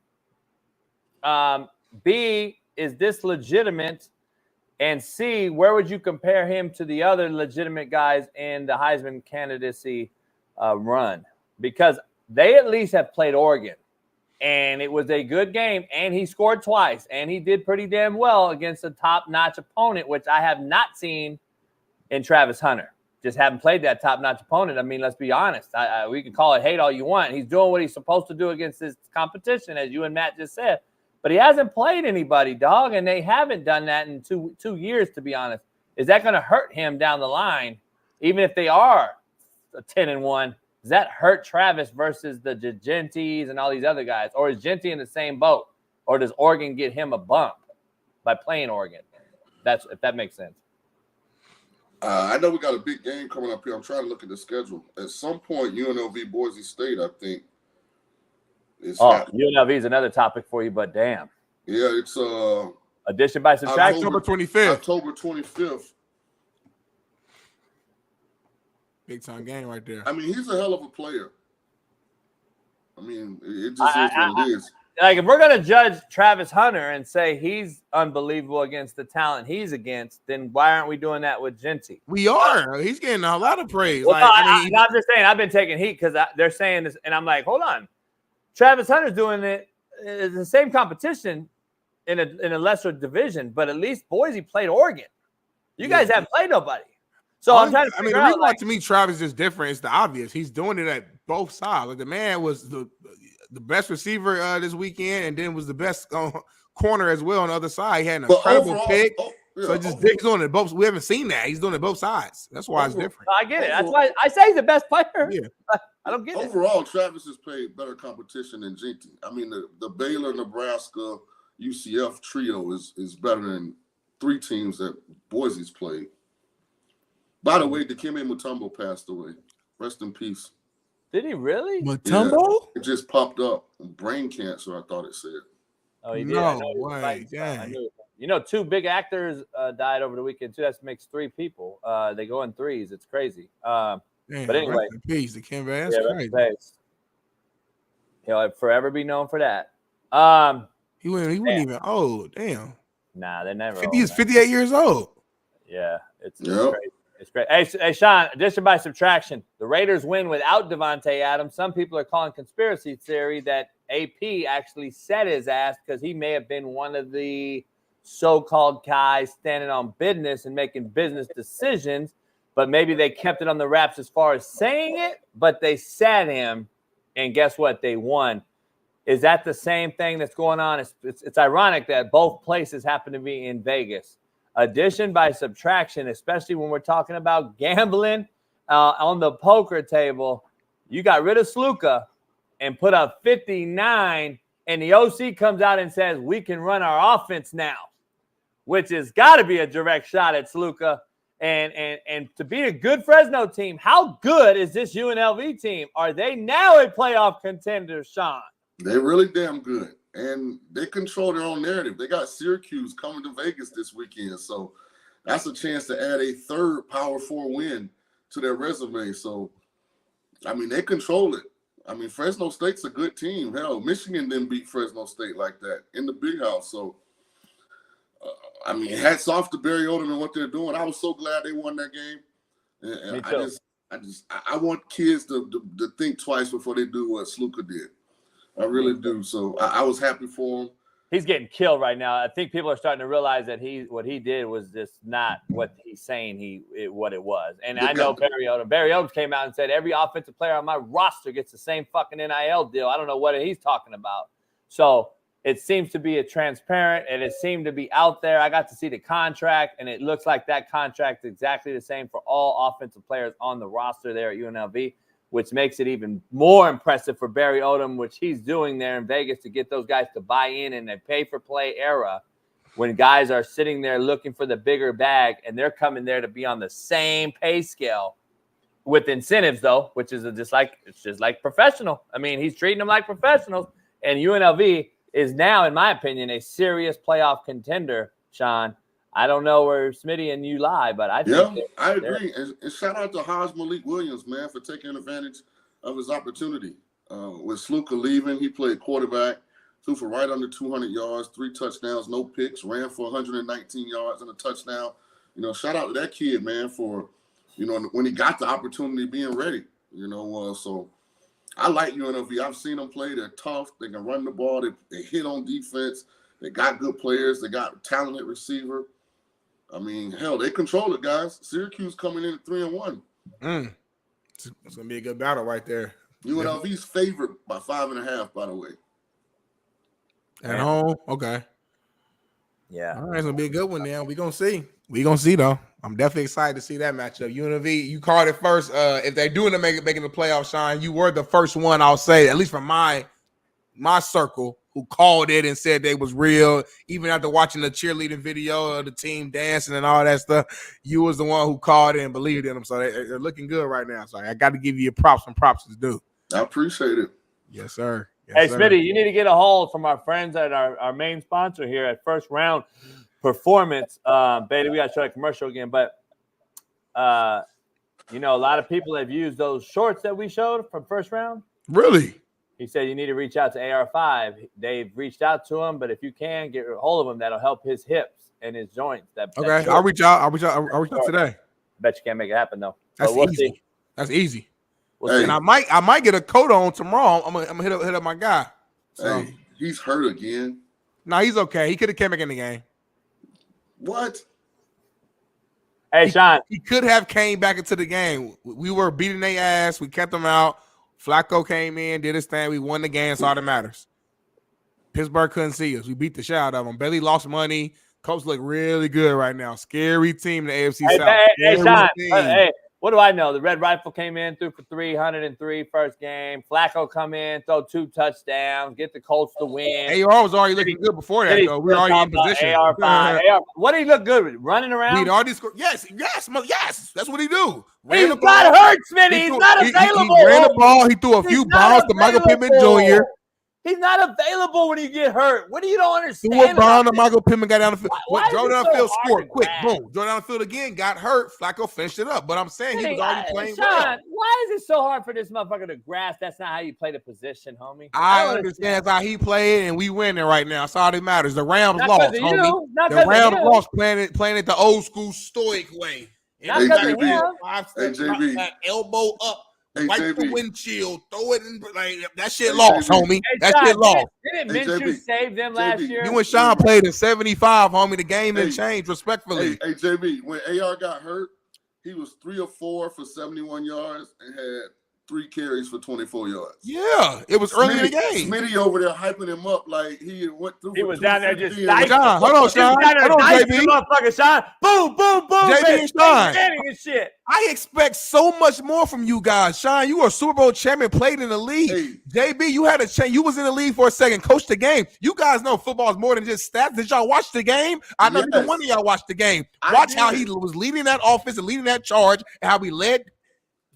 B, is this legitimate? And C, where would you compare him to the other legitimate guys in the Heisman candidacy run? Because they at least have played Oregon, and it was a good game, and he scored twice, and he did pretty damn well against a top-notch opponent, which I have not seen in Travis Hunter. Just haven't played that top-notch opponent. I mean, let's be honest. We can call it hate all you want. He's doing what he's supposed to do against this competition, as you and Matt just said. But he hasn't played anybody, dog, and they haven't done that in two years, to be honest. Is that going to hurt him down the line, even if they are 10-1? Does that hurt Travis versus the Genties and all these other guys? Or is Genty in the same boat? Or does Oregon get him a bump by playing Oregon? If that makes sense. I know we got a big game coming up here. I'm trying to look at the schedule. At some point, UNLV Boise State, I think. UNLV is another topic for you, but damn. Yeah, it's addition by subtraction. October 25th. October 25th. Big time game right there. I mean, he's a hell of a player. I mean, it just is what it is. Like, if we're going to judge Travis Hunter and say he's unbelievable against the talent he's against, then why aren't we doing that with Genty? We are. He's getting a lot of praise. Well, I'm just saying, I've been taking heat because they're saying this, and I'm like, hold on. Travis Hunter's doing it. It's the same competition in a lesser division, but at least Boise played Oregon. You guys haven't played nobody. So I'm trying to figure the out, reason why to me Travis is different is the obvious. He's doing it at both sides. Like, the man was the best receiver this weekend, and then was the best corner as well on the other side. He had an incredible pick. So he's doing it both. We haven't seen that. He's doing it both sides. That's why it's different. I get it. That's why I say he's the best player. Yeah. I don't get it. Overall, Travis has played better competition than Genty. I mean, the Baylor, Nebraska, UCF trio is better than 3 teams that Boise's played. By the way, Dikembe Mutombo passed away. Rest in peace. Did he really? Mutombo? It just popped up. Brain cancer, I thought it said. Oh, he did. No way. Dang. You know, 2 big actors died over the weekend, too. That makes 3 people. They go in threes. It's crazy. But anyway. Rest in peace, Dikembe. That's crazy. He'll forever be known for that. He wasn't even old. Damn. Nah, they're never 50. He's 58 years old. Yeah, it's crazy. It's great. Hey, Shaun, addition by subtraction. The Raiders win without Devontae Adams. Some people are calling conspiracy theory that AP actually set his ass because he may have been one of the so-called guys standing on business and making business decisions, but maybe they kept it on the wraps as far as saying it, but they sat him, and guess what? They won. Is that the same thing that's going on? It's ironic that both places happen to be in Vegas. Addition by subtraction, especially when we're talking about gambling on the poker table. You got rid of Sluka and put up 59, and the OC comes out and says, we can run our offense now, which has got to be a direct shot at Sluka. And to be a good Fresno team, how good is this UNLV team? Are they now a playoff contender, Shaun? They're really damn good. And they control their own narrative. They got Syracuse coming to Vegas this weekend. So that's a chance to add a 3rd Power 4 win to their resume. So, I mean, they control it. I mean, Fresno State's a good team. Hell, Michigan didn't beat Fresno State like that in the Big House. So, I mean, hats off to Barry Odom and what they're doing. I was so glad they won that game. And Me too. I want kids to think twice before they do what Sluka did. I really do. So I was happy for him. He's getting killed right now. I think people are starting to realize that what he did was just not what he's saying what it was. And I know Barry Odom came out and said every offensive player on my roster gets the same fucking NIL deal. I don't know what he's talking about. So it seems to be a transparent, and it seemed to be out there. I got to see the contract, and it looks like that contract is exactly the same for all offensive players on the roster there at UNLV, which makes it even more impressive for Barry Odom, which he's doing there in Vegas to get those guys to buy in a pay-for-play era when guys are sitting there looking for the bigger bag, and they're coming there to be on the same pay scale with incentives, though, which is just like professional. I mean, he's treating them like professionals, and UNLV is now, in my opinion, a serious playoff contender, Shaun. I don't know where Smitty and you lie, but I think I agree. And shout out to Hodge Malik Williams, man, for taking advantage of his opportunity. With Sluka leaving, he played quarterback, threw for right under 200 yards, 3 touchdowns, no picks, ran for 119 yards and a touchdown. You know, shout out to that kid, man, for, you know, when he got the opportunity, being ready. You know, so I like UNLV. I've seen them play. They're tough. They can run the ball. They hit on defense. They got good players. They got a talented receiver. I mean, hell, they control it, guys. Syracuse coming in at 3-1. It's gonna be a good battle right there. UNLV's favored by 5.5, by the way. At home, okay. Yeah. All right, it's gonna be a good one now. We're gonna see. We're gonna see though. I'm definitely excited to see that matchup. UNLV, you called it first. If they're doing to making the playoffs, Shaun, you were the first one, I'll say, at least from my circle, who called it and said they was real. Even after watching the cheerleading video of the team dancing and all that stuff, you was the one who called it and believed in them. So they're looking good right now. So I got to give you props when props is due. I appreciate it. Yes, sir. Yes, hey, sir. Smitty, you need to get a hold from our friends at our main sponsor here at First Round Performance. Bailey, we got to show a commercial again, but You know, a lot of people have used those shorts that we showed from first round. Really? He said you need to reach out to AR5. They've reached out to him, but if you can get a hold of him, that'll help his hips and his joints. Okay, I'll reach out. I'll reach out today. Bet you can't make it happen though. That's we'll easy. See. That's easy. We'll and I might get a coat on tomorrow. I'm gonna hit up my guy. So. Hey, he's hurt again. No, he's okay. He could have came back in the game. What? Hey, Shaun. He could have came back into the game. We were beating their ass. We kept them out. Flacco came in, did his thing. We won the game. That's all that matters. Pittsburgh couldn't see us. We beat the shit out of them. Bailey lost money. Colts look really good right now. Scary team in the AFC South. Hey, Shaun. Hey, what do I know? The Red Rifle came in, threw for 303 first game. Flacco come in, throw 2 touchdowns, get the Colts to win. AR was already looking good before that, though. We were already in position. AR5. What did he look good with? Running around? We'd already scored. Yes. That's what he do. He's not hurt, Smitty. He's not available. He ran the ball. He threw a few balls to Michael Pittman Jr. He's not available when you get hurt. What do you don't understand? What Brown and Michael Pittman got down the field. Drove down the field, so scored quick. Boom. Drove down the field again, got hurt. Flacco finished it up. But I'm saying he was already playing well. Why is it so hard for this motherfucker to grasp? That's not how you play the position, homie. I understand that's how he played, and we winning right now. That's all that matters. The Rams lost, homie. The Rams lost playing it the old school stoic way. Hey, JB. Elbow up. Wipe the windshield, throw it in. Like, that shit Hey, lost, JB. homie. That shit lost. Didn't Minshew save them last year? You and Shaun played in 75, homie. The game didn't change, respectfully. Hey, JB, when AR got hurt, he was 3 or 4 for 71 yards and had 3 carries for 24 yards. Yeah, it was early in the game. Smitty over there hyping him up like he went through. He was down there just Hold on, Shaun. Hold on, JB. Motherfucker, Shaun. Boom, boom, boom. JB and Shaun. And shit. I expect so much more from you guys. Shaun, you were a Super Bowl champion, played in the league. Hey. JB, you had a chance. You was in the league for a second, coached the game. You guys know football is more than just stats. Did y'all watch the game? I know neither one of y'all watched the game. Watch how he was leading that offense and leading that charge, and how we led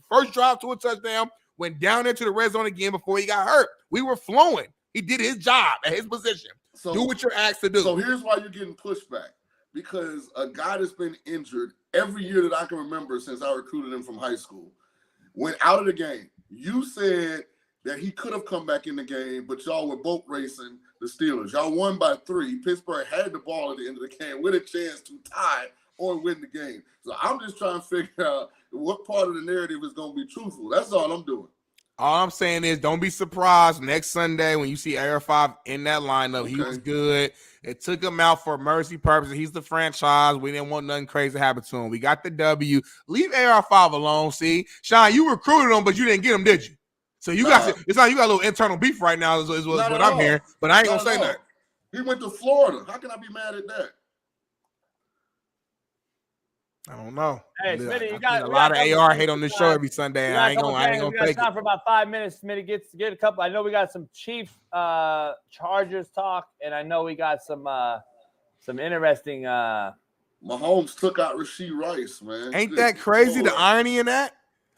first drive to a touchdown, went down into the red zone again before he got hurt. We were flowing. He did his job at his position. So, do what you're asked to do. So here's why you're getting pushback. Because a guy that's been injured every year that I can remember since I recruited him from high school went out of the game. You said that he could have come back in the game, but y'all were boat racing the Steelers. Y'all won by 3. Pittsburgh had the ball at the end of the game with a chance to tie or win the game. So I'm just trying to figure out what part of the narrative is going to be truthful. That's all I'm doing. All I'm saying is don't be surprised next Sunday when you see AR5 in that lineup. He was good. It took him out for mercy purposes. He's the franchise. We didn't want nothing crazy to happen to him. We got the W. Leave AR5 alone, see? Shaun, you recruited him, but you didn't get him, did you? So you it's like you got a little internal beef right now is what I'm hearing. But I ain't going to say that. He went to Florida. How can I be mad at that? I don't know. Hey, Smitty, you got a lot of AR hate on this show every Sunday. And I ain't gonna take it. Time for about 5 minutes. Smitty, get a couple. I know we got some Chiefs Chargers talk, and I know we got some interesting. Mahomes took out Rashee Rice, man. Ain't that crazy? The irony in that.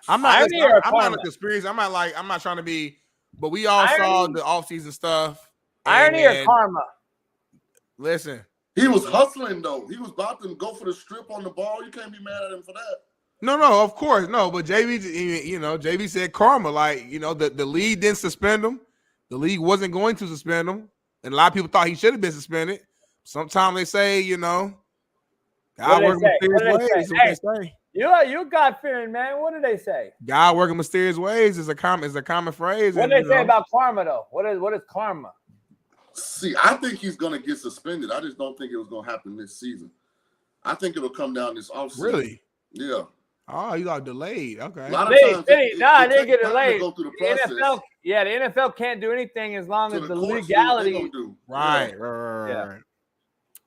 I'm not a conspiracy. I'm not trying to be. But we all saw the offseason stuff. Irony or karma? Listen. He was hustling, though. He was about to go for the strip on the ball. You can't be mad at him for that. No, of course. No, but JB said karma. Like, the league didn't suspend him. The league wasn't going to suspend him. And a lot of people thought he should have been suspended. Sometimes they say, God working mysterious ways. What they say. You God-fearing, man. What do they say? God working mysterious ways is a common phrase. What do they say about karma, though? What is karma? See, I think he's going to get suspended. I just don't think it was going to happen this season. I think it'll come down this offseason. Really? Yeah. Oh, you got delayed. Okay. A lot of times I didn't get delayed. Go through the process. The NFL can't do anything as long as the legality. Right. Yeah.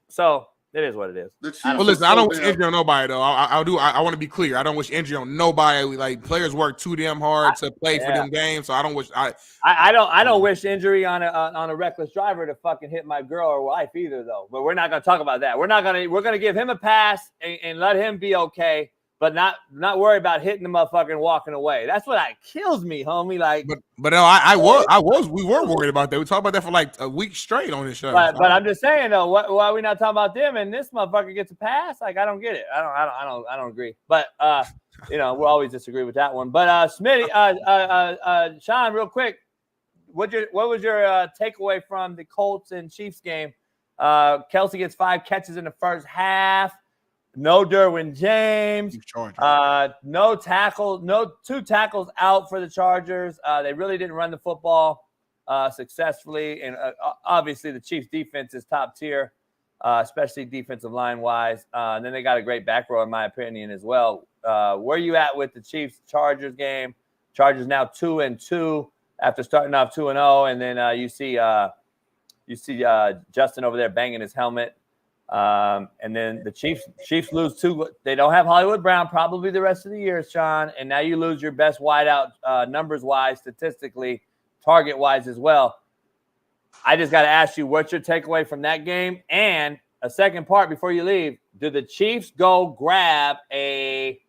So it is what it is. Well, listen, I don't wish injury on nobody though. I want to be clear. I don't wish injury on nobody. Like players work too damn hard to play for them games, so I don't wish. I don't wish injury on a reckless driver to fucking hit my girl or wife either though. But we're not gonna talk about that. We're gonna give him a pass and let him be okay. But not worry about hitting the motherfucker and walking away. That's what kills me, homie. Like, but no, we were worried about that. We talked about that for like a week straight on this show. But I'm just saying though, why are we not talking about them and this motherfucker gets a pass? Like, I don't get it. I don't agree. But we'll always disagree with that one. But Smitty, Shaun, real quick, what was your takeaway from the Colts and Chiefs game? Kelsey gets 5 catches in the first half. No Derwin James. No tackle. No 2 tackles out for the Chargers. They really didn't run the football successfully, and obviously the Chiefs' defense is top tier, especially defensive line wise. And then they got a great back row, in my opinion, as well. Where are you at with the Chiefs-Chargers game? Chargers now 2-2 after starting off 2-0, and then you see Justin over there banging his helmet. And then the Chiefs lose 2. They don't have Hollywood Brown probably the rest of the year, Shaun. And now you lose your best wideout numbers-wise, statistically, target-wise as well. I just got to ask you, what's your takeaway from that game? And a second part before you leave, do the Chiefs go grab a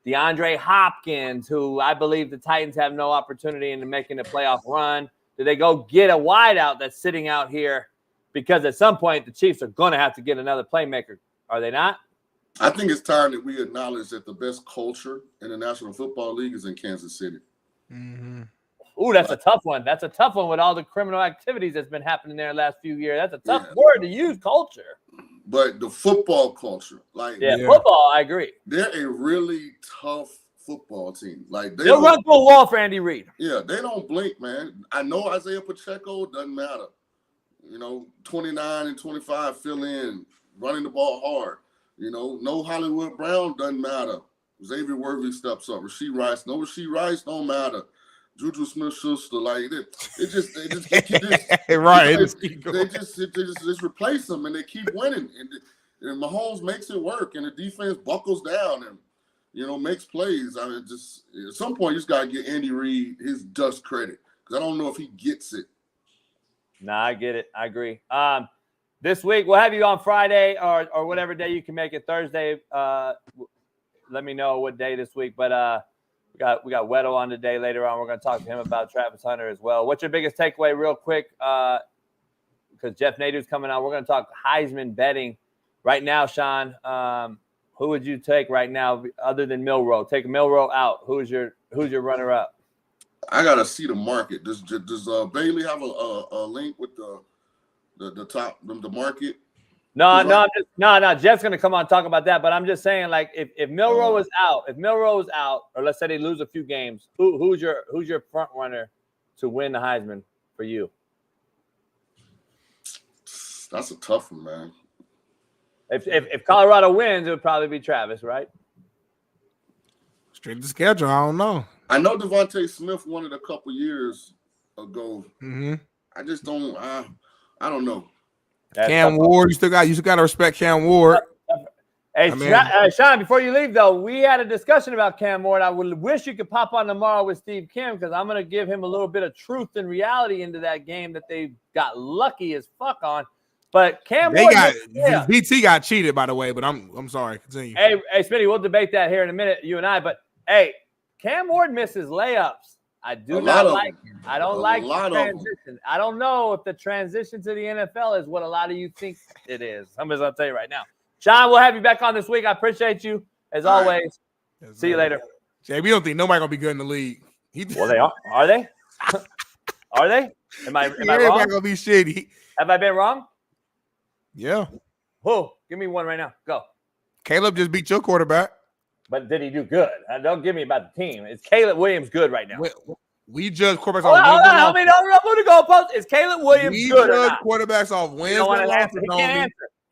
DeAndre Hopkins, who I believe the Titans have no opportunity in making a playoff run? Do they go get a wideout that's sitting out here? Because at some point, the Chiefs are going to have to get another playmaker. Are they not? I think it's time that we acknowledge that the best culture in the National Football League is in Kansas City. Mm-hmm. Ooh, that's a tough one. That's a tough one with all the criminal activities that's been happening there the last few years. That's a tough word to use, culture. But the football culture, football, I agree. They're a really tough football team. They'll run through a wall for Andy Reid. Yeah, they don't blink, man. I know Isaiah Pacheco, doesn't matter. 29 and 25 fill in, running the ball hard. No Hollywood Brown, doesn't matter. Xavier Worthy steps up. Rasheed Rice don't matter. Juju Smith-Schuster, they just replace them and they keep winning. And Mahomes makes it work, and the defense buckles down and makes plays. At some point you just gotta get Andy Reid his just credit, because I don't know if he gets it. Nah, I get it. I agree. This week we'll have you on Friday or whatever day you can make it. Thursday. Let me know what day this week. But we got Weddle on today later on. We're going to talk to him about Travis Hunter as well. What's your biggest takeaway, real quick? Because Jeff Nadu's coming on. We're going to talk Heisman betting right now, Shaun. Who would you take right now other than Milroe? Take Milroe out. Who's your runner-up? I gotta see the market. Does Bailey have a link with the top the market? No. Jeff's gonna come on and talk about that. But I'm just saying, if Milroe is out, or let's say they lose a few games, who's your front runner to win the Heisman for you? That's a tough one, man. If Colorado wins, it would probably be Travis, right? Straight to schedule, I don't know. I know Devontae Smith won it a couple years ago. Mm-hmm. I just don't. I don't know. Cam Ward, you still got to respect Cam Ward. Hey, Shaun, before you leave though, we had a discussion about Cam Ward. I would wish you could pop on tomorrow with Steve Kim, because I'm going to give him a little bit of truth and reality into that game that they got lucky as fuck on. But Cam Ward, BT got cheated, by the way. But I'm sorry. Continue. Hey, Smitty, we'll debate that here in a minute, you and I. But hey, Cam Ward misses layups. I do not like it. I don't like the transition. I don't know if the transition to the NFL is what a lot of you think it is. I'm just going to tell you right now. Shaun, we'll have you back on this week. I appreciate you, as always. See you later. Jay, we don't think nobody going to be good in the league. Well, they are. Are they? Are they? Am I wrong? Everybody going to be shitty. Have I been wrong? Yeah. Who? Give me one right now. Go. Caleb just beat your quarterback. But did he do good? Don't give me about the team. Is Caleb Williams good right now? We judge quarterbacks off wins. Hold on. I'm going to go post. Is Caleb Williams good? We judge quarterbacks off wins. You don't want to answer.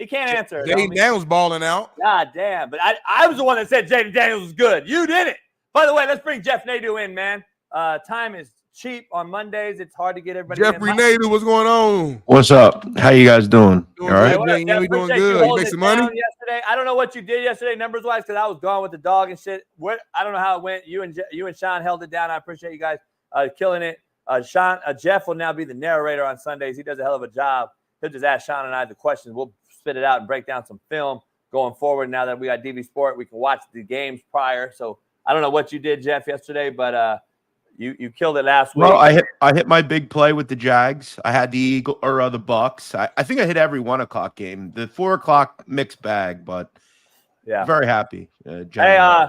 He can't answer. Jaden Daniels balling out. God damn. But I was the one that said Jaden Daniels was good. You did it. By the way, let's bring Jeff Nadu in, man. Time is cheap on Mondays. It's hard to get everybody Jeffrey Nadu, what's going on? What's up? How you guys doing? All right. We doing good. You make some money? Yesterday. I don't know what you did yesterday numbers-wise, because I was gone with the dog and shit. I don't know how it went. You and Shaun held it down. I appreciate you guys killing it. Jeff will now be the narrator on Sundays. He does a hell of a job. He'll just ask Shaun and I the questions. We'll spit it out and break down some film going forward. Now that we got DB Sport, we can watch the games prior. So I don't know what you did, Jeff, yesterday, but you killed it last week. Well, I hit my big play with the Jags. I had the the Bucks. I think I hit every 1 o'clock game. The 4 o'clock mixed bag, but yeah, very happy. Hey,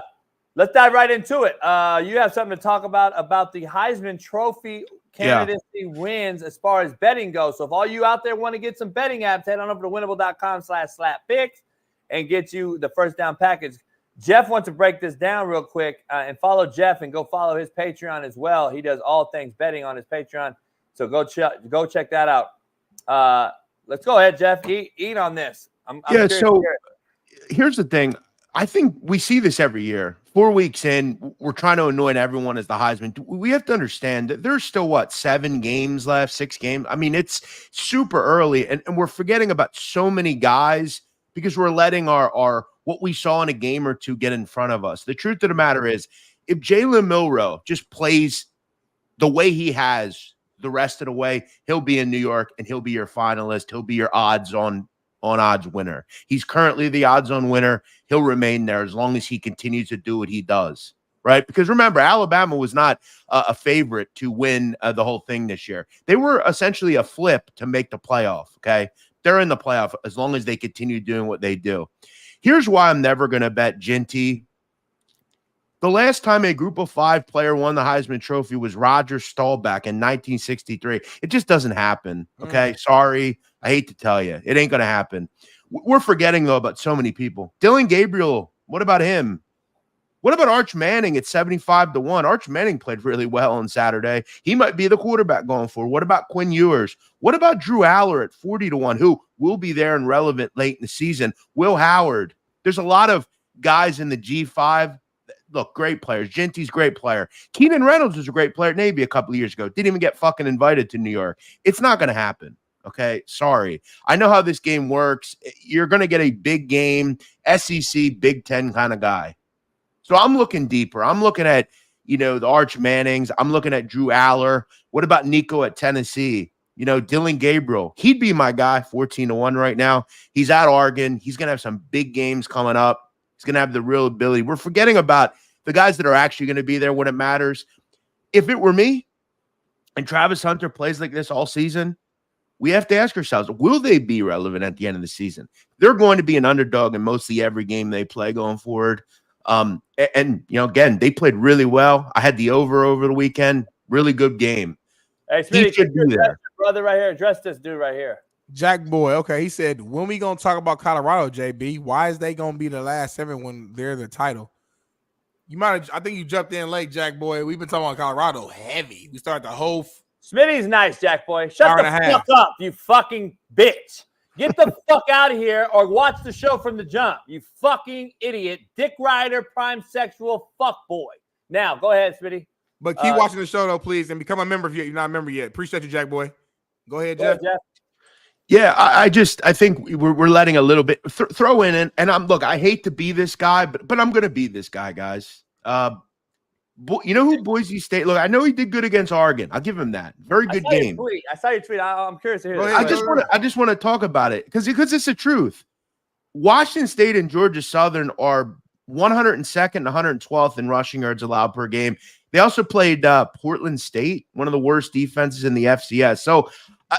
let's dive right into it. You have something to talk about the Heisman Trophy candidacy wins as far as betting goes. So if all you out there want to get some betting apps, head on over to winnable.com/slap-picks and get you the first down package. Jeff wants to break this down real quick, and follow Jeff and go follow his Patreon as well. He does all things betting on his Patreon. So go check that out. Let's go ahead, Jeff. Eat on this. I'm so here's the thing. I think we see this every year. 4 weeks in, we're trying to anoint everyone as the Heisman. We have to understand that there's still, 7 games left, 6 games? I mean, it's super early, and we're forgetting about so many guys because we're letting our what we saw in a game or two get in front of us. The truth of the matter is, if Jalen Milroe just plays the way he has the rest of the way, he'll be in New York, and he'll be your finalist. He'll be your odds winner. He's currently the odds on winner. He'll remain there as long as he continues to do what he does, right? Because remember, Alabama was not a favorite to win the whole thing this year. They were essentially a flip to make the playoff, okay? They're in the playoff as long as they continue doing what they do. Here's why I'm never going to bet Ginty. The last time a group of 5 player won the Heisman Trophy was Roger Staubach in 1963. It just doesn't happen, okay? Sorry. I hate to tell you. It ain't going to happen. We're forgetting, though, about so many people. Dylan Gabriel, what about him? What about Arch Manning at 75-1? Arch Manning played really well on Saturday. He might be the quarterback going forward. What about Quinn Ewers? What about Drew Aller at 40-1, who will be there and relevant late in the season? Will Howard. There's a lot of guys in the G5. Look, great players. Ginty's great player. Keenan Reynolds was a great player at Navy a couple of years ago. Didn't even get fucking invited to New York. It's not going to happen. Okay, sorry. I know how this game works. You're going to get a big game, SEC, Big Ten kind of guy. So I'm looking deeper. I'm looking at, the Arch Mannings. I'm looking at Drew Aller. What about Nico at Tennessee? Dylan Gabriel. He'd be my guy, 14-1 right now. He's at Oregon. He's going to have some big games coming up. He's going to have the real ability. We're forgetting about the guys that are actually going to be there when it matters. If it were me and Travis Hunter plays like this all season, we have to ask ourselves, will they be relevant at the end of the season? They're going to be an underdog in mostly every game they play going forward. Again, they played really well. I had the over the weekend. Really good game. Hey, Smitty, should be there. Brother right here. Address this dude right here. Jack Boy. Okay, he said, when we going to talk about Colorado, JB, why is they going to be the last 7 when they're the title? I think you jumped in late, Jack Boy. We've been talking about Colorado heavy. We started the whole Smitty's nice, Jack Boy. Shut the fuck up, you fucking bitch. Get the fuck out of here or watch the show from the jump, you fucking idiot, dick rider, prime sexual fuck boy. Now, go ahead, Smitty. But keep watching the show, though, please, and become a member if you're not a member yet. Appreciate you, Jack Boy. Go ahead, Jeff. Yeah, I think we're letting a little bit throw in, and I hate to be this guy, but I'm going to be this guy, guys. You know who Boise State? Look, I know he did good against Oregon. I'll give him that. Very good game. I saw your tweet. I'm curious to hear. I just want to talk about it because it's the truth. Washington State and Georgia Southern are 102nd and 112th in rushing yards allowed per game. They also played Portland State, one of the worst defenses in the FCS. So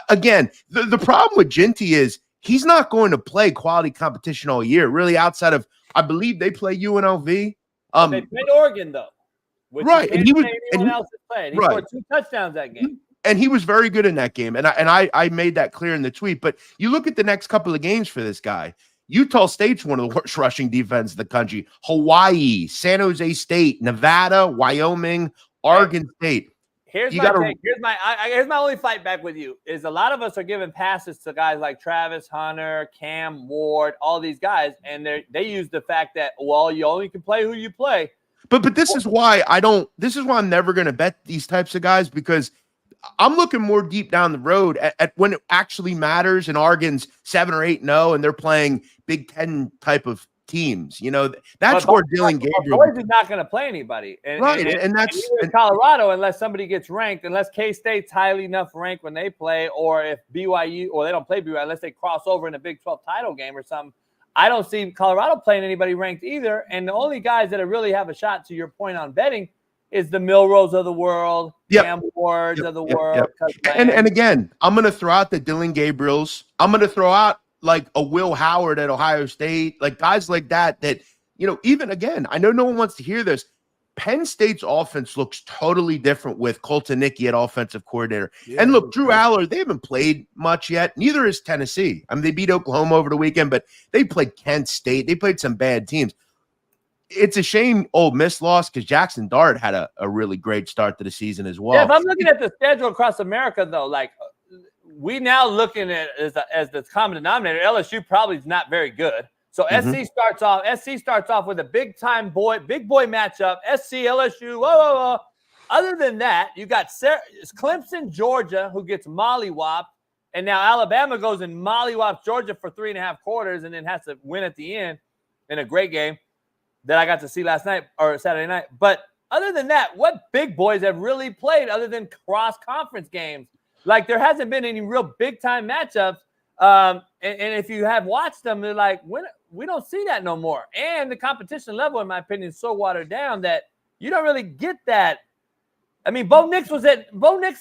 again, the problem with Ginty is he's not going to play quality competition all year. Really, outside of I believe they play UNLV. They played Oregon though. Right, and he was anyone else that played. He scored 2 touchdowns that game, and he was very good in that game. And I made that clear in the tweet. But you look at the next couple of games for this guy. Utah State's one of the worst rushing defenses in the country. Hawaii, San Jose State, Nevada, Wyoming, Oregon State. Here's my only fight back with you is a lot of us are giving passes to guys like Travis Hunter, Cam Ward, all these guys, and they use the fact that you only can play who you play. But this is why I'm never going to bet these types of guys because I'm looking more deep down the road at when it actually matters. And Oregon's 7 or 8-0, and they're playing Big Ten type of teams. That's where Dylan Gabriel. Boise is not going to play anybody, and that's Colorado unless somebody gets ranked, unless K-State's highly enough ranked when they play, or if BYU or they don't play BYU unless they cross over in a Big 12 title game or something. I don't see Colorado playing anybody ranked either. And the only guys that really have a shot, to your point on betting, is the Milrose of the world, Cam Wards of the world. And again, I'm going to throw out the Dylan Gabriels. I'm going to throw out like a Will Howard at Ohio State, like guys like that even again, I know no one wants to hear this. Penn State's offense looks totally different with Colton Nicky at offensive coordinator. Yeah, and look, Drew Aller, they haven't played much yet. Neither is Tennessee. I mean, they beat Oklahoma over the weekend, but they played Kent State. They played some bad teams. It's a shame Ole Miss lost because Jackson Dart had a really great start to the season as well. Yeah, if I'm looking at the schedule across America, though, like we now looking at as the common denominator, LSU probably is not very good. So SC starts off with a big boy matchup. SC, LSU, whoa. Other than that, you got Clemson, Georgia, who gets mollywopped, and now Alabama goes and mollywops Georgia for 3.5 quarters, and then has to win at the end in a great game that I got to see last night or Saturday night. But other than that, what big boys have really played other than cross-conference games? Like there hasn't been any real big-time matchups. And if you have watched them, they're like, we don't see that no more. And the competition level, in my opinion, is so watered down that you don't really get that. I mean, Bo Nix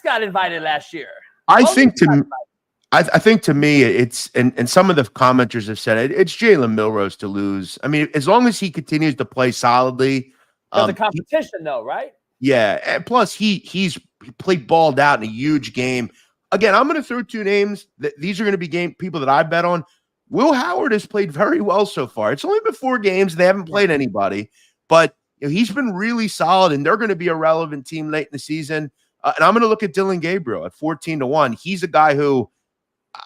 got invited last year. I think to me, it's and some of the commenters have said it's Jalen Milrose to lose. I mean, as long as he continues to play solidly. The competition, though, right? Yeah. And plus, he's played balled out in a huge game. Again, I'm going to throw 2 names. These are going to be people that I bet on. Will Howard has played very well so far. It's only been 4 games. They haven't played anybody, but he's been really solid, and they're going to be a relevant team late in the season. And I'm going to look at Dylan Gabriel at 14-1. He's a guy who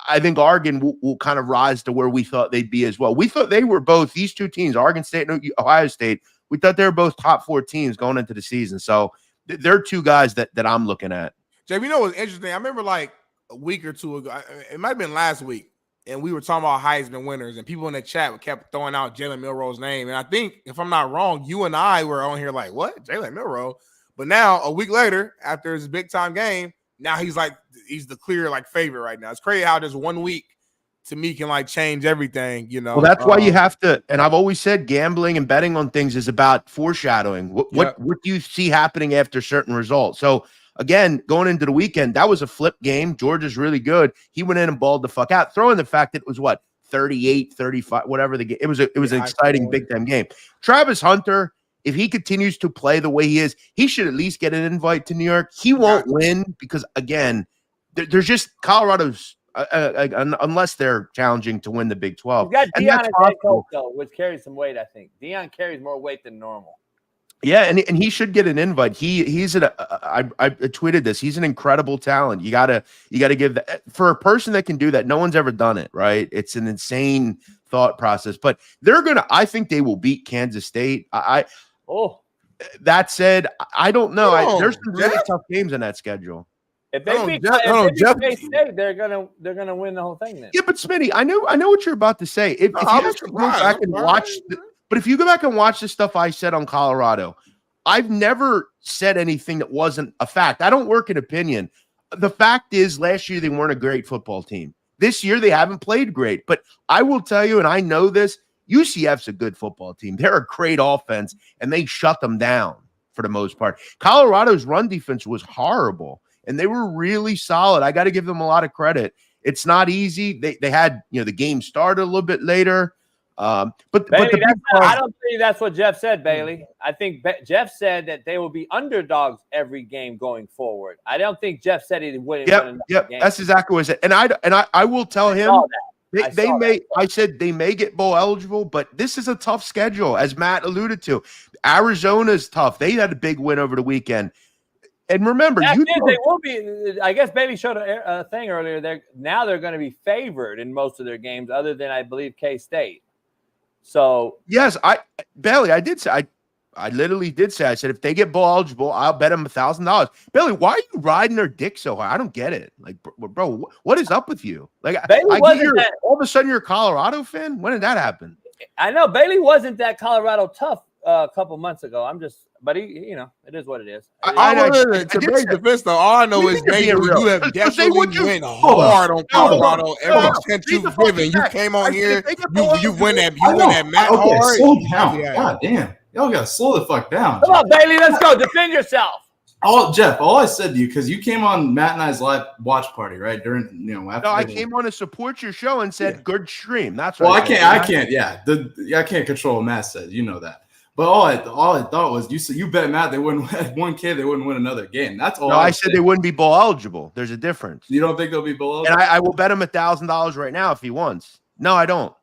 I think Oregon will kind of rise to where we thought they'd be as well. We thought they were both, these 2 teams, Oregon State and Ohio State, we thought they were both top 4 teams going into the season. So they're 2 guys that I'm looking at. Jay, you know what's interesting? I remember like a week or 2 ago, it might have been last week, and we were talking about Heisman winners, and people in the chat kept throwing out Jalen Milrose's name. And I think, if I'm not wrong, you and I were on here like, what? Jalen Milrose? But now, a week later, after his big-time game, now he's the clear favorite right now. It's crazy how just 1 week to me can change everything, Well, that's why you have to, and I've always said gambling and betting on things is about foreshadowing. What do you see happening after certain results? So again, going into the weekend, that was a flip game. Georgia's really good. He went in and balled the fuck out, throwing the fact that it was 38, 35, whatever the game. It was an exciting big time game. Travis Hunter, if he continues to play the way he is, he should at least get an invite to New York. He won't win because again, there's just Colorado's unless they're challenging to win the Big 12. You got Deion as head coach, though, which carries some weight, I think. Deion carries more weight than normal. Yeah, and he should get an invite. He's I tweeted this. He's an incredible talent. You gotta give that for a person that can do that. No one's ever done it, right? It's an insane thought process. But I think they will beat Kansas State. That said, I don't know. There's some really tough games in that schedule. If they beat State, they're gonna win the whole thing. Then. Yeah, but Smitty, I know what you're about to say. If you actually go back and watch. But if you go back and watch the stuff I said on Colorado, I've never said anything that wasn't a fact. I don't work in opinion. The fact is, last year they weren't a great football team. This year they haven't played great. But I will tell you, and I know this, UCF's a good football team. They're a great offense, and they shut them down for the most part. Colorado's run defense was horrible, and they were really solid. I got to give them a lot of credit. It's not easy. They had, the game started a little bit later. But Bailey, I don't think that's what Jeff said, Bailey. I think Jeff said that they will be underdogs every game going forward. I don't think Jeff said he wouldn't win another game. That's exactly what I said. And I will tell him I said they may get bowl eligible, but this is a tough schedule, as Matt alluded to. Arizona's tough. They had a big win over the weekend. And remember, they will be. I guess Bailey showed a thing earlier. They're going to be favored in most of their games, other than I believe K-State. So yes, Bailey, I did say I literally did say I said if they get bowl eligible, I'll bet them $1,000. Bailey, why are you riding their dick so hard? I don't get it. Like, bro, what is up with you? Like, all of a sudden you're a Colorado fan. When did that happen? I know Bailey wasn't that Colorado tough a couple months ago. But he, it is what it is. To Brady's defense, though, all I know is Major, you have definitely went hard on Colorado every chance you've given. You came on here, you went at Matt hard. Slow down. God damn. Y'all got to slow the fuck down. Come on, Bailey, let's go. Defend yourself. Jeff, all I said to you, because you came on Matt and I's live watch party, right? During, after No, I came on to support your show and said good stream. That's what well, I can't. Yeah, I can't control what Matt says. You know that. But all I thought was you bet Matt they wouldn't one kid they wouldn't win another game. That's all. No, I said they wouldn't be bowl eligible. There's a difference. You don't think they'll be bowl eligible? And I will bet him $1,000 right now if he wants. No, I don't.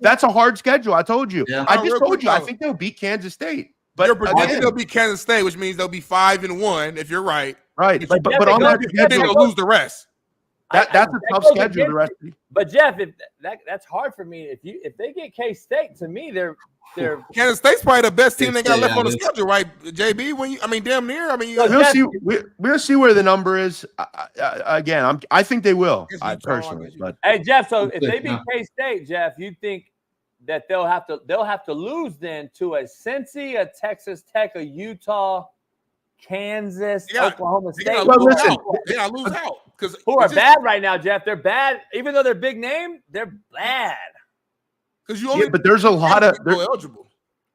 That's a hard schedule. I told you. Yeah. I just told you. I think they'll beat Kansas State. But I think they'll beat Kansas State, which means they'll be 5-1 if you're right. But on that schedule, they'll lose the rest. That's a tough schedule. The rest. But Jeff, if that's hard for me. If they get K-State, to me they're Kansas State's probably the best team they got left on the schedule, right? JB, damn near. We'll see where the number is. Again, I think they will. Personally, but hey, Jeff. So if they beat K-State, Jeff, you think that they'll have to lose then to a Cincy, a Texas Tech, a Utah, Kansas, Oklahoma State. Well, listen, they gotta lose out because who are bad right now, Jeff? They're bad, even though they're big name. They're bad. But there's a lot of eligible.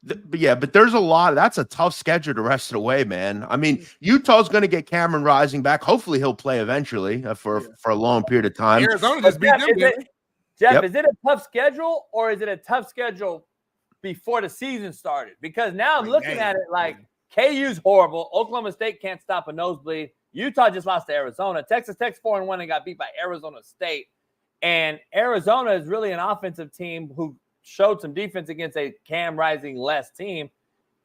But there's a lot. That's a tough schedule the rest of the way, man. I mean, Utah's going to get Cameron Rising back. Hopefully, he'll play eventually for a long period of time. Arizona just beat them. Jeff, is it a tough schedule or is it a tough schedule before the season started? Because now I'm looking at it like KU's horrible. Oklahoma State can't stop a nosebleed. Utah just lost to Arizona. Texas Tech's 4-1 and got beat by Arizona State. And Arizona is really an offensive team who showed some defense against a Cam Rising less team.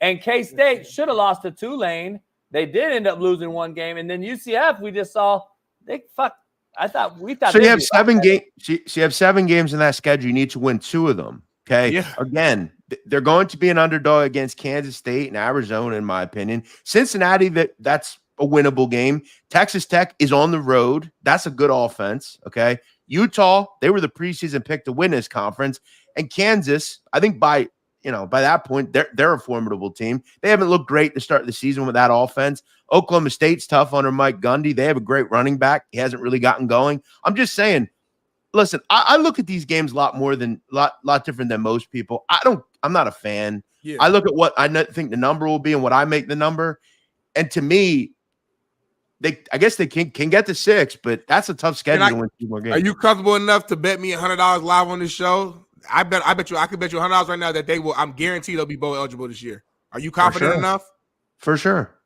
And K-State should have lost to Tulane. They did end up losing one game. And then UCF, we just saw they fucked. We thought so. You have 7 games. So you have 7 games in that schedule. You need to win 2 of them. Okay. Yeah. Again, they're going to be an underdog against Kansas State and Arizona, in my opinion. Cincinnati, that's a winnable game. Texas Tech is on the road. That's a good offense. Okay. Utah, they were the preseason pick to win this conference. And Kansas, I think by that point, they're a formidable team. They haven't looked great to start the season with that offense. Oklahoma State's tough under Mike Gundy. They have a great running back. He hasn't really gotten going. I'm just saying, listen, I look at these games a lot different than most people. I'm not a fan. Yeah. I look at what I think the number will be and what I make the number. And to me, I guess they can get to 6, but that's a tough schedule to win 2 more games. Are you comfortable enough to bet me $100 live on this show? I bet you I could bet you $100 right now that they will. I'm guaranteed they'll be bowl eligible this year. Are you confident enough? For sure.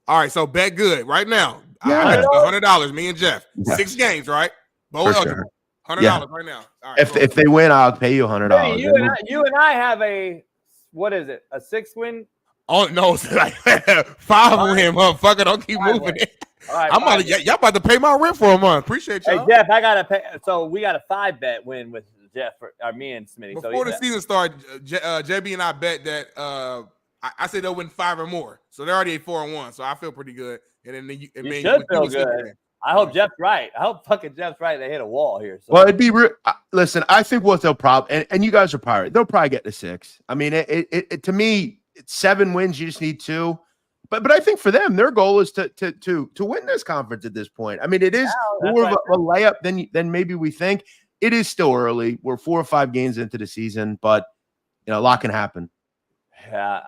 All right, so bet good right now. Yeah. I bet you $100. Me and Jeff. 6 games, right? Bowl eligible. $100 right now. All right, if they win, I'll pay you $100. You and I have a 6-win. Oh no, it's like 5-win, motherfucker. Don't keep moving it. All right, y'all about to pay my rent for a month. Appreciate y'all. Hey Jeff, I gotta pay. So we got a 5-bet win with Jeff, or me and Smitty. Before the season started, JB and I bet that I said they'll win 5 or more. So they're already at 4-1. So I feel pretty good. And then you should feel good. I hope Jeff's right. I hope fucking Jeff's right. They hit a wall here. So. Well, it'd be listen. I think what they'll probably and you guys are pirate. They'll probably get to 6. I mean, it to me, it's 7 wins. You just need 2. But I think for them, their goal is to win this conference at this point. I mean, it is more of a layup than maybe we think. It is still early. We're 4 or 5 games into the season, but a lot can happen. Yeah,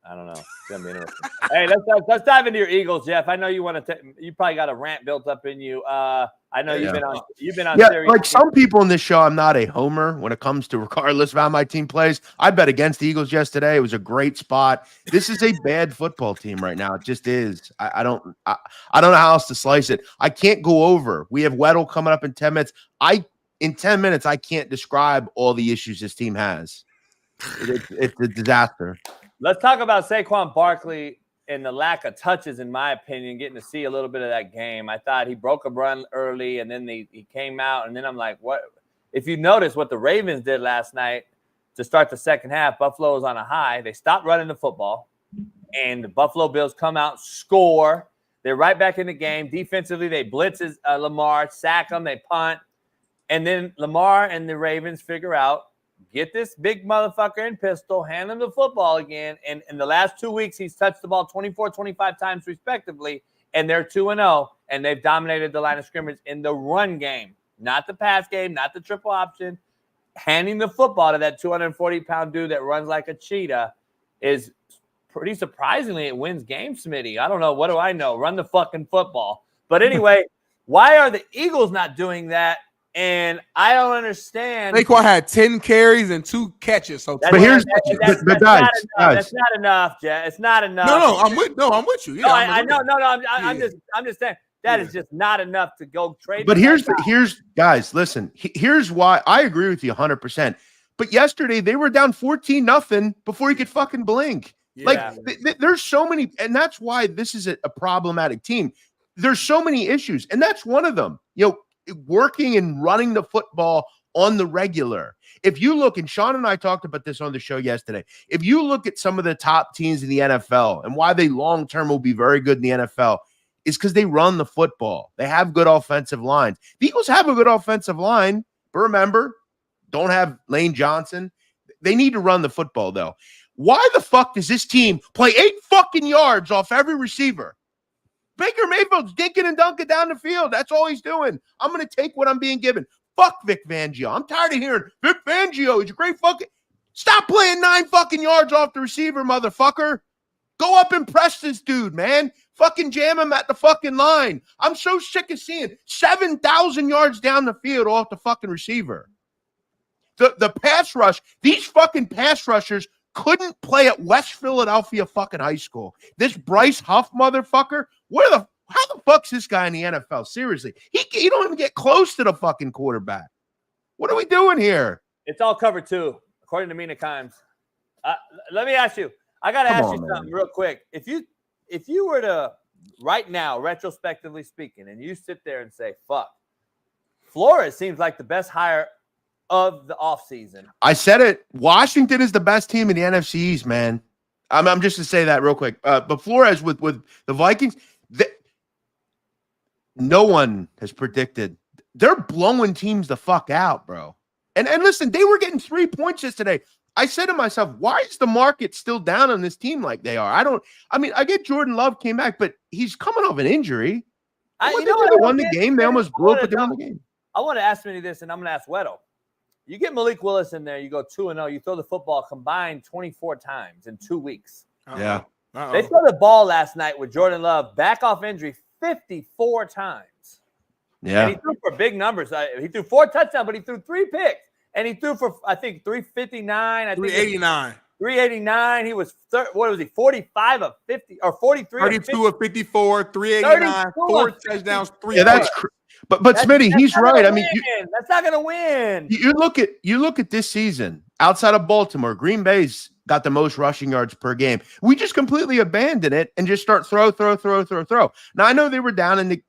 I don't know. It's gonna be interesting. Hey, let's dive into your Eagles, Jeff. I know you want to. You probably got a rant built up in you. I know you've been on. Yeah, serious like some people in this show, I'm not a homer when it comes to regardless of how my team plays. I bet against the Eagles yesterday. It was a great spot. This is a bad football team right now. It just is. I don't know how else to slice it. I can't go over. We have Weddle coming up in 10 minutes. In 10 minutes, I can't describe all the issues this team has. It's a disaster. Let's talk about Saquon Barkley and the lack of touches, in my opinion, getting to see a little bit of that game. I thought he broke a run early, and then he came out, and then I'm like, what? If you notice what the Ravens did last night to start the second half, Buffalo was on a high. They stopped running the football, and the Buffalo Bills come out, score. They're right back in the game. Defensively, they blitz Lamar, sack him, they punt. And then Lamar and the Ravens figure out, get this big motherfucker in pistol, hand him the football again. And in the last 2 weeks, he's touched the ball 24, 25 times respectively, and they're 2-0, and they've dominated the line of scrimmage in the run game, not the pass game, not the triple option. Handing the football to that 240-pound dude that runs like a cheetah is pretty surprisingly, it wins games, Smitty. I don't know. What do I know? Run the fucking football. But anyway, why are the Eagles not doing that? And I don't understand. Saquon had 10 carries and 2 catches. So, That's not enough, Jeff. It's not enough. I'm with you. Yeah, I'm just saying that is just not enough to go trade. But here's guys, listen. Here's why I agree with you 100%. But yesterday they were down 14-0 before he could fucking blink. Yeah. There's so many, and that's why this is a problematic team. There's so many issues, and that's one of them. Working and running the football on the regular. If you look, and Shaun and I talked about this on the show yesterday, if you look at some of the top teams in the NFL and why they long-term will be very good in the NFL, is because they run the football. They have good offensive lines. The Eagles have a good offensive line, but remember, don't have Lane Johnson. They need to run the football, though. Why the fuck does this team play 8 fucking yards off every receiver? Baker Mayfield's dinking and dunking down the field. That's all he's doing. I'm going to take what I'm being given. Fuck Vic Fangio. I'm tired of hearing Vic Fangio. He's a great fucking... Stop playing 9 fucking yards off the receiver, motherfucker. Go up and press this dude, man. Fucking jam him at the fucking line. I'm so sick of seeing 7,000 yards down the field off the fucking receiver. The pass rush, these fucking pass rushers couldn't play at West Philadelphia fucking high school. This Bryce Huff motherfucker, how the fuck's this guy in the NFL? Seriously, he don't even get close to the fucking quarterback. What are we doing here? It's all covered too, according to Mina Kimes. Let me ask you. I got to ask you something real quick. If you were to right now, retrospectively speaking, and you sit there and say, "Fuck, Flores seems like the best hire of the offseason." I said it. Washington is the best team in the NFC East, man. I'm just to say that real quick. But Flores with the Vikings, no one has predicted. They're blowing teams the fuck out, bro. And listen, they were getting 3 points yesterday. I said to myself, why is the market still down on this team like they are? I get Jordan Love came back, but he's coming off an injury. They won the game. They almost blew it, but they won the game. I want to ask Smitty this, and I'm going to ask Weddle. You get Malik Willis in there, you go 2-0, you throw the football combined 24 times in 2 weeks. Yeah. They threw the ball last night with Jordan Love back off injury 54 times. Yeah. And he threw for big numbers. He threw 4 touchdowns, but he threw 3 picks. And he threw for, I think, 359. 389. 389. He was, 45 of 50 or 43 32 of 54, 389, 4 touchdowns, 3 Yeah, that's But Smitty, he's right. I mean, that's not going to win. You look at this season outside of Baltimore, Green Bay's got the most rushing yards per game. We just completely abandon it and just start throw. Now I know they were down in the,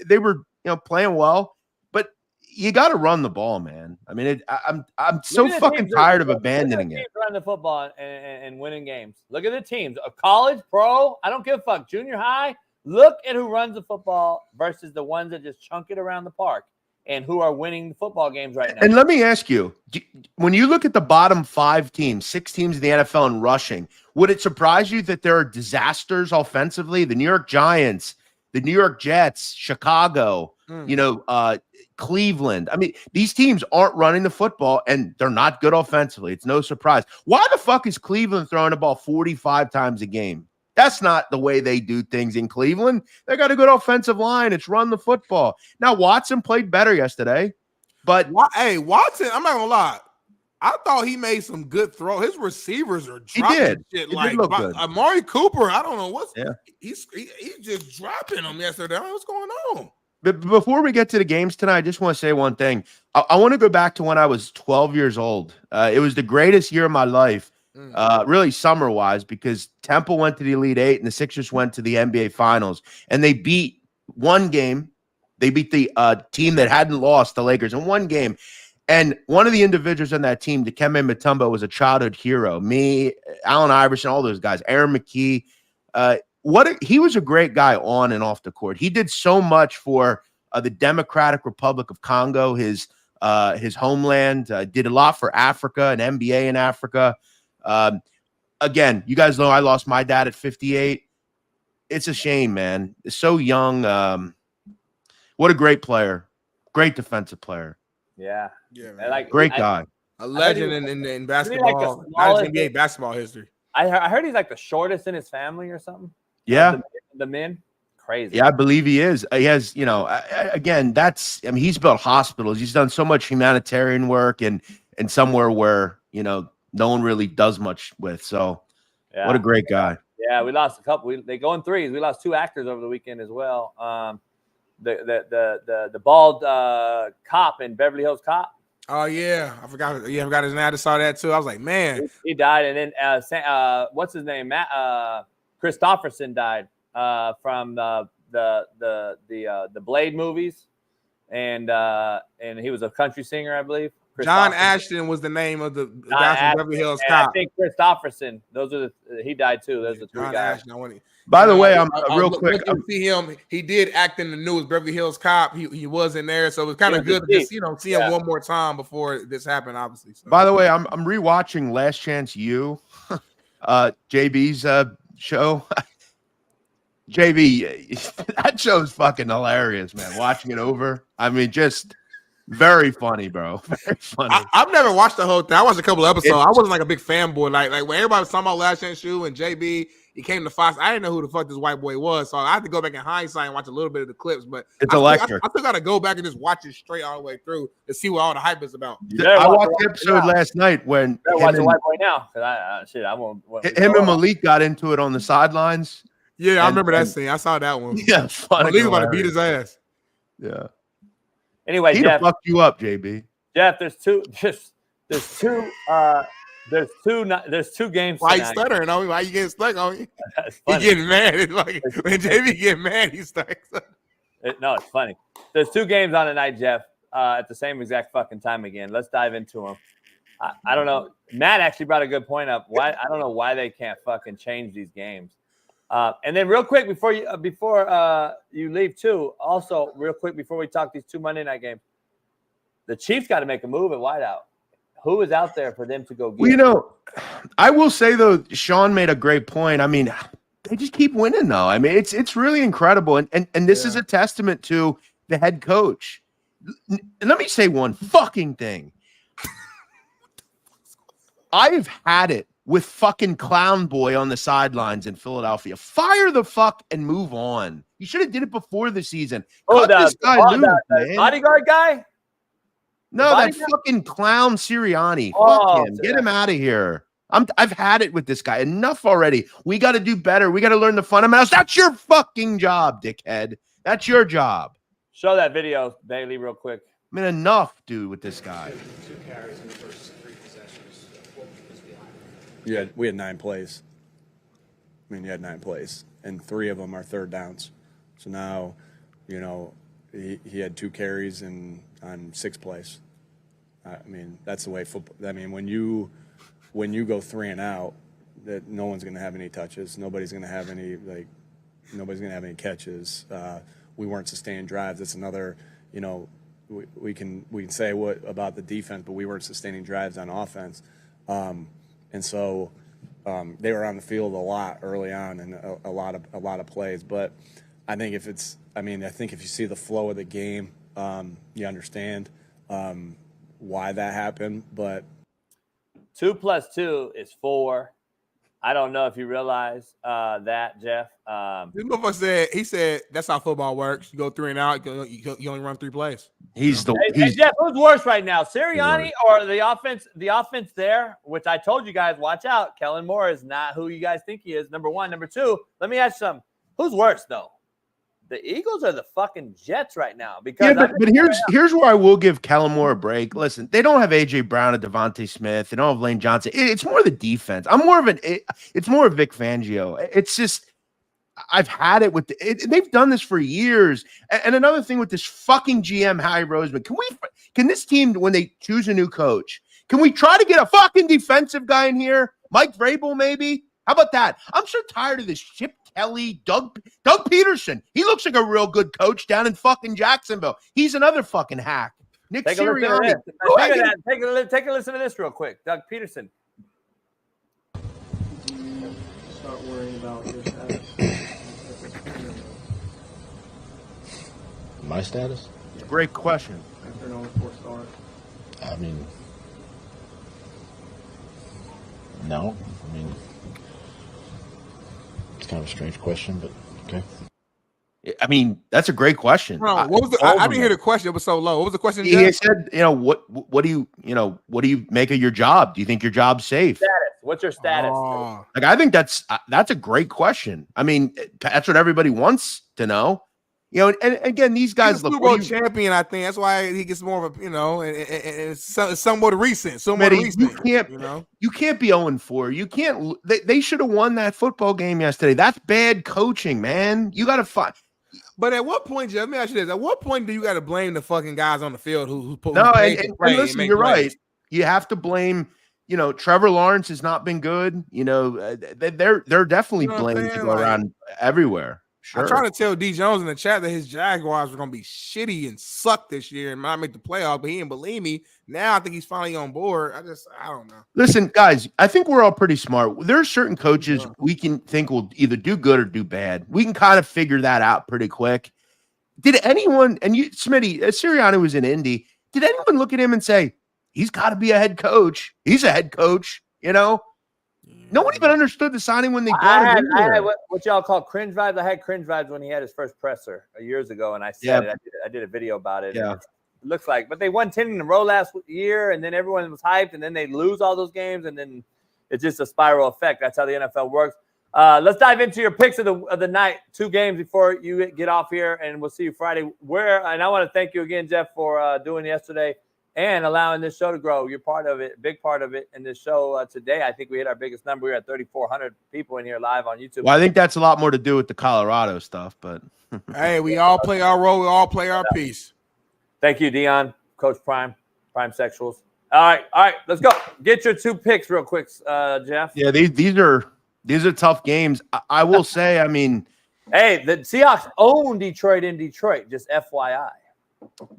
they were playing well, but you got to run the ball, man. I mean, I'm so fucking tired of abandoning it. Running the football and winning games. Look at the teams. A college, pro, I don't give a fuck. Junior high. Look at who runs the football versus the ones that just chunk it around the park and who are winning the football games right now. And let me ask you, when you look at the bottom 5 teams, 6 teams in the NFL in rushing, would it surprise you that there are disasters offensively? The New York Giants, the New York Jets, Chicago, Cleveland. I mean, these teams aren't running the football and they're not good offensively. It's no surprise. Why the fuck is Cleveland throwing the ball 45 times a game? That's not the way they do things in Cleveland. They got a good offensive line. It's run the football. Now, Watson played better yesterday, but hey, Watson, I'm not gonna lie. I thought he made some good throws. His receivers are dropping shit. He did look good. Amari Cooper, I don't know what's he's just dropping them yesterday. I don't know what's going on. But before we get to the games tonight, I just want to say one thing. I want to go back to when I was 12 years old. It was the greatest year of my life. Really summer-wise, because Temple went to the Elite Eight and the Sixers went to the NBA Finals, and they beat one game. They beat the team that hadn't lost, the Lakers, in one game. And one of the individuals on that team, Dikembe Mutombo, was a childhood hero. Me, Allen Iverson, all those guys, Aaron McKee. He was a great guy on and off the court. He did so much for the Democratic Republic of Congo, his homeland. Did a lot for Africa, an MBA in Africa. Again, you guys know I lost my dad at 58. It's a shame, man. So young. What a great player. Great defensive player. Yeah. Man. Great guy. A legend in basketball, not NBA basketball history. I heard he's like the shortest in his family or something. Yeah. The men. Crazy. Yeah, I believe he is. He has, again, he's built hospitals. He's done so much humanitarian work and somewhere where, no one really does much with. So what a great guy. Yeah, we lost a couple. They go in threes. We lost 2 actors over the weekend as well. The bald cop in Beverly Hills Cop. Oh yeah, I forgot. Yeah, I forgot his name. I just saw that too. I was like, man, he died. And then what's his name? Christopherson died from the Blade movies, and he was a country singer, I believe. John Ashton was the name of the guy from Beverly Hills Cop. I think Christopherson. Those are he died too. Those are the 3 John guys. Ashton, by the way, I'm real quick. I see him. He did act in the newest Beverly Hills Cop. He was in there, so it was kind of good to just see him one more time before this happened. Obviously. So. By the way, I'm rewatching Last Chance U, JB's show. JB, that show's fucking hilarious, man. Watching it over, I mean, just very funny, bro. Very funny. I've never watched the whole thing. I watched a couple episodes. I wasn't like a big fanboy. Like when everybody was talking about Last Chance U and JB, he came to Fox. I didn't know who the fuck this white boy was, so I had to go back in hindsight and watch a little bit of the clips. But it's electric. I still got to go back and just watch it straight all the way through to see what all the hype is about. I watched the episode last night when watch the white boy now. I won't. Him and Malik got into it on the sidelines. Yeah, I remember that scene. I saw that one. Yeah, funny. Malik about to beat his ass. Yeah. Anyway, he'd Jeff, have fucked you up, JB. Jeff, there's two games. Why you stuttering on me? Why you getting stuck on me? He getting mad. It's like, when JB get mad, he starts. No, it's funny. There's 2 games on tonight, Jeff, at the same exact fucking time again. Let's dive into them. I don't know. Matt actually brought a good point up. Why I don't know why they can't fucking change these games. And then real quick before you leave too, also real quick before we talk these 2 Monday night games, the Chiefs got to make a move at wideout. Who is out there for them to go get? Well, I will say though, Shaun made a great point. I mean, they just keep winning though. I mean, it's really incredible, and this is a testament to the head coach. Let me say one fucking thing. I've had it with fucking Clown Boy on the sidelines in Philadelphia. Fire the fuck and move on. You should have did it before the season. Cut this guy loose, man. Bodyguard guy? No, that fucking clown Sirianni. Fuck him. Get him out of here. I've had it with this guy. Enough already. We got to do better. We got to learn the fundamentals. That's your fucking job, dickhead. That's your job. Show that video, Bailey, real quick. I mean, enough, dude, with this guy. 2 carries in the first 3 possessions. What was behind? We had 9 plays. I mean, you had 9 plays, and 3 of them are third downs. So now, he had 2 carries on 6 plays. I mean, that's the way football. I mean, when you go 3 and out, that no one's going to have any touches. Nobody's going to have any catches. We weren't sustaining drives. That's another. We can say what about the defense, but we weren't sustaining drives on offense, and so they were on the field a lot early on and a lot of plays. But I think if you see the flow of the game, you understand why that happened. But 2 + 2 is 4. I don't know if you realize that, Jeff. This motherfucker said that's how football works. You go 3 and out. You only run 3 plays. Hey, Jeff, who's worse right now, Sirianni or the offense? The offense there, which I told you guys, watch out. Kellen Moore is not who you guys think he is. Number 1, number 2. Let me ask you something. Who's worse though? The Eagles are the fucking Jets right now. Because but here's where I will give Kellen Moore a break. Listen, they don't have A.J. Brown and Devontae Smith. They don't have Lane Johnson. It's more the defense. It's more Vic Fangio. It's just I've had it with they've done this for years. And another thing with this fucking GM Howie Roseman, can this team, when they choose a new coach, can we try to get a fucking defensive guy in here? Mike Vrabel, maybe? How about that? I'm so tired of this Chip Kelly, Doug Peterson. He looks like a real good coach down in fucking Jacksonville. He's another fucking hack. Nick Sirianni. Take a listen to this real quick. Doug Peterson. Start worrying about your status. My status? Great question. After an 0-4 start. I mean, no. I mean, It's kind of a strange question, but okay. I mean, that's a great question. What was the? I didn't hear the question. It was so low. What was the question? He Jeff? said, what do you make of your job? Do you think your job's safe? Status. What's your status? Like, I think that's a great question. I mean, that's what everybody wants to know. And again, these guys He's a Super Bowl champion. I think that's why he gets more of a, and it's somewhat recent. You can't be 0-4. You can't. They should have won that football game yesterday. That's bad coaching, man. You got to find. But at what point, Jeff? Let me ask you this: at what point do you got to blame the fucking guys on the field who No, and listen, you're right. You have to blame. Trevor Lawrence has not been good. They're definitely blamed to go around everywhere. Sure. I'm trying to tell D Jones in the chat that his Jaguars were going to be shitty and suck this year and not make the playoff, but he didn't believe me. Now I think he's finally on board. I don't know. Listen, guys, I think we're all pretty smart. There are certain coaches we can think will either do good or do bad. We can kind of figure that out pretty quick. Did anyone, and you, Smitty, Sirianni was in Indy, did anyone look at him and say, he's got to be a head coach? He's a head coach, No one even understood the signing when they brought him in. I had what y'all call cringe vibes. I had cringe vibes when he had his first presser years ago, and I said it. I did a video about it. Yeah. It looks like, but they won 10 in a row last year, and then everyone was hyped, and then they lose all those games, and then it's just a spiral effect. That's how the NFL works. Let's dive into your picks of the night. 2 games before you get off here, and we'll see you Friday. And I want to thank you again, Jeff, for doing yesterday and allowing this show to grow. You're part of it, big part of it in this show today. I think we hit our biggest number. We were at 3,400 people in here live on YouTube. Well, I think that's a lot more to do with the Colorado stuff, but hey, we all play our role. We all play our piece. Thank you, Dion, Coach Prime Sexuals. All right, let's go. Get your 2 picks real quick, Jeff. Yeah, these are tough games. I will say, I mean, hey, the Seahawks own Detroit in Detroit. Just FYI.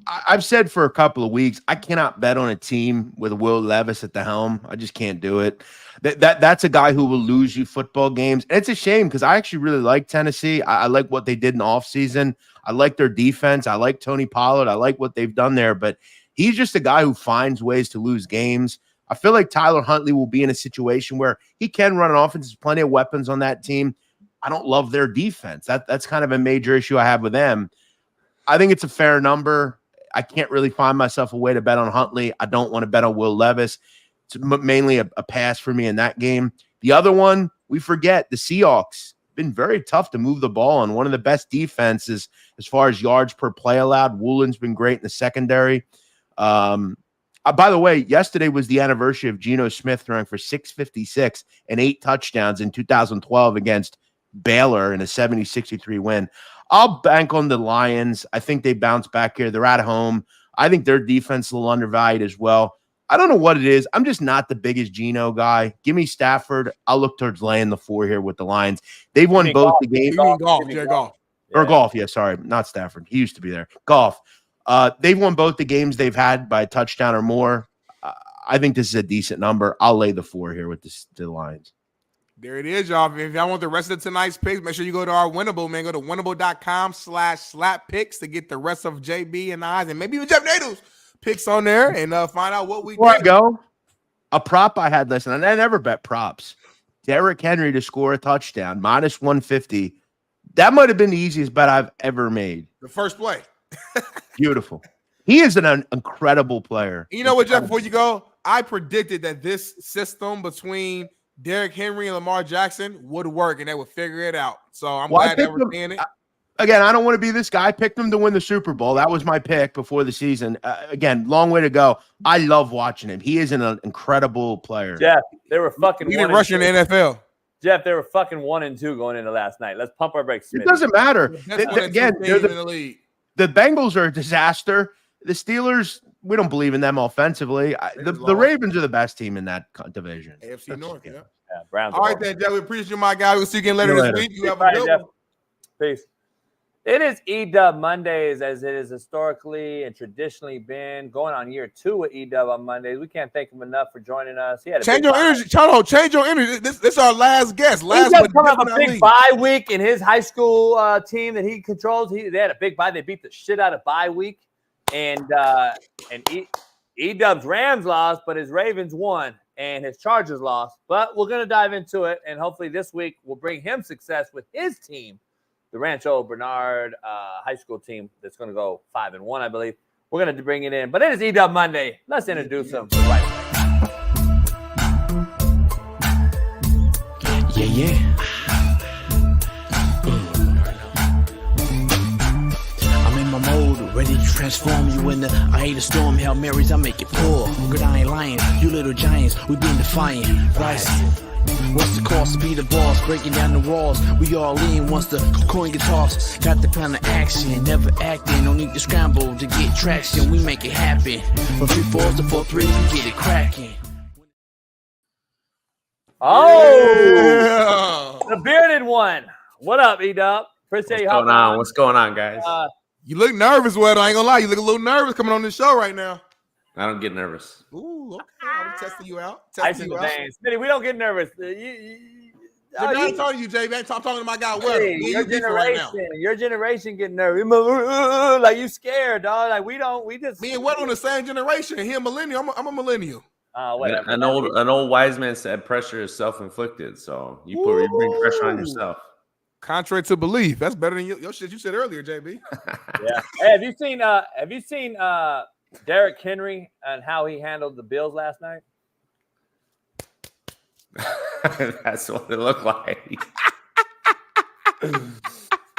I've said for a couple of weeks, I cannot bet on a team with Will Levis at the helm. I just can't do it. That's a guy who will lose you football games. And it's a shame because I actually really like Tennessee. I like what they did in the offseason. I like their defense. I like Tony Pollard. I like what they've done there. But he's just a guy who finds ways to lose games. I feel like Tyler Huntley will be in a situation where he can run an offense. There's plenty of weapons on that team. I don't love their defense. That's kind of a major issue I have with them. I think it's a fair number. I can't really find myself a way to bet on Huntley. I don't want to bet on Will Levis. It's mainly a pass for me in that game. The other one, we forget, the Seahawks. Been very tough to move the ball on. One of the best defenses as far as yards per play allowed. Woolen's been great in the secondary. By the way, yesterday was the anniversary of Geno Smith throwing for 656 and 8 touchdowns in 2012 against Baylor in a 70-63 win. I'll bank on the Lions. I think they bounce back here. They're at home. I think their defense is a little undervalued as well. I don't know what it is. I'm just not the biggest Geno guy. Give me Stafford. I'll look towards laying the 4 here with the Lions. They've won both the games. Golf. Or Golf, yeah, sorry. Not Stafford. He used to be there. Golf. They've won both the games they've had by a touchdown or more. I think this is a decent number. I'll lay the 4 here with the Lions. There it is, y'all. If y'all want the rest of tonight's picks, make sure you go to our Winnable, man. Go to winnable.com/slap picks to get the rest of JB and I's and maybe even Jeff Nadel's picks on there and find out what we Before I go, a prop I had, listen, and I never bet props. Derrick Henry to score a touchdown, -150. That might have been the easiest bet I've ever made. The first play. Beautiful. He is an incredible player. You know what, Jeff, before you go, I predicted that this system between Derrick Henry and Lamar Jackson would work and they would figure it out. So I'm glad that we're seeing it. Again, I don't want to be this guy. I picked him to win the Super Bowl. That was my pick before the season. Again, long way to go. I love watching him. He is an incredible player. Jeff, they were fucking We didn't rush in the NFL. Jeff, they were fucking 1-2 going into last night. Let's pump our brakes. It doesn't matter. Again, the Bengals are a disaster. The Steelers, we don't believe in them offensively. The Ravens are the best team in that division. AFC North, yeah. Browns. All right, then, Jeff. We appreciate you, my guy. We'll see you again later this week. You have a good one. Peace. It is E-Dub Mondays, as it has historically and traditionally been. Going on year 2 with E-Dub on Mondays. We can't thank him enough for joining us. He had change your energy. Change your energy. This is our last guest. Last but coming up a big bye week in his high school team that he controls. They had a big bye. They beat the shit out of bye week. And E-Dub's Rams lost, but his Ravens won. and his Chargers lost. But we're going to dive into it, and hopefully this week will bring him success with his team, the Rancho Bernard high school team that's going to go 5-1, I believe. We're going to bring it in. But it is E-Dub Monday. Let's introduce him. Yeah. I'm in my mode, ready to transform you into I hate a storm, Hail Marys, I make it pour. Good, I ain't lying, you little giants, we been defiant. Right. What's the cost to be the boss? Breaking down the walls, we all in once the coin gets tossed. Got the kind of action, never acting. No need to scramble to get traction. We make it happen. From 3-4s to 4-3s, we get it cracking. Oh, the bearded one. What up, E-Dub? Appreciate you hopping on. What's going on, guys? You look nervous, Weddle. I ain't gonna lie. You look a little nervous coming on this show right now. I don't get nervous. Ooh, okay. I'm testing you out. Smitty, we don't get nervous. I'm not talking to you, Jay. I'm talking to my guy, Weddle. Your generation getting nervous. Like you scared, dog. Like we just. Me and Weddle in the same generation. He a millennial. I'm a millennial. Whatever. An old wise man said pressure is self-inflicted. So you bring pressure on yourself. Contrary to belief. That's better than your shit you said earlier, JB. Yeah. Hey, have you seen Derrick Henry and how he handled the Bills last night? That's what it looked like.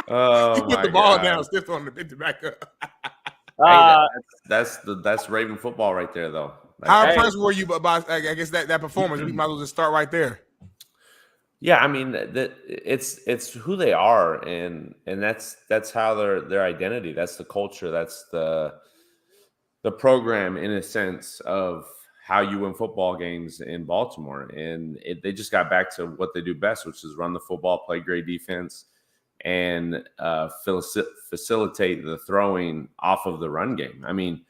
Oh, he put the ball down, stiff on the picked it back Hey, up. that's Raven football right there, though. How impressed were you about I guess that performance? We might as well just start right there. Yeah, I mean it's who they are, and that's how their identity. That's the culture. That's the program in a sense of how you win football games in Baltimore. And they just got back to what they do best, which is run the football, play great defense, and facilitate the throwing off of the run game. I mean,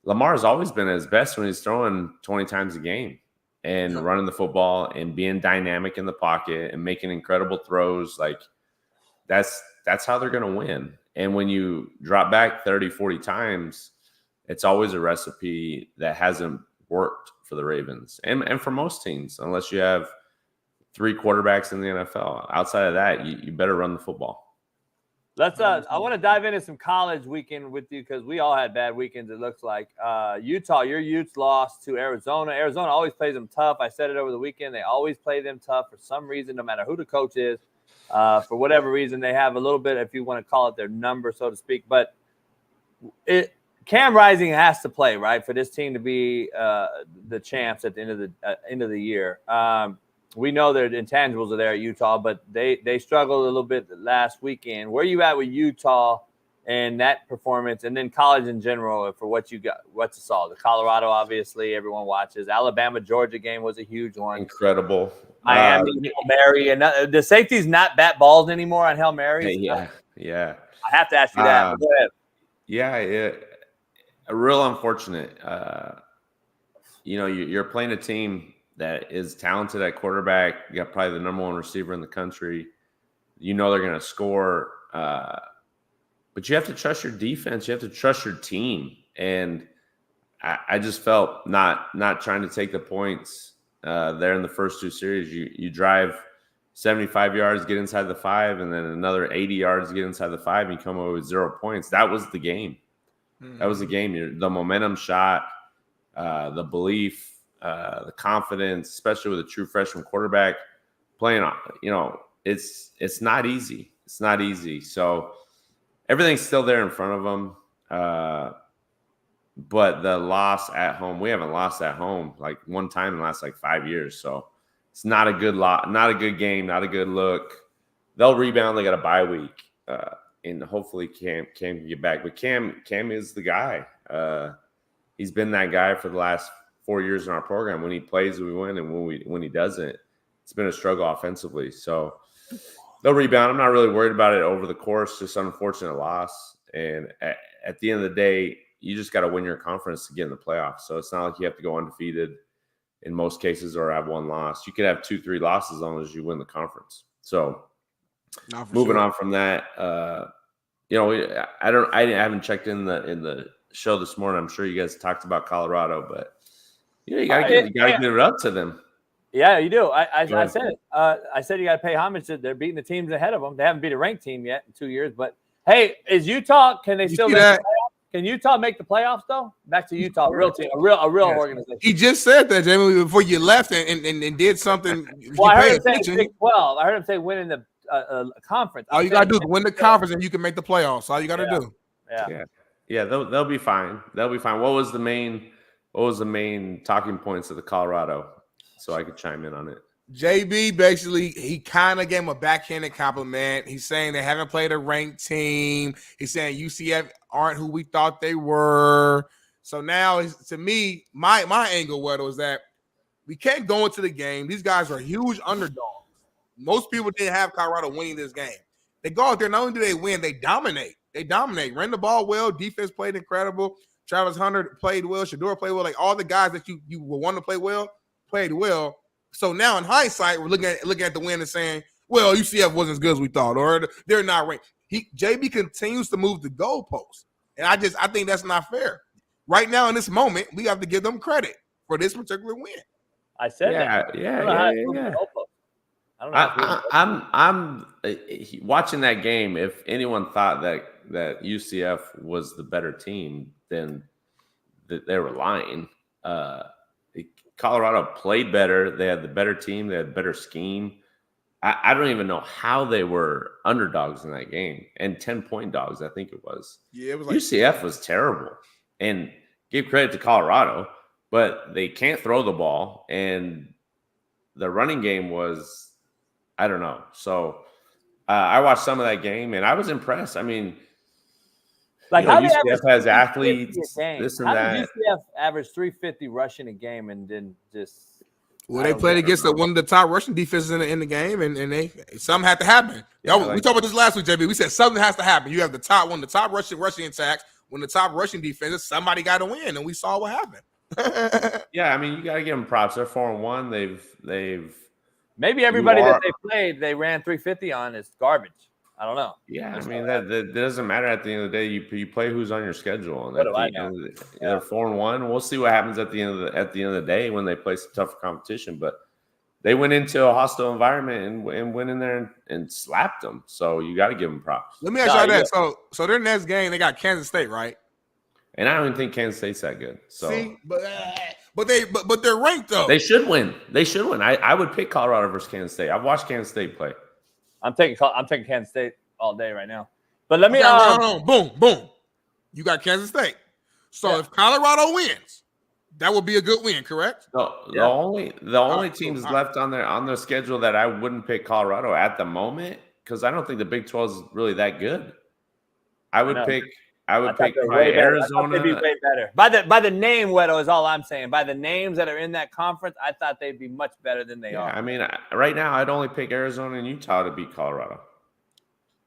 Lamar has always been at his best when he's throwing 20 times a game and running the football and being dynamic in the pocket and making incredible throws. Like that's how they're going to win. And when you drop back 30, 40 times, it's always a recipe that hasn't worked for the Ravens and for most teams, unless you have 3 quarterbacks in the NFL. Outside of that, you better run the football. Let's. I want to dive into some college weekend with you because we all had bad weekends. It looks like Utah. Your Utes lost to Arizona. Arizona always plays them tough. I said it over the weekend. They always play them tough for some reason, no matter who the coach is. For whatever reason, they have a little bit, if you want to call it their number, so to speak. But Cam Rising has to play, right, for this team to be the champs at the end of the year. We know their intangibles are there at Utah, but they struggled a little bit last weekend. Where are you at with Utah and that performance, and then college in general for what you saw? The Colorado, obviously, everyone watches. Alabama-Georgia game was a huge one. Incredible. Miami, Hail Mary, and the safety's not bat balls anymore on Hail Mary. Yeah. I have to ask you that. But go ahead. Yeah, real unfortunate. You're playing a team that is talented at quarterback. You got probably the number 1 receiver in the country. You know they're going to score. But you have to trust your defense. You have to trust your team. And I just felt not trying to take the points there in the first 2 series. You drive 75 yards, get inside the 5, and then another 80 yards, get inside the 5, and you come away with 0 points. That was the game. That was the game. The momentum shot, the belief, the confidence, especially with a true freshman quarterback playing on, it's not easy. It's not easy. So everything's still there in front of them. But the loss at home, we haven't lost at home like one time in the last 5 years. So it's not a good not a good game, not a good look. They'll rebound. They got a bye week. And hopefully Cam can get back. But Cam is the guy. He's been that guy for the last 4 years in our program. When he plays, we win, and when he doesn't, it's been a struggle offensively. So they'll rebound. I'm not really worried about it over the course. Just an unfortunate loss. And at the end of the day, you just got to win your conference to get in the playoffs. So it's not like you have to go undefeated in most cases or have 1 loss. You could have 2-3 losses as long as you win the conference. So moving on from that, I haven't checked in the show this morning. I'm sure you guys talked about Colorado, but Yeah, you gotta give it up to them. Yeah, you do. I said it. I said you got to pay homage to they're beating the teams ahead of them. They haven't beat a ranked team yet in 2 years. But hey, is Utah? Can they still make the playoffs? Can Utah make the playoffs though? Back to Utah, real team, a real organization. He just said that, Jamie, before you left and did something. Well, I heard him say Big 12. I heard him say winning the conference. All you gotta do is win the conference, and you can make the playoffs. All you gotta do. Yeah. They'll be fine. They'll be fine. What was the main talking points of the Colorado? So I could chime in on it. JB basically, he kind of gave him a backhanded compliment. He's saying they haven't played a ranked team. He's saying UCF aren't who we thought they were. So now, to me, my angle was that we can't go into the game. These guys are huge underdogs. Most people didn't have Colorado winning this game. They go out there, not only do they win, they dominate. Ran the ball well. Defense played incredible. Travis Hunter played well. Shador played well. Like all the guys that you will want to play well, played well. So now in hindsight, we're looking at the win and saying, well, UCF wasn't as good as we thought, or they're not ranked. JB continues to move the goalposts. And I think that's not fair. Right now in this moment, we have to give them credit for this particular win. I said that. Yeah. I'm watching that game. If anyone thought that UCF was the better team, then they were lying. Colorado played better. They had the better team. They had better scheme. I don't even know how they were underdogs in that game and 10-point dogs. I think it was. Yeah, it was like UCF was terrible, and give credit to Colorado, but they can't throw the ball, and the running game was, I don't know. So I watched some of that game, and I was impressed. I mean, like how UCF has athletes, this and that. Did UCF average 350 rushing a game and then just? Well, they played against one of the top rushing defenses in the game, and they something had to happen. We talked about this last week, JB. We said something has to happen. You have the top rushing attacks, one of the top rushing defenses. Somebody got to win, and we saw what happened. Yeah, I mean, you got to give them props. They're 4-1. They've maybe everybody that they played, they ran 350 on is garbage. I don't know. Yeah, I mean that doesn't matter at the end of the day. You play who's on your schedule, and what do I know? They're 4-1. We'll see what happens at the end of the day when they play some tougher competition. But they went into a hostile environment and went in there and slapped them. So you got to give them props. Let me ask you that. So their next game they got Kansas State, right? And I don't even think Kansas State's that good. So see, but they're ranked though. They should win. I would pick Colorado versus Kansas State. I've watched Kansas State play. I'm taking Kansas State all day right now. But let me boom. You got Kansas State. So if Colorado wins, that would be a good win, correct? The only teams left on their schedule that I wouldn't pick Colorado at the moment, because I don't think the Big 12 is really that good. I would pick Arizona. They'd be way better. By the name, Wedo, is all I'm saying. By the names that are in that conference, I thought they'd be much better than they are. I mean, right now, I'd only pick Arizona and Utah to beat Colorado.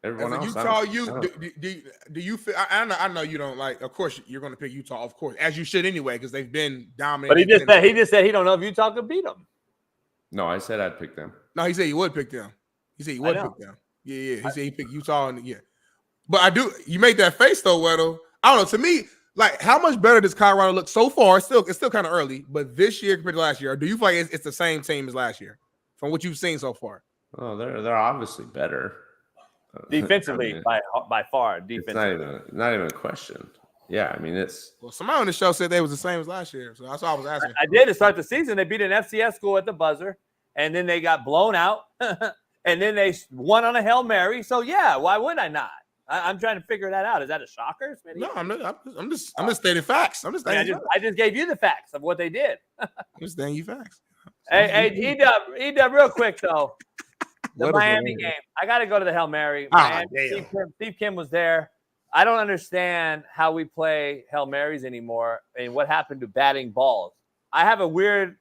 Everyone else, Utah, do you feel? I know you don't like. Of course, you're going to pick Utah, of course, as you should anyway, because they've been dominant. But he just said he don't know if Utah could beat them. No, I said I'd pick them. No, he said he would pick them. He said he would pick them. Yeah. He said he picked Utah, and But I do. You made that face though, Weddle. I don't know. To me, like, how much better does Colorado look so far? It's still kind of early, but this year compared to last year, or do you feel like it's the same team as last year from what you've seen so far? Oh, they're obviously better defensively, by far. Defensively, it's not even a question. Yeah, I mean it's. Well, somebody on the show said they was the same as last year, so that's all I was asking. I did to start the season. They beat an FCS school at the buzzer, and then they got blown out, and then they won on a Hail Mary. So yeah, why would I not? I'm trying to figure that out. Is that a shocker, Smitty? No, I'm just stating facts. I just gave you the facts of what they did. I'm just stating you facts. Hey, E-Dub, real quick though. The Miami game. I got to go to the Hail Mary. Steve Kim was there. I don't understand how we play Hail Marys anymore and what happened to batting balls. I have a weird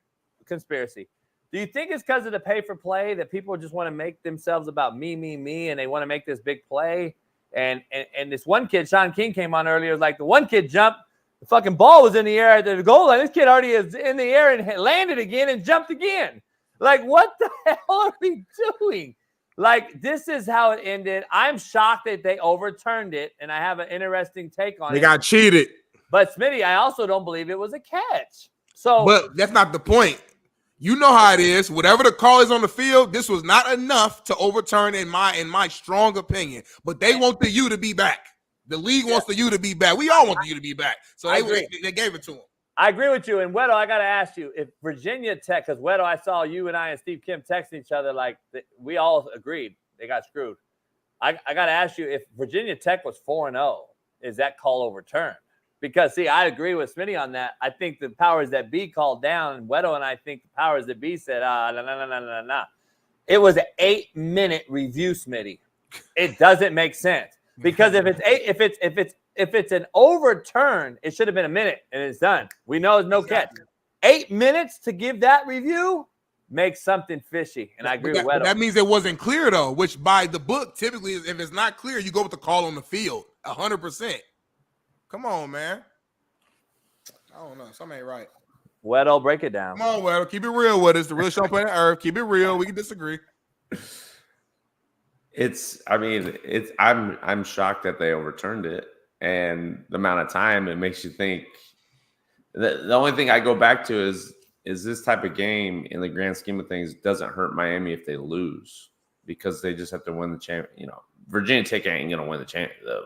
conspiracy. Do you think it's because of the pay for play that people just want to make themselves about me, and they want to make this big play? And this one kid, Shaun King, came on earlier. Like the one kid jumped, the fucking ball was in the air at the goal line. This kid already is in the air and landed again and jumped again. Like, what the hell are we doing? Like, this is how it ended. I'm shocked that they overturned it, and I have an interesting take on it. They got cheated. But, Smitty, I also don't believe it was a catch. So, but that's not the point. You know how it is. Whatever the call is on the field, this was not enough to overturn in my strong opinion. But they want the U to be back. The league wants the U to be back. We all want the U to be back. So they gave it to him. I agree with you. And Wedo, I got to ask you, if Virginia Tech, because Wedo, I saw you and I and Steve Kim texting each other like we all agreed they got screwed. I got to ask you, if Virginia Tech was 4-0, is that call overturned? Because, see, I agree with Smitty on that. I think the powers that be called down, and Wedo and I think the powers that be said, no. It was an 8-minute review, Smitty. It doesn't make sense. Because if it's an overturn, it should have been a minute and it's done. We know there's no catch. 8 minutes to give that review makes something fishy. And I agree with Wedo. That means it wasn't clear though, which by the book, typically, if it's not clear, you go with the call on the field. 100%. Come on, man. I don't know. Something ain't right. Wedo, break it down. Come on, Wedo. Keep it real with us. The real show on Planet ERF. Keep it real. We can disagree. I'm shocked that they overturned it, and the amount of time it makes you think. The only thing I go back to is this type of game in the grand scheme of things doesn't hurt Miami if they lose, because they just have to win the champ. Virginia Tech ain't gonna win the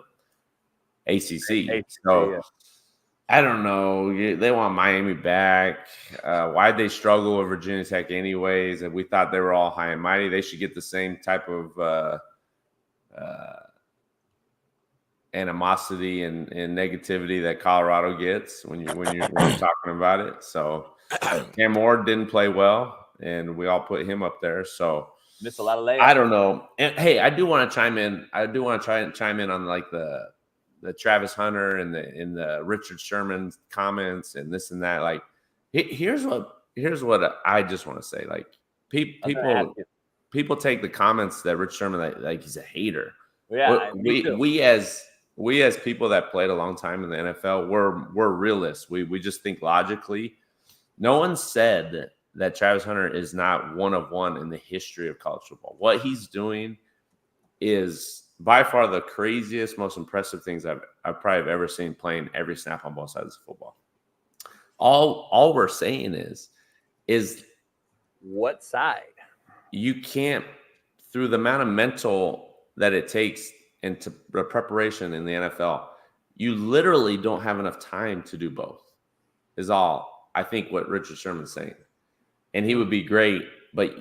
ACC. So yeah. I don't know. They want Miami back. Why'd they struggle with Virginia Tech anyways? And we thought they were all high and mighty. They should get the same type of animosity and negativity that Colorado gets when you're talking about it. So Cam Ward didn't play well, and we all put him up there. So missed a lot of layups. I don't know. And hey, I do want to chime in. I do want to try and chime in on like the Travis Hunter and the Richard Sherman comments and this and that. Like, here's what I just want to say. Like, people take the comments that Rich Sherman like he's a hater. Yeah, we as people that played a long time in the NFL, we're realists. We just think logically. No one said that Travis Hunter is not one of one in the history of college football. What he's doing is by far the craziest, most impressive things I've probably ever seen, playing every snap on both sides of football. All we're saying is what side? You can't, through the amount of mental that it takes into the preparation in the NFL, you literally don't have enough time to do both, is all I think what Richard Sherman's saying. And he would be great, but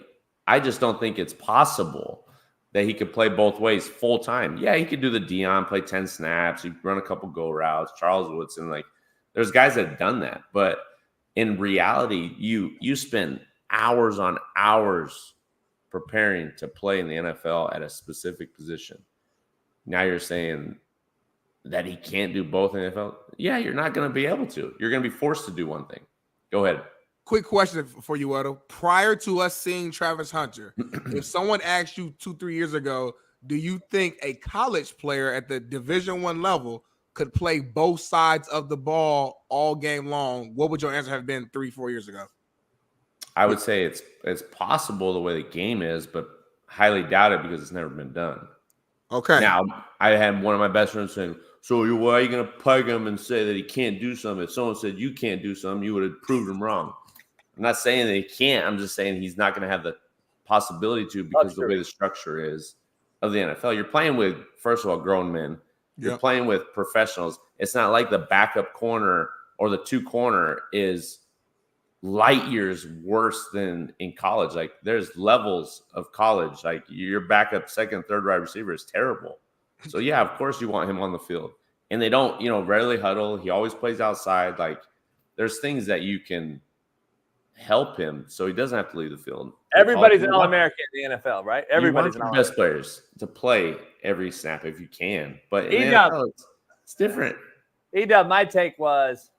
I just don't think it's possible that he could play both ways full time. Yeah, he could do the Dion, play 10 snaps. He could run a couple go routes. Charles Woodson, like there's guys that have done that. But in reality, you spend hours on hours preparing to play in the NFL at a specific position. Now you're saying that he can't do both in the NFL? Yeah, you're not going to be able to. You're going to be forced to do one thing. Go ahead. Quick question for you, Edo. Prior to us seeing Travis Hunter, if someone asked you 2-3 years ago, do you think a college player at the Division I level could play both sides of the ball all game long? What would your answer have been 3-4 years ago? I would say it's possible the way the game is, but highly doubt it because it's never been done. Okay. Now, I had one of my best friends saying, so why are you going to peg him and say that he can't do something? If someone said you can't do something, you would have proved him wrong. I'm not saying that he can't. I'm just saying he's not going to have the possibility to because the way the structure is of the NFL. You're playing with, first of all, grown men. You're playing with professionals. It's not like the backup corner or the two corner is light years worse than in college. Like there's levels of college. Like your backup second, third wide receiver is terrible. So yeah, of course you want him on the field. And they don't, rarely huddle. He always plays outside. Like there's things that you can help him so he doesn't have to leave the field. Everybody's an All-American in the NFL, right? Everybody's an All-American. Best players to play every snap if you can. But in the NFL, it's different. E-Dub, my take was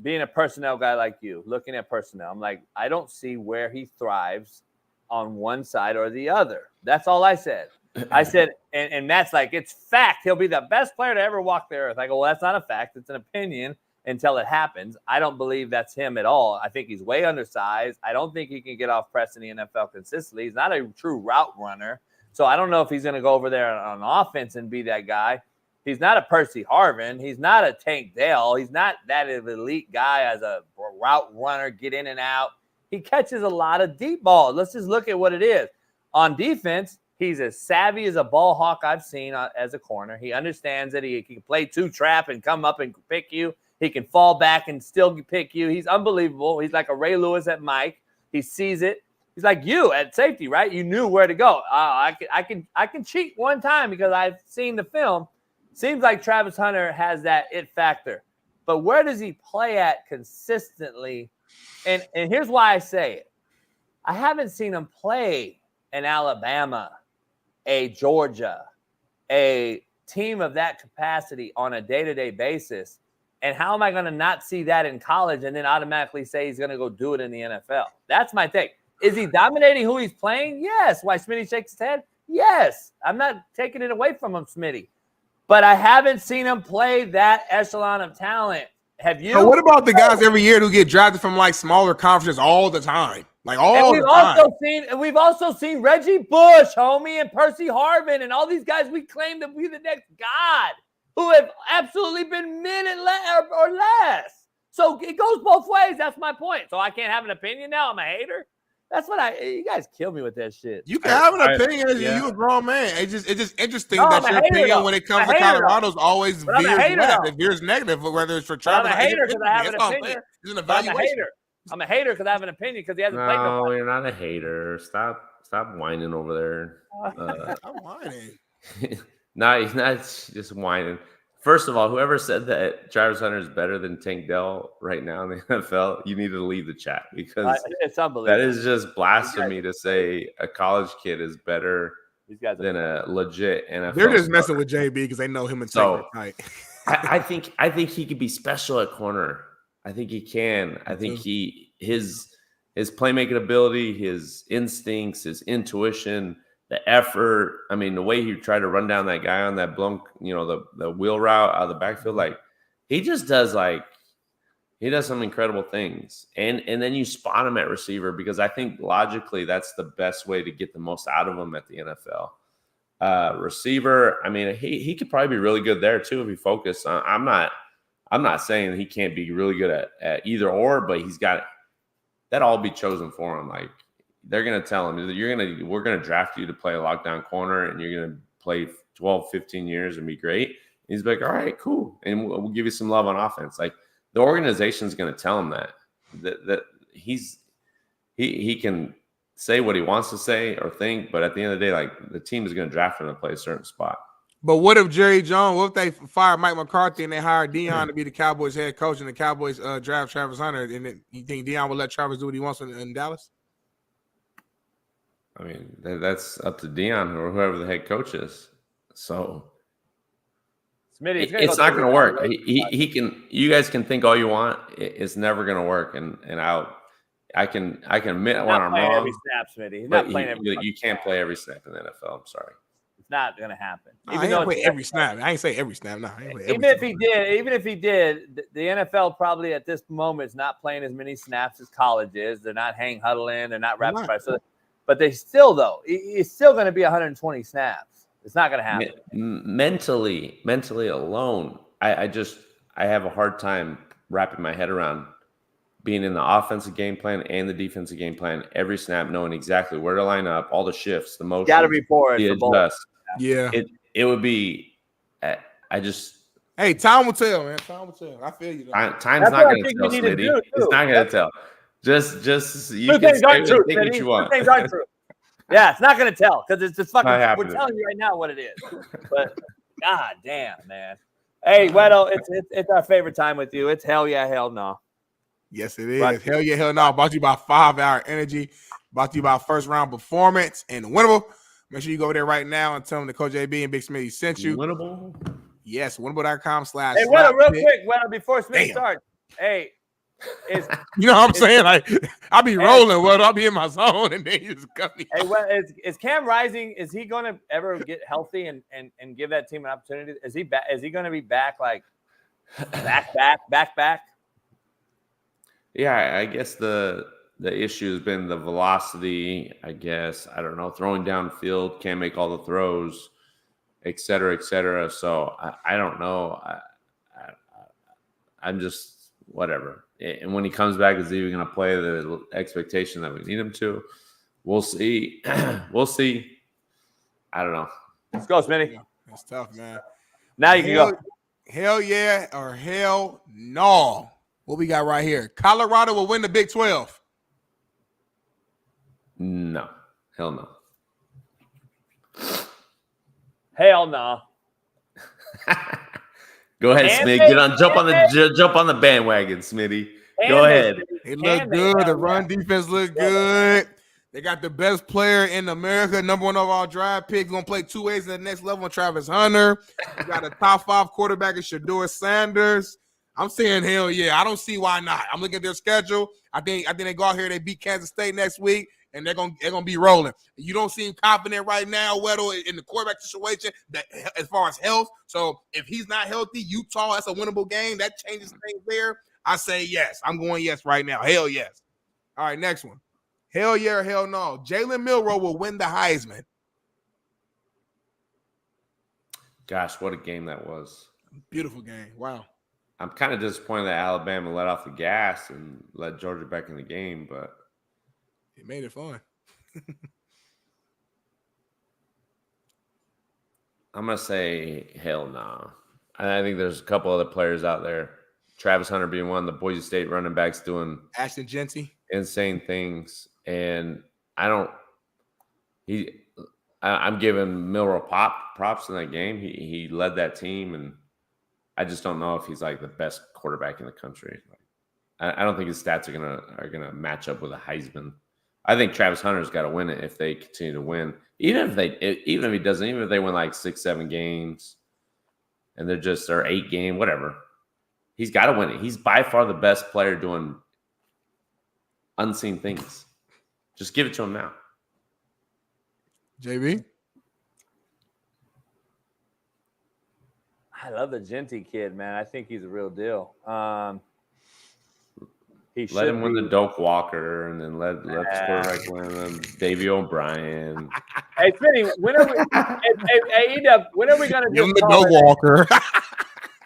being a personnel guy like you, looking at personnel, I'm like, I don't see where he thrives on one side or the other. That's all I said. I said, and that's like, it's fact. He'll be the best player to ever walk the earth. I go, well, that's not a fact. It's an opinion until it happens. I don't believe that's him at all. I think he's way undersized. I don't think he can get off press in the NFL consistently. He's not a true route runner. So I don't know if he's going to go over there on offense and be that guy. He's not a Percy Harvin. He's not a Tank Dell. He's not that elite guy as a route runner, get in and out. He catches a lot of deep balls. Let's just look at what it is. On defense, he's as savvy as a ball hawk I've seen as a corner. He understands that he can play two trap and come up and pick you. He can fall back and still pick you. He's unbelievable. He's like a Ray Lewis at Mike. He sees it. He's like you at safety, right? You knew where to go. I can cheat one time because I've seen the film. Seems like Travis Hunter has that it factor. But where does he play at consistently? And here's why I say it. I haven't seen him play in Alabama, a Georgia, a team of that capacity on a day-to-day basis. And how am I going to not see that in college and then automatically say he's going to go do it in the NFL? That's my take. Is he dominating who he's playing? Yes. Why Smitty shakes his head? Yes. I'm not taking it away from him, Smitty. But I haven't seen him play that echelon of talent. Have you? So what about the guys every year who get drafted from like smaller conferences all the time? Like all the time. We've also seen Reggie Bush, homie, and Percy Harvin, and all these guys we claim to be the next god who have absolutely been minute or less. So it goes both ways. That's my point. So I can't have an opinion now. I'm a hater. That's what you guys kill me with that shit. You can have an opinion as you a grown man. It's just interesting that your opinion when it comes to Colorado's always veers left. It veers negative, whether it's for Travis. I'm a hater because I have an opinion. It's an evaluation. I'm a hater because I have an opinion because he hasn't played no. No, you're not a hater. Stop whining over there. I'm whining. No, he's not just whining. First of all, whoever said that Travis Hunter is better than Tank Dell right now in the NFL, you need to leave the chat because it's unbelievable. That is just blasphemy to say a college kid is better than a legit NFL. They're just messing with JB because they know him and Tank are tight. I think he could be special at corner. I think he can. I think his playmaking ability, his instincts, his intuition, the effort. I mean, the way he tried to run down that guy on that blown, the wheel route out of the backfield, like he just does some incredible things. And then you spot him at receiver because I think logically that's the best way to get the most out of him at the NFL. Receiver, I mean, he could probably be really good there too if he focused. I'm not saying he can't be really good at either or, but he's got that all be chosen for him. Like they're going to tell him we're going to draft you to play a lockdown corner and you're going to play 12, 15 years and be great. And he's like, all right, cool. And we'll give you some love on offense. Like the organization is going to tell him that he can say what he wants to say or think, but at the end of the day, like the team is going to draft him to play a certain spot. But what if Jerry Jones, what if they fire Mike McCarthy and they hire Deion to be the Cowboys head coach and the Cowboys draft Travis Hunter? And then you think Deion will let Travis do what he wants in Dallas? I mean, that's up to Deion or whoever the head coach is. So Smitty, it's not going to work. He can. You guys can think all you want. It's never going to work. And I can admit when I'm wrong. Every snap, Smitty. He's not playing every you can't play every snap in the NFL. I'm sorry. It's not going to happen. I ain't play every snap. I ain't say every snap. No, even if he did, the NFL probably at this moment is not playing as many snaps as college is. They're not hang huddling. They're not rapid fire. So, but they still, though, it's still going to be 120 snaps. It's not going to happen. Mentally alone, I have a hard time wrapping my head around being in the offensive game plan and the defensive game plan every snap, knowing exactly where to line up, all the shifts, the motions. Got to be for both. Yeah, it would be. Hey, time will tell, man. Time will tell. I feel you. Time's not going to tell, Smitty. It's not going to tell. Just you can say what you want. Things aren't true. Yeah, it's not going to tell because it's just fucking. We're telling you right now what it is. But god damn, man. Hey, Weddle, it's our favorite time with you. It's hell yeah, hell no. Yes, it is. Right. Hell yeah, hell no. Brought to you by 5 Hour Energy. Brought to you by First Round Performance and Winnable. Make sure you go over there right now and tell them that Coach JB and Big Smitty sent you. Winnable? Yes, winnable.com/. Hey, Weddle, real quick, Weddle, before Smitty starts. Hey, you know what I'm saying? Like, I'll be rolling, Weddle. I'll be in my zone, and then you just cut me. Hey, well, is Cam Rising? Is he going to ever get healthy and give that team an opportunity? Is he back? Is he going to be back? Like back? Yeah, I guess the issue has been the velocity, I guess. I don't know, throwing downfield, can't make all the throws, et cetera, et cetera. So I don't know. I'm just whatever. And when he comes back, is he even going to play the expectation that we need him to? We'll see. We'll see. I don't know. Let's go, Smitty. That's tough, man. Now you can go. Hell yeah or hell no. What we got right here? Colorado will win the Big 12. No. Hell no. Hell no. Go ahead, Smitty. Jump on the bandwagon, Smitty. Go ahead. They look good. The run defense look good. They got the best player in America, number 1 overall draft pick. Going to play 2 ways at the next level on Travis Hunter. You got a top 5 quarterback in Shedeur Sanders. I'm saying hell yeah. I don't see why not. I'm looking at their schedule. I think they go out here. They beat Kansas State next week, and they're gonna be rolling. You don't seem confident right now, Weddle, in the quarterback situation that as far as health. So if he's not healthy, Utah, that's a winnable game. That changes things there. I say yes. I'm going yes right now. Hell yes. All right, next one. Hell yeah or hell no. Jalen Milroe will win the Heisman. Gosh, what a game that was. Beautiful game. Wow. I'm kind of disappointed that Alabama let off the gas and let Georgia back in the game, but it made it fun. I'm going to say hell no. I think there's a couple other players out there. Travis Hunter being one, the Boise State running backs doing Ashton Genty insane things. And I'm giving Milroe props in that game. He led that team, and I just don't know if he's like the best quarterback in the country. I don't think his stats are gonna match up with a Heisman. I think Travis Hunter's got to win it if they continue to win. Even if he doesn't, even if they win like 6-7 games, and they're 8 game, whatever. He's got to win it. He's by far the best player doing unseen things. Just give it to him now. JB? I love the Genty kid, man. I think he's a real deal. Let him win the Doak Walker, and then let the quarterback win Davey O'Brien. Hey, Smitty, when are we? When are we gonna give him the Doak Walker?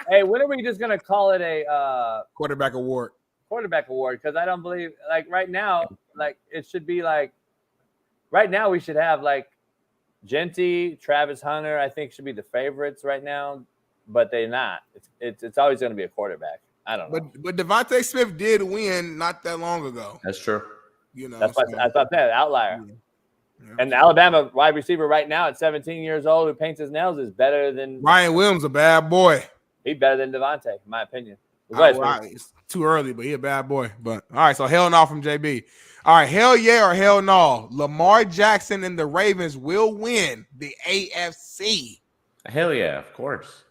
Hey, when are we just gonna call it a quarterback award? Quarterback award, because I don't believe right now, it should be right now we should have Genty, Travis Hunter. I think should be the favorites right now, but they're not. It's always going to be a quarterback. I don't know. But Devontae Smith did win not that long ago. That's true. That's why I thought that outlier. Yeah. And the Alabama wide receiver right now at 17 years old who paints his nails is better than Ryan Williams, a bad boy. He's better than Devontae, in my opinion. It's too early, but he a bad boy. But all right, so hell no from JB. All right, hell yeah or hell no. Lamar Jackson and the Ravens will win the AFC. Hell yeah, of course.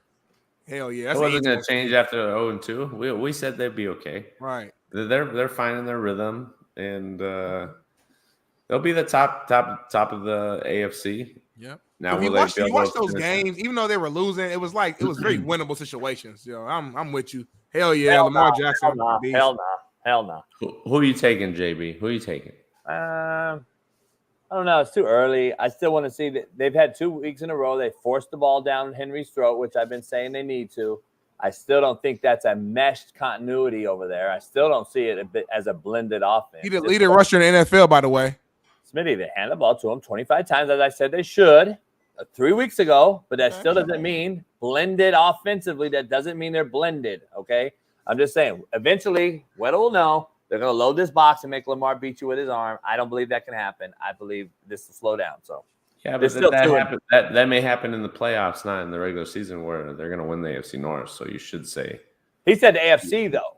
Hell yeah. It wasn't going to change after 0-2. We said they'd be okay. Right. They're finding their rhythm, and they'll be the top of the AFC. Yep. Now you watch those games, even though they were losing, it was very winnable situations. I'm with you. Hell yeah, Lamar Jackson. Hell no. Who are you taking, JB? Who are you taking? I don't know. It's too early. I still want to see that they've had 2 weeks in a row. They forced the ball down Henry's throat, which I've been saying they need to. I still don't think that's a meshed continuity over there. I still don't see it as a blended offense. He's the leading rusher in the NFL, by the way. Smitty, they hand the ball to him 25 times, as I said they should 3 weeks ago, but that still doesn't mean blended offensively. That doesn't mean they're blended, okay? I'm just saying, eventually, Weddle will know. They're going to load this box and make Lamar beat you with his arm. I don't believe that can happen. I believe this will slow down. So, yeah, but that may happen in the playoffs, not in the regular season, where they're going to win the AFC North. So you should say. He said the AFC, though.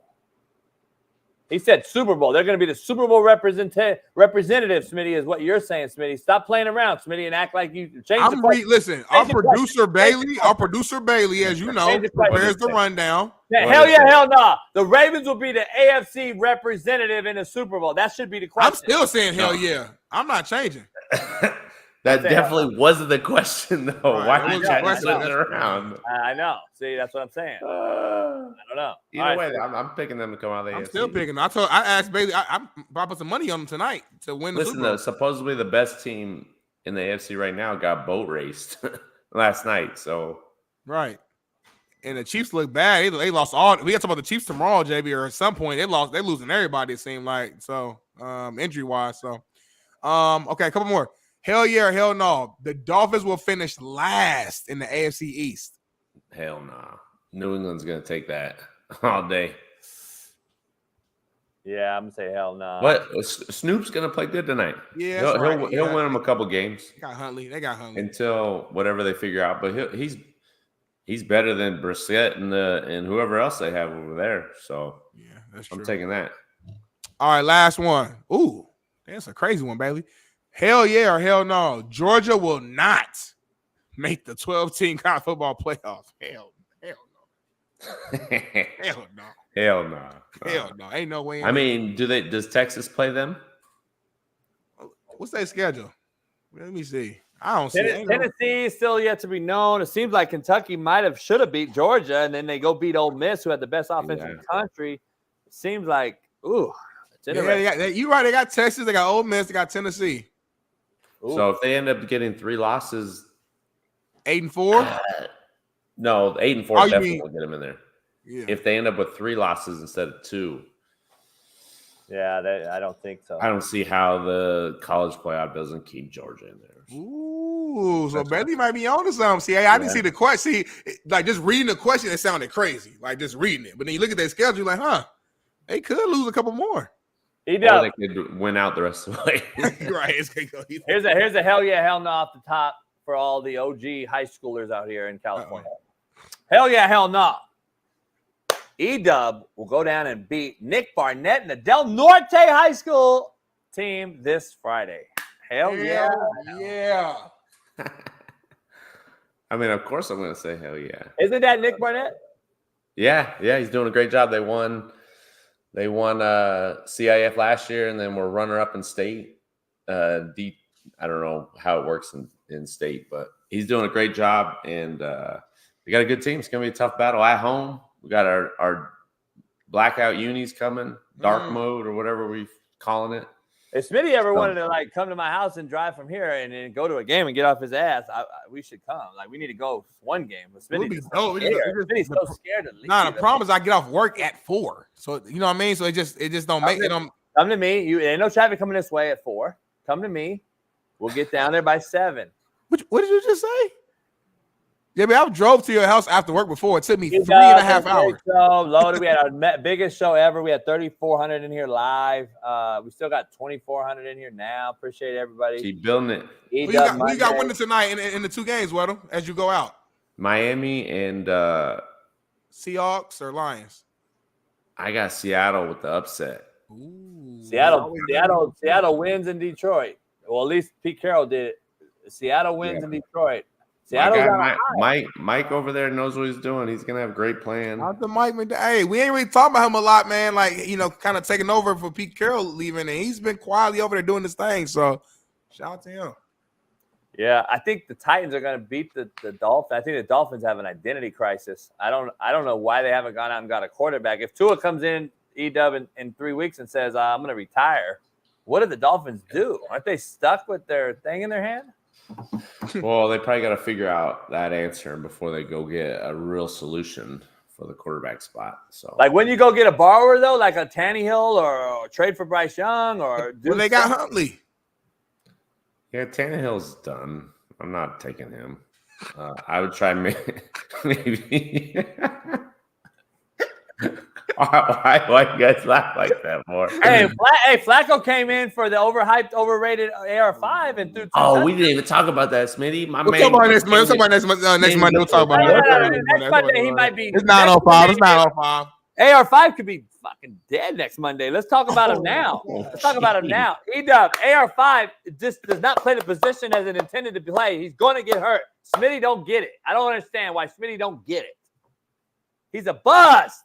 He said Super Bowl. They're going to be the Super Bowl representative, Smitty, is what you're saying, Smitty. Stop playing around, Smitty, and act like you change the question. Listen, our producer Bailey, as you know, prepares the rundown. Yeah, hell yeah, hell no. The Ravens will be the AFC representative in the Super Bowl. That should be the question. I'm still saying hell yeah. I'm not changing. That definitely wasn't the question, though. Right, why are you trying to flip it around? I know. See, that's what I'm saying. I don't know. Either way, I'm picking them to come out of the AFC. I'm still picking them. I asked Bailey. I'm put some money on them tonight to win the Super Bowl. Supposedly the best team in the AFC right now got boat raced last night. So right. And the Chiefs look bad. They lost all. We got to talk about the Chiefs tomorrow, JB, or at some point they lost. They're losing everybody. It seemed like so injury wise. So okay, a couple more. Hell yeah or hell no. The Dolphins will finish last in the AFC East. Hell no. New England's gonna take that all day. Yeah, I'm gonna say hell no. But Snoop's gonna play good tonight. Yeah, he'll win them a couple games. They got Huntley until whatever they figure out. But he's better than Brissett and whoever else they have over there. So yeah, that's true. I'm taking that. All right, last one. Ooh, that's a crazy one, Bailey. Hell yeah or hell no. Georgia will not make the 12-team college football playoff. Hell no. Hell no. Hell no. Hell no. Ain't no way. I mean, does Texas play them? What's their schedule? Let me see. I don't see it. Tennessee is still yet to be known. It seems like Kentucky should have beat Georgia, and then they go beat Ole Miss, who had the best offense in the country. It seems like, it's interesting. You're right. They got Texas, they got Ole Miss, they got Tennessee. So if they end up getting 3 losses, 8-4? No, 8-4 definitely will get them in there. Yeah. If they end up with 3 losses instead of 2. Yeah, I don't think so. I don't see how the college playoff doesn't keep Georgia in there. Ooh, so Bailey might be on to something. See, I didn't see the question. See, like just reading the question, it sounded crazy. Like just reading it. But then you look at their schedule, you're like, they could lose a couple more. Or they could win out the rest of the way. Right. It's gonna go here's a hell yeah, hell no off the top for all the OG high schoolers out here in California. Hell yeah, hell no. E-Dub will go down and beat Nick Barnett and the Del Norte High School team this Friday. Hell yeah. Yeah. I mean, of course I'm going to say hell yeah. Isn't that Nick Barnett? Yeah, he's doing a great job. They won CIF last year, and then were runner-up in state. I don't know how it works in state, but he's doing a great job, and they got a good team. It's going to be a tough battle at home. We got our blackout unis coming, dark mode or whatever we're calling it. If Smitty ever wanted to come to my house and drive from here and then go to a game and get off his ass, we should come. We need to go one game. But Smitty's so scared to leave. Nah, the problem is I get off work at 4. So you know what I mean? So it just don't make it. Come to me. Ain't no traffic coming this way at 4. Come to me. We'll get down there by 7. What did you just say? Yeah, I drove to your house after work before. It took me 3.5 hours. Loaded. We had our biggest show ever. We had 3,400 in here live. We still got 2,400 in here now. Appreciate everybody. Keep building it. You got winning tonight in the 2 games, Weddle, as you go out. Miami and Seahawks or Lions? I got Seattle with the upset. Ooh. Seattle wins in Detroit. Well, at least Pete Carroll did it. Seattle wins in Detroit. Mike over there knows what he's doing. He's gonna have a great plan. Out the Mike, hey, we ain't really talking about him a lot, man. Like kind of taking over for Pete Carroll leaving, and he's been quietly over there doing this thing. So, shout out to him. Yeah, I think the Titans are gonna beat the Dolphins. I think the Dolphins have an identity crisis. I don't know why they haven't gone out and got a quarterback. If Tua comes in E-Dub in 3 weeks and says I'm gonna retire, what do the Dolphins do? Aren't they stuck with their thing in their hand? Well, they probably got to figure out that answer before they go get a real solution for the quarterback spot. So, when you go get a borrower though, like a Tannehill or trade for Bryce Young, or they got Huntley. Yeah, Tannehill's done. I'm not taking him. I would try maybe. Why you guys laugh like that more? Hey, Flacco came in for the overhyped, overrated AR5 and threw. We didn't even talk about that, Smitty. We'll talk about next Monday. We'll talk about it. Next Monday he might be. It's 9:05. It's 9:05. AR5 could be fucking dead next Monday. Let's talk about him now. E-Dub, AR5 just does not play the position as it intended to play. He's going to get hurt. Smitty don't get it. I don't understand why Smitty don't get it. He's a bust.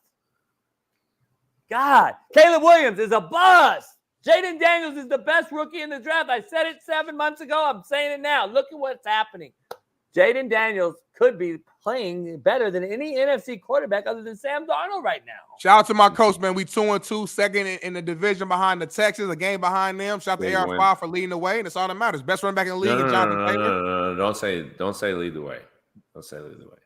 God, Caleb Williams is a bust. Jaden Daniels is the best rookie in the draft. I said it 7 months ago. I'm saying it now. Look at what's happening. Jaden Daniels could be playing better than any NFC quarterback other than Sam Darnold right now. Shout out to my coach, man. We 2-2, second in the division behind the Texans, a game behind them. Shout out to AR5 for leading the way, and it's all that matters. Best running back in the league. No. Don't say lead the way. Don't say lead the way.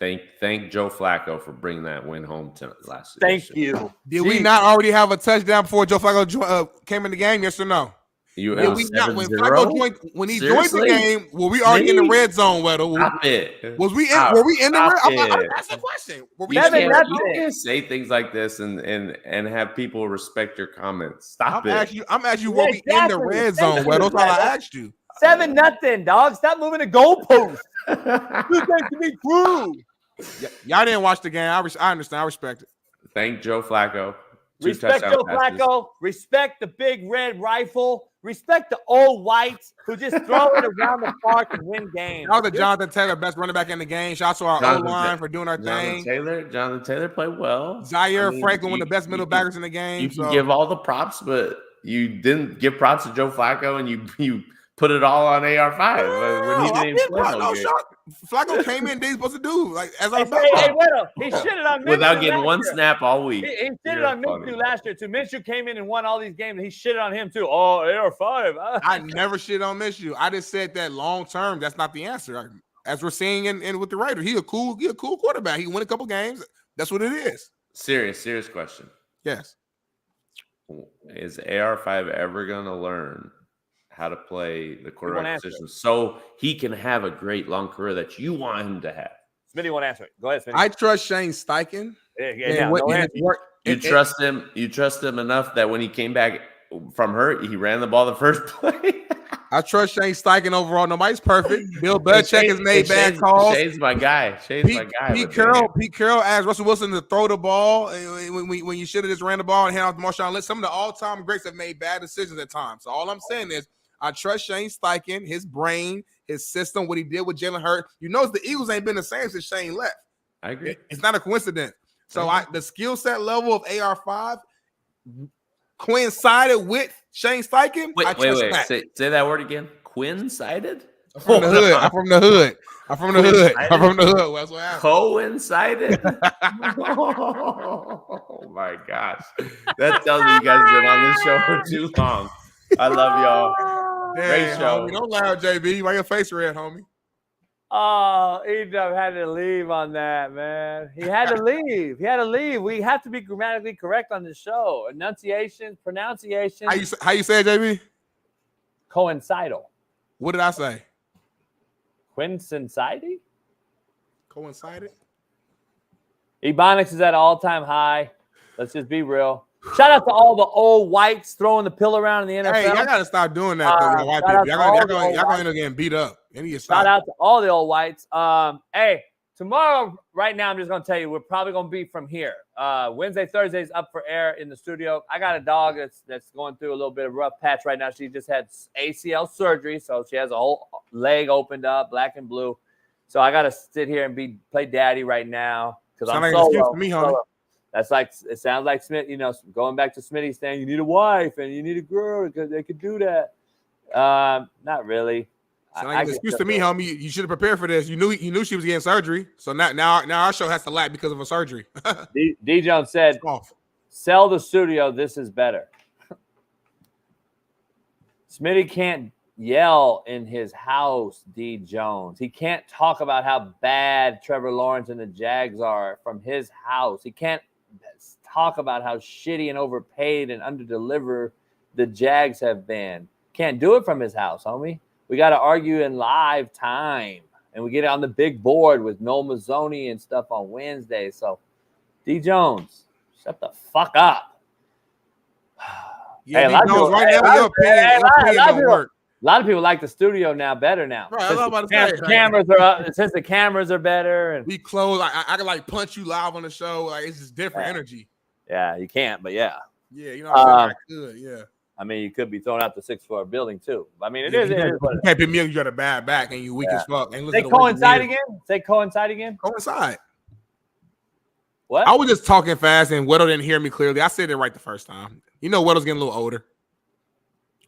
Thank Joe Flacco for bringing that win home to last year. Thank you. Did we not already have a touchdown before Joe Flacco came in the game? Yes or no? It Did was we not, when 7-0? Flacco joined, when he joined the game, were we already in the red zone, Weddle? Stop it. Was we in? Stop. Were we in the red? Stop I'm it. asking a question. Were we You in the red you zone? can't say things like this and have people respect your comments. Stop I'm it. asking you, were we in the red zone, Weddle? That's all I asked you. 7-0, dog. Stop moving the goalpost. You think to be cruel. Y'all didn't watch the game. I understand. I respect it. Thank Joe Flacco. Respect Joe Flacco. Respect the big red rifle. Respect the old whites who just throw it around the park and win games. That was the Jonathan Taylor, best running back in the game. Shout out to our O-line for doing our thing. Jonathan Taylor played well. Zaire Franklin, one of the best middle backers in the game. You can give all the props, but you didn't give props to Joe Flacco, and you put it all on AR5 when he didn't even play no game. Flacco came in, did he supposed to do? Like as I he shitted on Minshew without getting one year. snap all week. He shitted on Minshew last year too. Minshew came in and won all these games, and he shitted on him too. Oh, AR5. I never shit on Minshew. I just said that long term, that's not the answer. As we're seeing in with the Raiders, he a cool quarterback. He win a couple games. That's what it is. Serious question. Yes. Is AR5 ever gonna learn how to play the quarterback position so he can have a great long career that you want him to have? Smitty won't answer it. Go ahead, Smitty. I trust Shane Steichen. You trust him. You trust him enough that when he came back from hurt, he ran the ball the first play. I trust Shane Steichen overall. Nobody's perfect. Bill Belichick has made bad calls. Shane's my guy. Pete Carroll asked Russell Wilson to throw the ball when you should have just ran the ball and hand off to Marshawn Lynch. Some of the all-time greats have made bad decisions at times. So all I'm saying is I trust Shane Steichen, his brain, his system, what he did with Jalen Hurts. You notice the Eagles ain't been the same since Shane left. I agree. It's not a coincidence. So the skill set level of AR5 coincided with Shane Steichen. Wait. Say that word again. Coincided? I'm from the hood. I'm from the hood. That's what happened. Coincided? Oh my gosh. That tells me you guys have been on this show for too long. I love y'all. Great show. Homie, don't laugh, JB. Why your face red, homie? Oh, Edom had to leave on that, man. He had to leave. We have to be grammatically correct on the show. Enunciation, pronunciation. How you say it, JB? Coincidental. What did I say? Coincided? Coincided? Ebonics is at an all-time high. Let's just be real. Shout out to all the old whites throwing the pill around in the NFL. Hey, y'all gotta stop doing that. Though, white people. Y'all gonna end up getting beat up. Shout out to all the old whites. Hey, tomorrow, right now, I'm just gonna tell you, we're probably gonna be from here. Wednesday, Thursday's up for air in the studio. I got a dog that's going through a little bit of rough patch right now. She just had ACL surgery, so she has a whole leg opened up, black and blue. So I gotta sit here and play daddy right now because I'm solo. Me, homie. That's like, it sounds like Smith, going back to Smitty saying you need a wife and you need a girl because they could do that. Not really. Sound like an excuse to me, homie. You should have prepared for this. You knew she was getting surgery. So now our show has to lack because of a surgery. D. Jones said, sell the studio. This is better. Smitty can't yell in his house, D. Jones. He can't talk about how bad Trevor Lawrence and the Jags are from his house. He can't talk about how shitty and overpaid and underdeliver the Jags have been. Can't do it from his house, homie. We got to argue in live time, and we get it on the big board with Noel Mazzoni and stuff on Wednesday. So, D. Jones, shut the fuck up. Yeah, D. Jones, right now, your opinion don't work. A lot of people like the studio now better now. Right, I was about to say, cameras are up. Since the cameras are better, and we close. I can like punch you live on the show. Like it's just different energy. Yeah, you can't, but yeah. Yeah, you know what I'm saying? I could, yeah. I mean, you could be thrown out the 6th-floor building too. I mean, it is. You can't be me. You got a bad back and you weak as fuck. Say coincide again. Say coincide again. Coincide. What? I was just talking fast and Weddle didn't hear me clearly. I said it right the first time. You know, Weddle's getting a little older.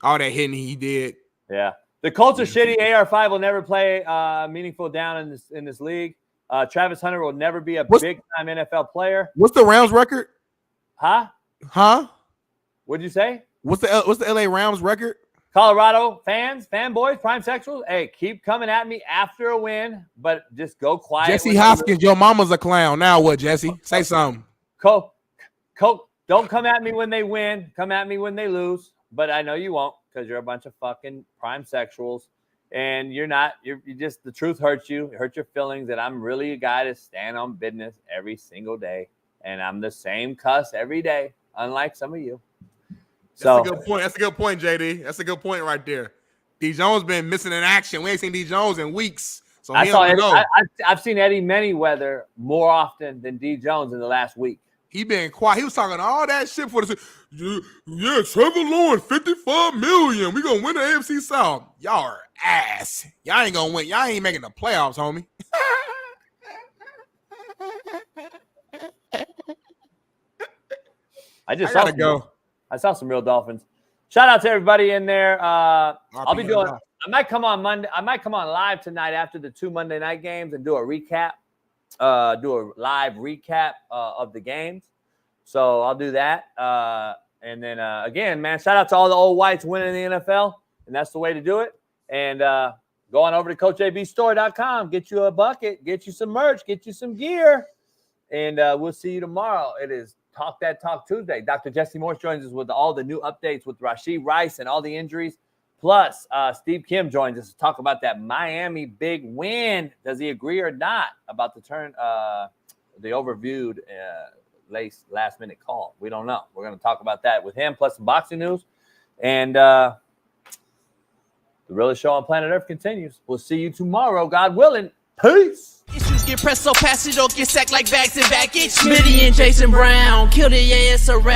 All that hitting he did. Yeah. The Colts are shitty. AR5 will never play meaningful down in this league. Travis Hunter will never be a big-time NFL player. What's the Rams record? Huh? Huh? What'd you say? What's the LA Rams record? Colorado fans, fanboys, prime sexuals, hey, keep coming at me after a win, but just go quiet. Jesse Hoskins, your mama's a clown. Now what, Jesse? Say something. Don't come at me when they win. Come at me when they lose. But I know you won't because you're a bunch of fucking prime sexuals. And you're not. You're just, the truth hurts you. It hurts your feelings that I'm really a guy to stand on business every single day. And I'm the same cuss every day, unlike some of you. That's a good point. That's a good point, JD. That's a good point right there. D. Jones been missing in action. We ain't seen D. Jones in weeks. So I've seen Eddie Manyweather more often than D. Jones in the last week. He been quiet. He was talking all that shit for the yeah, Trevor Lawrence, $55 million. We gonna win the AFC South. Y'all are ass. Y'all ain't gonna win. Y'all ain't making the playoffs, homie. I gotta go. I saw some real Dolphins. Shout out to everybody in there. I'll be doing. I might come on Monday. I might come on live tonight after the 2 Monday night games and do a recap. Do a live recap of the games. So I'll do that. And then again, man, shout out to all the old whites winning the NFL. And that's the way to do it. And go on over to CoachJBStore.com. Get you a bucket. Get you some merch. Get you some gear. And we'll see you tomorrow. It is Talk That Talk Tuesday. Dr. Jesse Morse joins us with all the new updates with Rashee Rice and all the injuries. Plus, Steve Kim joins us to talk about that Miami big win. Does he agree or not about the overviewed last-minute call? We don't know. We're going to talk about that with him, plus some boxing news. And the realest show on planet Earth continues. We'll see you tomorrow, God willing. Peace. Issues get pressed so fast you don't get sacked like bags and baggage. Smitty and Jason Brown kill the ass around.